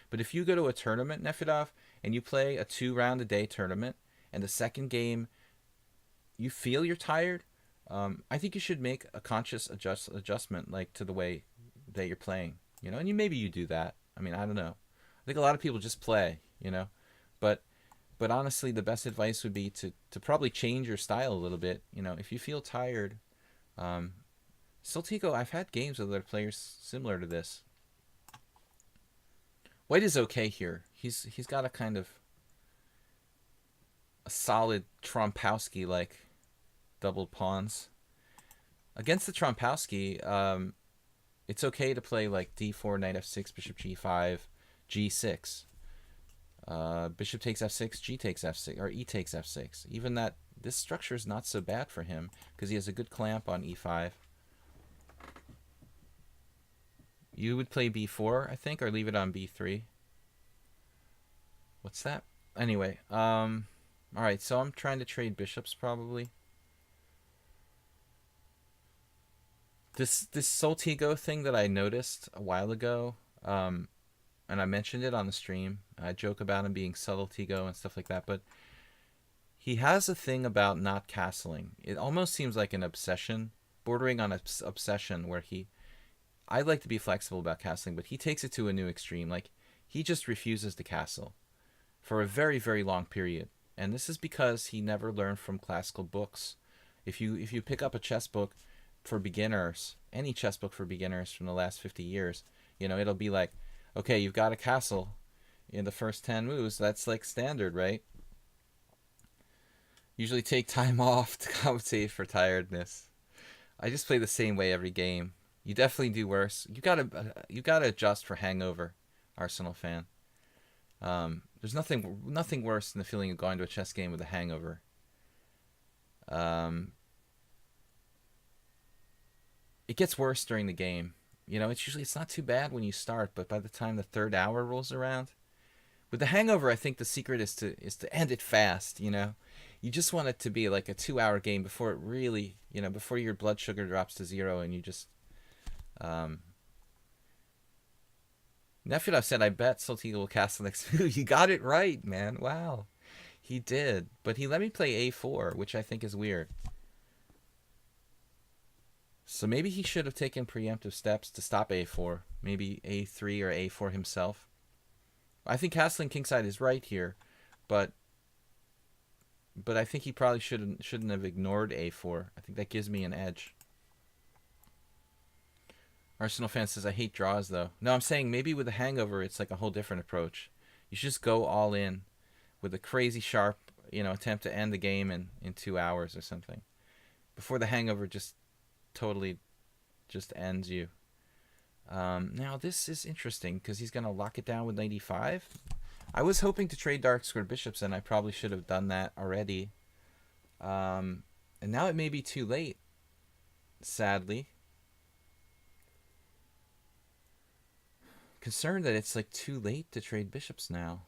But if you go to a tournament, Nefedov, and you play a 2-round-a-day tournament, and the second game you feel you're tired, I think you should make a conscious adjustment, like to the way that you're playing, And maybe you do that. I mean, I don't know. I think a lot of people just play, But honestly, the best advice would be to probably change your style a little bit. If you feel tired, Soltico, I've had games with other players similar to this. White is okay here. He's got a kind of a solid Trompowsky like doubled pawns. Against the Trompowsky, it's okay to play like d4, knight f6, bishop g5, g6. Bishop takes f6, g takes f6, or e takes f6. Even that, this structure is not so bad for him because he has a good clamp on e5. You would play b4, I think, or leave it on b3. What's that? Anyway, alright, so I'm trying to trade bishops probably. This Soltigo thing that I noticed a while ago, and I mentioned it on the stream. I joke about him being subtle Tigo and stuff like that, but he has a thing about not castling. It almost seems like an obsession, bordering on obsession, where I like to be flexible about castling, but he takes it to a new extreme. Like, he just refuses to castle for a very, very long period. And this is because he never learned from classical books. If you pick up a chess book for beginners, any chess book for beginners from the last 50 years, it'll be like, okay, you've got a castle in the first 10 moves. That's like standard, right? Usually take time off to compensate for tiredness. I just play the same way every game. You definitely do worse. You gotta adjust for hangover, Arsenal fan. There's nothing worse than the feeling of going to a chess game with a hangover. It gets worse during the game. It's not too bad when you start, but by the time the third hour rolls around, with the hangover, I think the secret is to end it fast. You just want it to be like a 2-hour game before it really, before your blood sugar drops to 0 and you just. Nefedov said, "I bet Soltigo will castle next move." You got it right, man. Wow, he did, but he let me play a4, which I think is weird. So maybe he should have taken preemptive steps to stop a4. Maybe a3 or a4 himself. I think castling kingside is right here, but I think he probably shouldn't have ignored a4. I think that gives me an edge. Arsenal fan says, I hate draws, though. No, I'm saying maybe with a hangover, it's like a whole different approach. You should just go all in with a crazy sharp, attempt to end the game in 2 hours or something. Before the hangover just totally just ends you. Now, this is interesting because he's going to lock it down with knight e5. I was hoping to trade dark squared bishops, and I probably should have done that already. And now it may be too late, sadly. Concerned that it's like too late to trade bishops now.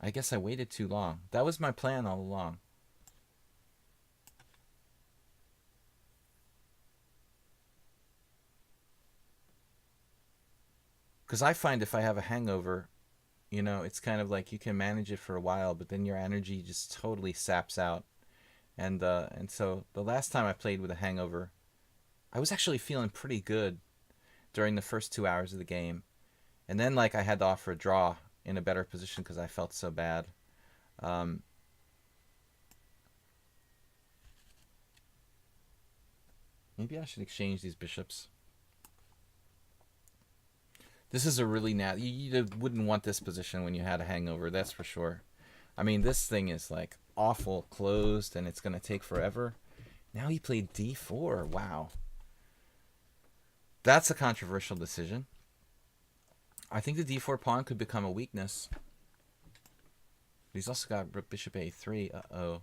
I guess I waited too long. That was my plan all along. Because I find if I have a hangover, it's kind of like you can manage it for a while, but then your energy just totally saps out. And so the last time I played with a hangover, I was actually feeling pretty good during the first 2 hours of the game. And then I had to offer a draw, in a better position because I felt so bad. Maybe I should exchange these bishops. This is a really you wouldn't want this position when you had a hangover, that's for sure. I mean, this thing is like awful closed and it's going to take forever. Now he played d4. Wow. That's a controversial decision. I think the d4 pawn could become a weakness. But he's also got bishop a3. Uh-oh.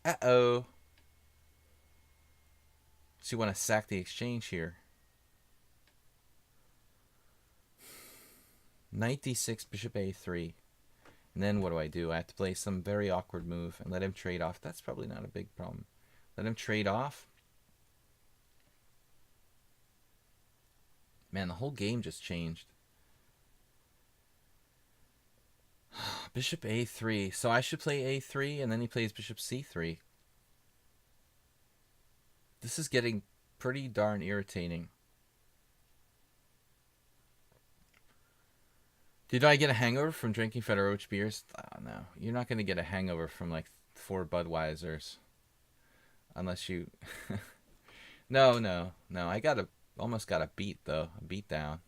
Uh-oh. So you want to sack the exchange here. Knight d6, bishop a3. And then what do? I have to play some very awkward move and let him trade off. That's probably not a big problem. Let him trade off. Man, the whole game just changed. Bishop a3. So I should play a3, and then he plays bishop c3. This is getting pretty darn irritating. Did I get a hangover from drinking Fedorovich beers? Oh, no. You're not going to get a hangover from like 4 Budweisers. Unless you... No. I almost got a beat, though. A beat down.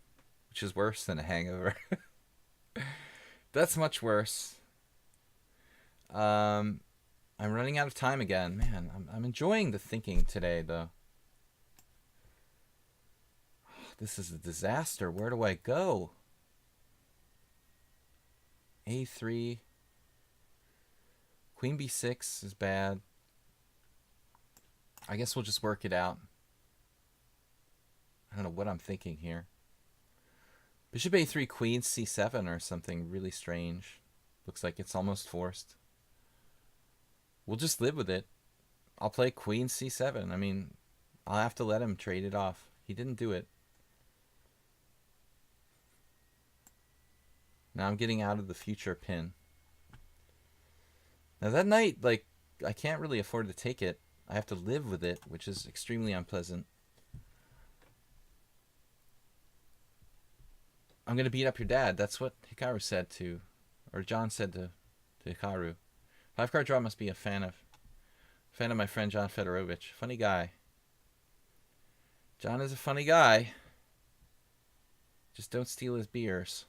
Which is worse than a hangover. That's much worse. I'm running out of time again. Man, I'm enjoying the thinking today, though. This is a disaster. Where do I go? a3. Queen b6 is bad. I guess we'll just work it out. I don't know what I'm thinking here. Bishop a3, queen c7 or something really strange. Looks like it's almost forced. We'll just live with it. I'll play queen c7. I mean, I'll have to let him trade it off. He didn't do it. Now I'm getting out of the future pin. Now that knight, like, I can't really afford to take it. I have to live with it, which is extremely unpleasant. I'm going to beat up your dad. That's what Hikaru said to, or John said to Hikaru. 5-card draw must be a fan of my friend John Fedorovich. Funny guy. John is a funny guy. Just don't steal his beers.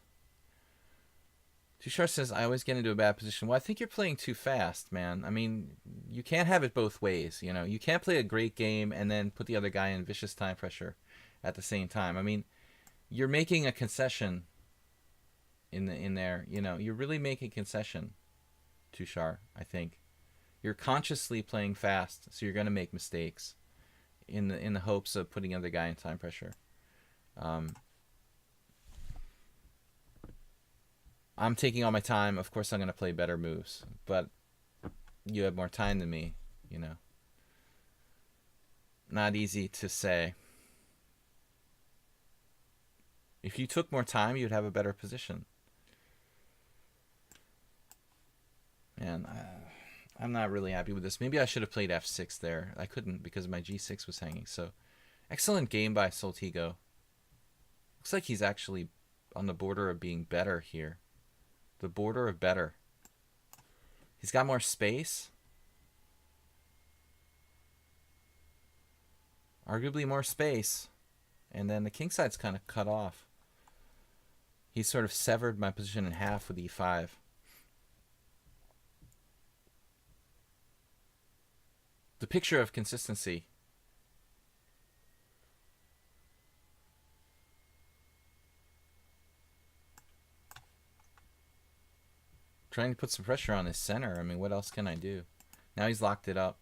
Tushar says, I always get into a bad position. Well, I think you're playing too fast, man. I mean, you can't have it both ways, you know. You can't play a great game and then put the other guy in vicious time pressure at the same time. I mean, you're making a concession in there, you know. You're really making a concession, Tushar, I think. You're consciously playing fast, so you're going to make mistakes in the hopes of putting the other guy in time pressure. I'm taking all my time. Of course, I'm going to play better moves. But you have more time than me, you know. Not easy to say. If you took more time, you'd have a better position. Man, I'm not really happy with this. Maybe I should have played f6 there. I couldn't because my g6 was hanging. So, excellent game by Soltigo. Looks like he's actually on the border of being better here. The border of better. He's got more space. Arguably more space. And then the king side's kind of cut off. He sort of severed my position in half with e5. The picture of consistency. Trying to put some pressure on his center. I mean, what else can I do? Now he's locked it up.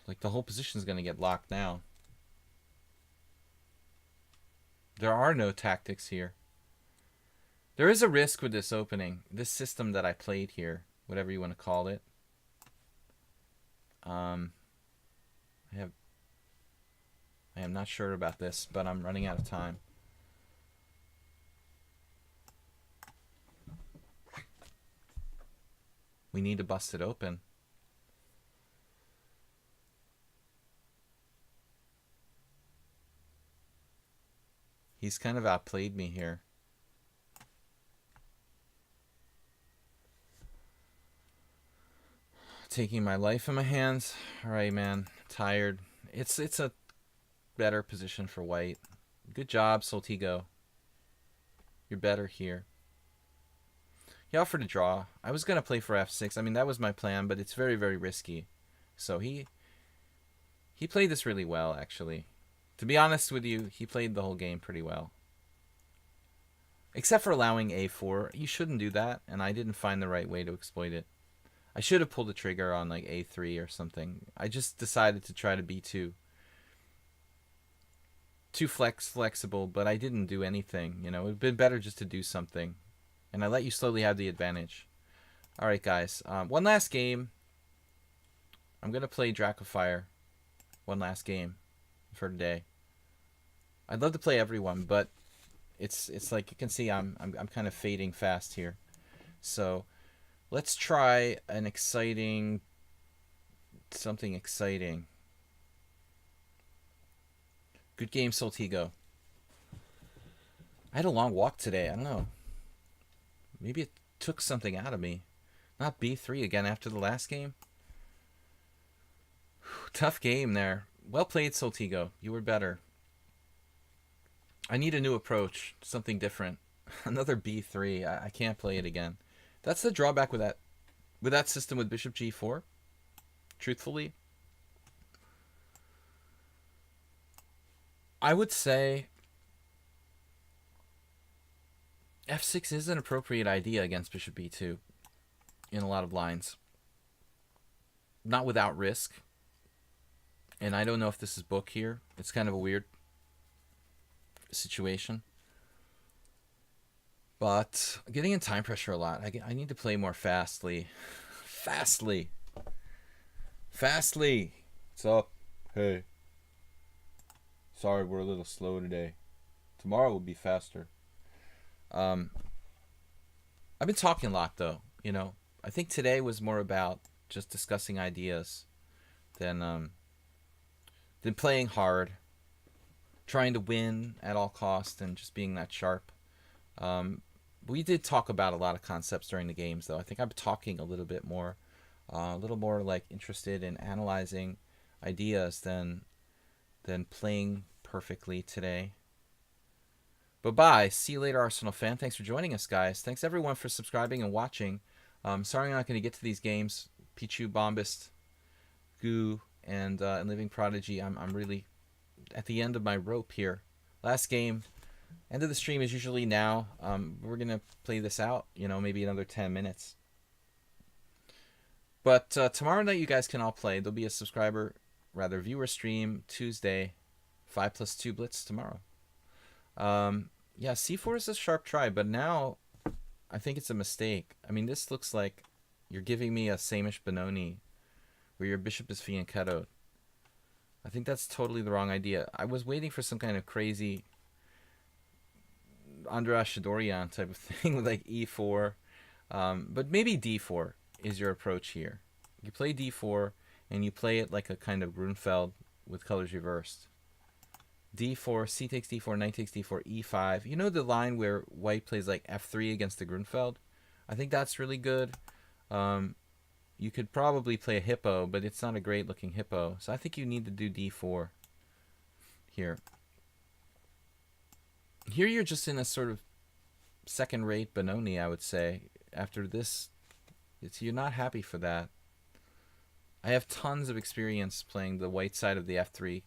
Like, the whole position's going to get locked now. There are no tactics here. There is a risk with this opening. This system that I played here, whatever you want to call it. I am not sure about this, but I'm running out of time. We need to bust it open. He's kind of outplayed me here. Taking my life in my hands. All right, man. Tired. It's a better position for white. Good job, Soltigo. You're better here. He offered to draw. I was going to play for f6. I mean, that was my plan, but it's very, very risky. So he played this really well, actually. To be honest with you, he played the whole game pretty well. Except for allowing a4. You shouldn't do that, and I didn't find the right way to exploit it. I should have pulled the trigger on like a3 or something. I just decided to try to be too flexible, but I didn't do anything. You know, it would have been better just to do something. And I let you slowly have the advantage. All right, guys. One last game. I'm going to play Dracofire. One last game for today. I'd love to play everyone, but it's like you can see I'm kind of fading fast here. So let's try an something exciting. Good game, Soltigo. I had a long walk today. I don't know. Maybe it took something out of me. Not b3 again after the last game. Tough game there. Well played, Soltigo. You were better. I need a new approach. Something different. Another b3. I can't play it again. That's the drawback with that system with bishop g4. Truthfully, I would say f6 is an appropriate idea against bishop b2 in a lot of lines. Not without risk. And I don't know if this is book here. It's kind of a weird situation. But getting in time pressure a lot. I need to play more fastly. Fastly. What's up? Hey. Sorry, we're a little slow today. Tomorrow will be faster. I've been talking a lot, though. You know, I think today was more about just discussing ideas than playing hard, trying to win at all costs, and just being that sharp. We did talk about a lot of concepts during the games, though. I think I'm talking a little bit more, like interested in analyzing ideas than playing perfectly today. But bye. See you later, Arsenal fan. Thanks for joining us, guys. Thanks everyone for subscribing and watching. Sorry I'm not going to get to these games. Pichu, Bombast, Goo, and Living Prodigy. I'm really at the end of my rope here. Last game. End of the stream is usually now. We're going to play this out, you know, maybe another 10 minutes. But tomorrow night you guys can all play. There'll be a viewer stream Tuesday. 5+2 blitz tomorrow. Yeah, c4 is a sharp try, but now I think it's a mistake. I mean, this looks like you're giving me a Samish Benoni where your bishop is fianchettoed. I think that's totally the wrong idea. I was waiting for some kind of crazy Andras Shadorian type of thing with like e4. But maybe d4 is your approach here. You play d4 and you play it like a kind of Grunfeld with colors reversed. d4, c takes d4, knight takes d4, e5. You know the line where white plays like f3 against the Grunfeld? I think that's really good. You could probably play a hippo, but it's not a great looking hippo. So I think you need to do d4 here. Here you're just in a sort of second-rate Benoni, I would say. After this, you're not happy for that. I have tons of experience playing the white side of the f3,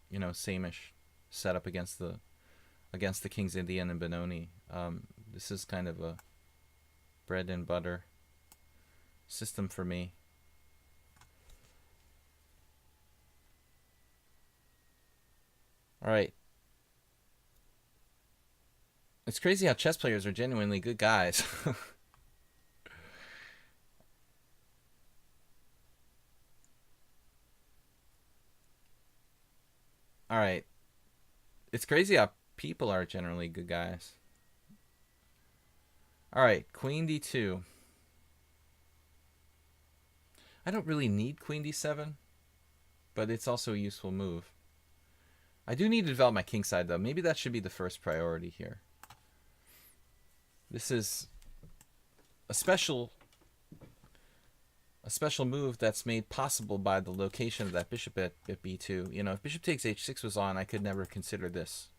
you know, Samish setup against the King's Indian and Benoni. This is kind of a bread and butter system for me. All right. It's crazy how chess players are genuinely good guys. All right. It's crazy how people are generally good guys. All right, queen d2. I don't really need queen d7, but it's also a useful move. I do need to develop my kingside, though. Maybe that should be the first priority here. This is a special move that's made possible by the location of that bishop at b2. You know, if bishop takes h6 was on, I could never consider this.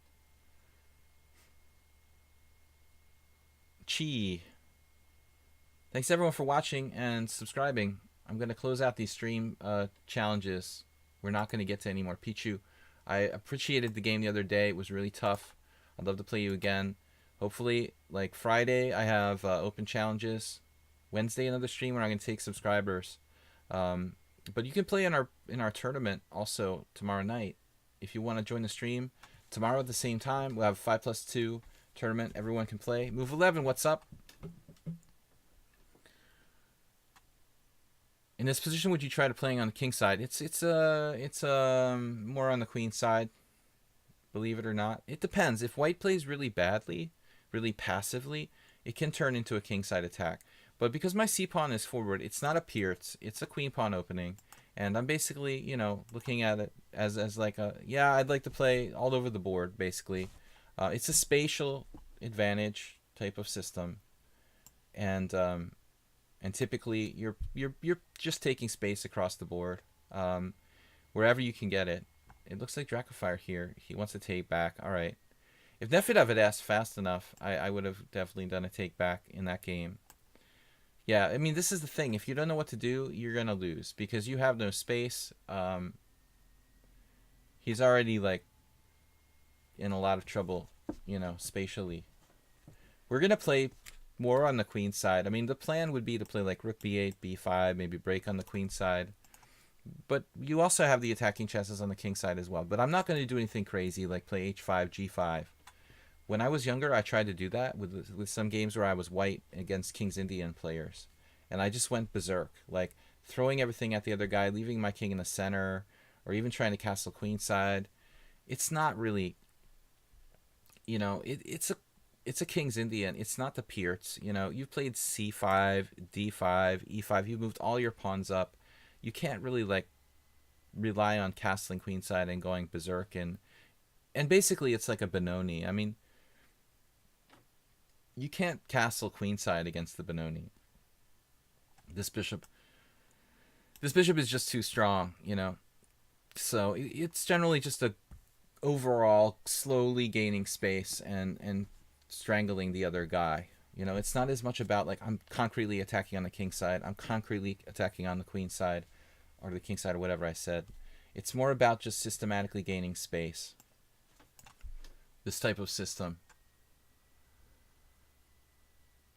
Chi. Thanks everyone for watching and subscribing. I'm going to close out these stream challenges. We're not going to get to any more Pichu. I appreciated the game the other day. It was really tough. I'd love to play you again. Hopefully, like Friday, I have open challenges. Wednesday, another stream where I'm going to take subscribers. But you can play in our tournament also tomorrow night. If you want to join the stream tomorrow at the same time, we'll have a 5+2 tournament. Everyone can play. Move 11, what's up? In this position, would you try to playing on the king side? It's more on the queen side, believe it or not. It depends. If white plays really badly, really passively, it can turn into a king side attack. But because my c pawn is forward, it's not a pier. It's a queen pawn opening, and I'm basically, you know, looking at it as like a, yeah, I'd like to play all over the board basically. It's a spatial advantage type of system, and typically you're just taking space across the board, wherever you can get it. It looks like Dracofire here. He wants to take back. All right. If Nefedov had asked fast enough, I would have definitely done a take back in that game. Yeah, I mean, this is the thing. If you don't know what to do, you're going to lose because you have no space. He's already, like, in a lot of trouble, you know, spatially. We're going to play more on the queen side. I mean, the plan would be to play, like, rook b8, b5, maybe break on the queen side. But you also have the attacking chances on the king side as well. But I'm not going to do anything crazy like play h5, g5. When I was younger, I tried to do that with some games where I was white against King's Indian players. And I just went berserk, like throwing everything at the other guy, leaving my king in the center, or even trying to castle queenside. It's not really, you know, it's a King's Indian. It's not the Pirts. You know, you've played c5, d5, e5. You've moved all your pawns up. You can't really, like, rely on castling queenside and going berserk. And basically, it's like a Benoni. I mean, you can't castle queenside against the Benoni. This bishop is just too strong, you know. So it's generally just a overall slowly gaining space and strangling the other guy. You know, it's not as much about like I'm concretely attacking on the king side, I'm concretely attacking on the queen side or the king side or whatever I said. It's more about just systematically gaining space. This type of system.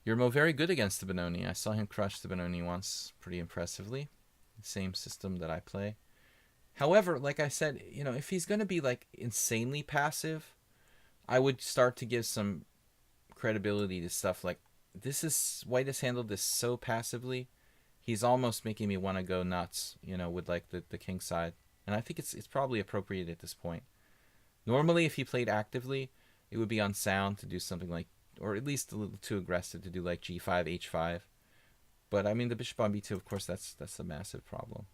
Yermo very good against the Benoni. I saw him crush the Benoni once pretty impressively. The same system that I play. However, like I said, you know, if he's going to be like insanely passive, I would start to give some credibility to stuff like white has handled this so passively. He's almost making me want to go nuts, you know, with like the king side. And I think it's probably appropriate at this point. Normally, if he played actively, it would be unsound to do something like, or at least a little too aggressive to do like g5, h5. But I mean, the bishop on b2, of course, that's a massive problem.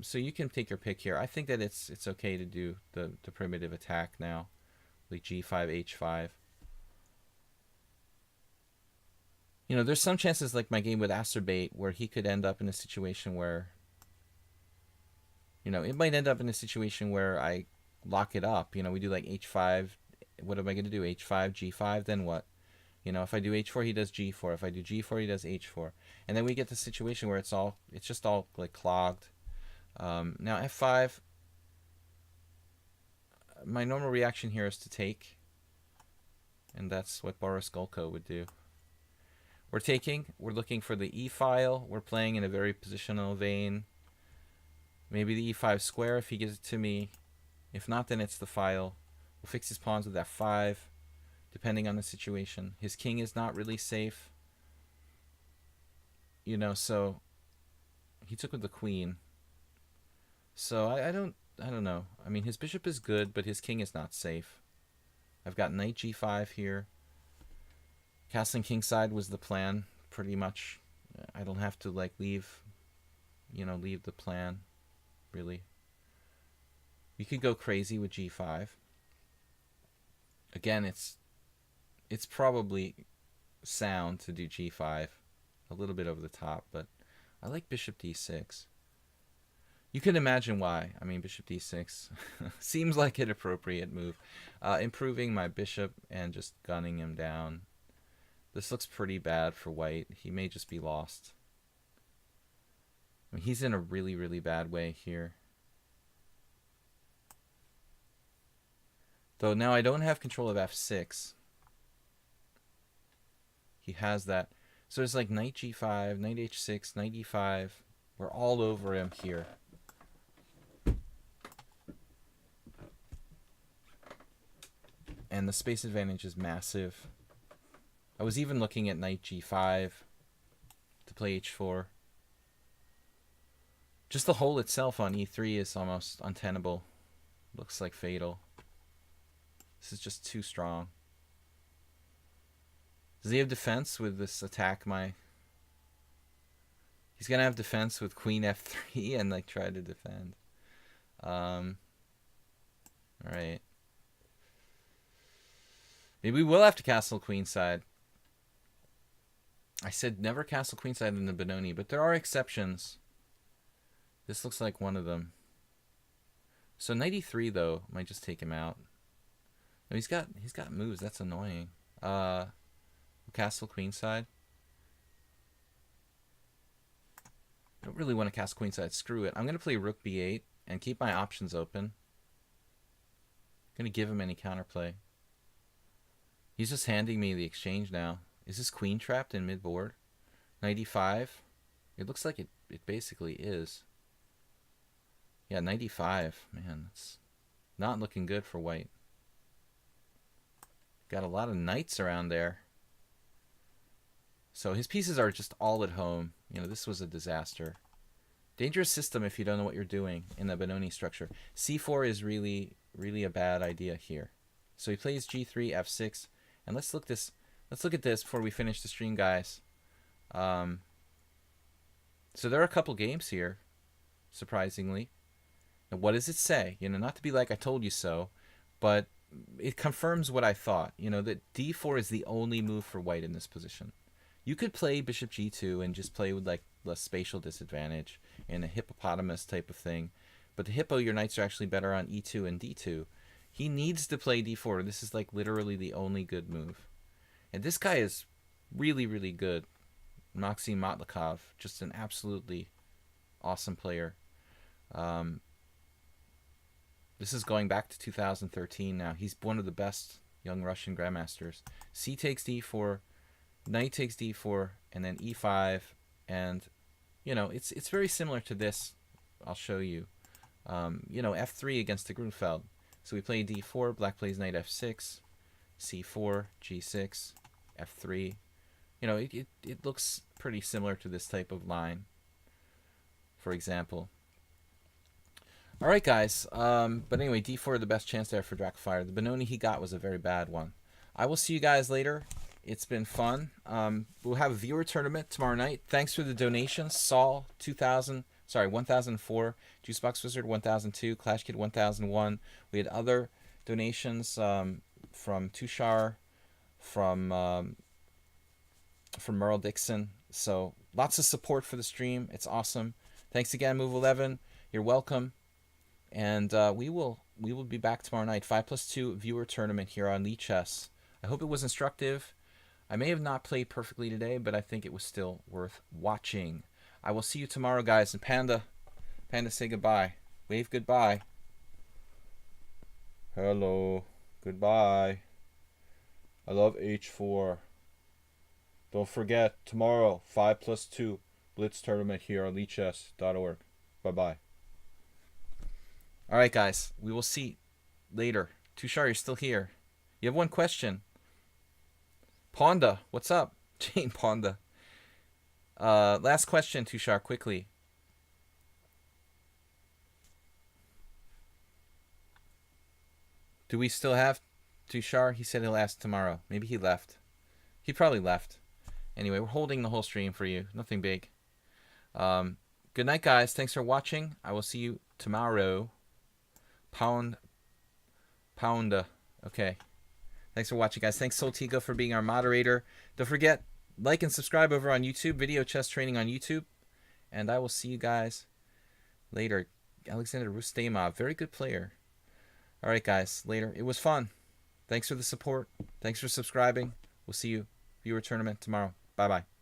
So you can take your pick here. I think that it's okay to do the primitive attack now, like g5, h5. You know, there's some chances like my game with Acerbate where he could end up in a situation where, you know, it might end up in a situation where I lock it up. You know, we do like h5. What am I going to do? h5, g5, then what? You know, if I do h4, he does g4. If I do g4, he does h4. And then we get the situation where it's just all like clogged. Now f5, my normal reaction here is to take. And that's what Boris Golko would do. We're taking, we're looking for the e file. We're playing in a very positional vein. Maybe the e5 square if he gives it to me. If not, then it's the file. We'll fix his pawns with f5, depending on the situation. His king is not really safe. You know, so he took with the queen. So I don't know. I mean, his bishop is good, but his king is not safe. I've got knight g5 here. Castling kingside was the plan, pretty much. I don't have to like leave the plan, really. You could go crazy with g5. Again, it's probably sound to do g5. A little bit over the top, but I like bishop d6. You can imagine why. I mean, bishop d6 seems like an appropriate move. Improving my bishop and just gunning him down. This looks pretty bad for white. He may just be lost. I mean, he's in a really, really bad way here. Though now I don't have control of f6. He has that. So it's like knight g5, knight h6, knight e5. We're all over him here. And the space advantage is massive. I was even looking at knight g5 to play h4. Just the hole itself on e3 is almost untenable. Looks like fatal. This is just too strong. Does he have defense with this attack? He's gonna have defense with queen f3 and like try to defend. All right. Maybe we will have to castle queenside. I said never castle queenside in the Benoni, but there are exceptions. This looks like one of them. So knight e3 though might just take him out. No, he's got moves. That's annoying. Castle queenside. I don't really want to castle queenside. Screw it. I'm gonna play rook b8 and keep my options open. I'm gonna give him any counterplay. He's just handing me the exchange now. Is this queen trapped in mid-board? Knight e5? It looks like it basically is. Yeah, knight e5. Man, it's not looking good for white. Got a lot of knights around there. So his pieces are just all at home. You know, this was a disaster. Dangerous system if you don't know what you're doing in the Benoni structure. c4 is really, really a bad idea here. So he plays g3, f6. And let's look at this before we finish the stream, guys. So there are a couple games here, surprisingly. Now, what does it say? You know, not to be like I told you so, but it confirms what I thought. You know, that d4 is the only move for white in this position. You could play bishop g2 and just play with like less spatial disadvantage and a hippopotamus type of thing. But the hippo, your knights are actually better on e2 and d2. He needs to play d4. This is like literally the only good move. And this guy is really, really good. Maxim Matlikov, just an absolutely awesome player. This is going back to 2013 now. He's one of the best young Russian grandmasters. C takes d4, knight takes d4, and then e5. And, you know, it's very similar to this. I'll show you. You know, f3 against the Grunfeld. So we play d4, black plays knight f6, c4, g6, f3. You know, it looks pretty similar to this type of line, for example. All right, guys. But anyway, d4, the best chance there for Dracofire. The Benoni he got was a very bad one. I will see you guys later. It's been fun. We'll have a viewer tournament tomorrow night. Thanks for the donations. Saul, 1004, Juicebox Wizard 1002, Clash Kid 1001. We had other donations from Tushar, from Merle Dixon. So lots of support for the stream. It's awesome. Thanks again, Move 11. You're welcome. And we will be back tomorrow night. 5+2 viewer tournament here on lichess. I hope it was instructive. I may have not played perfectly today, but I think it was still worth watching. I will see you tomorrow, guys. And Panda, say goodbye. Wave goodbye. Hello. Goodbye. I love H4. Don't forget, tomorrow, 5+2 Blitz tournament here on lichess.org. Bye-bye. All right, guys. We will see later. Tushar, you're still here. You have one question. Ponda, what's up? Jane Ponda. Last question, Tushar, quickly. Do we still have Tushar? He said he'll ask tomorrow. Maybe he left. He probably left. Anyway, we're holding the whole stream for you. Nothing big. Good night, guys. Thanks for watching. I will see you tomorrow. Pound. Pounda. Okay. Thanks for watching, guys. Thanks, Soltigo, for being our moderator. Don't forget, like and subscribe over on YouTube. Video chess training on YouTube. And I will see you guys later. Alexander Rustemov, very good player. All right, guys. Later. It was fun. Thanks for the support. Thanks for subscribing. We'll see you viewer tournament tomorrow. Bye-bye.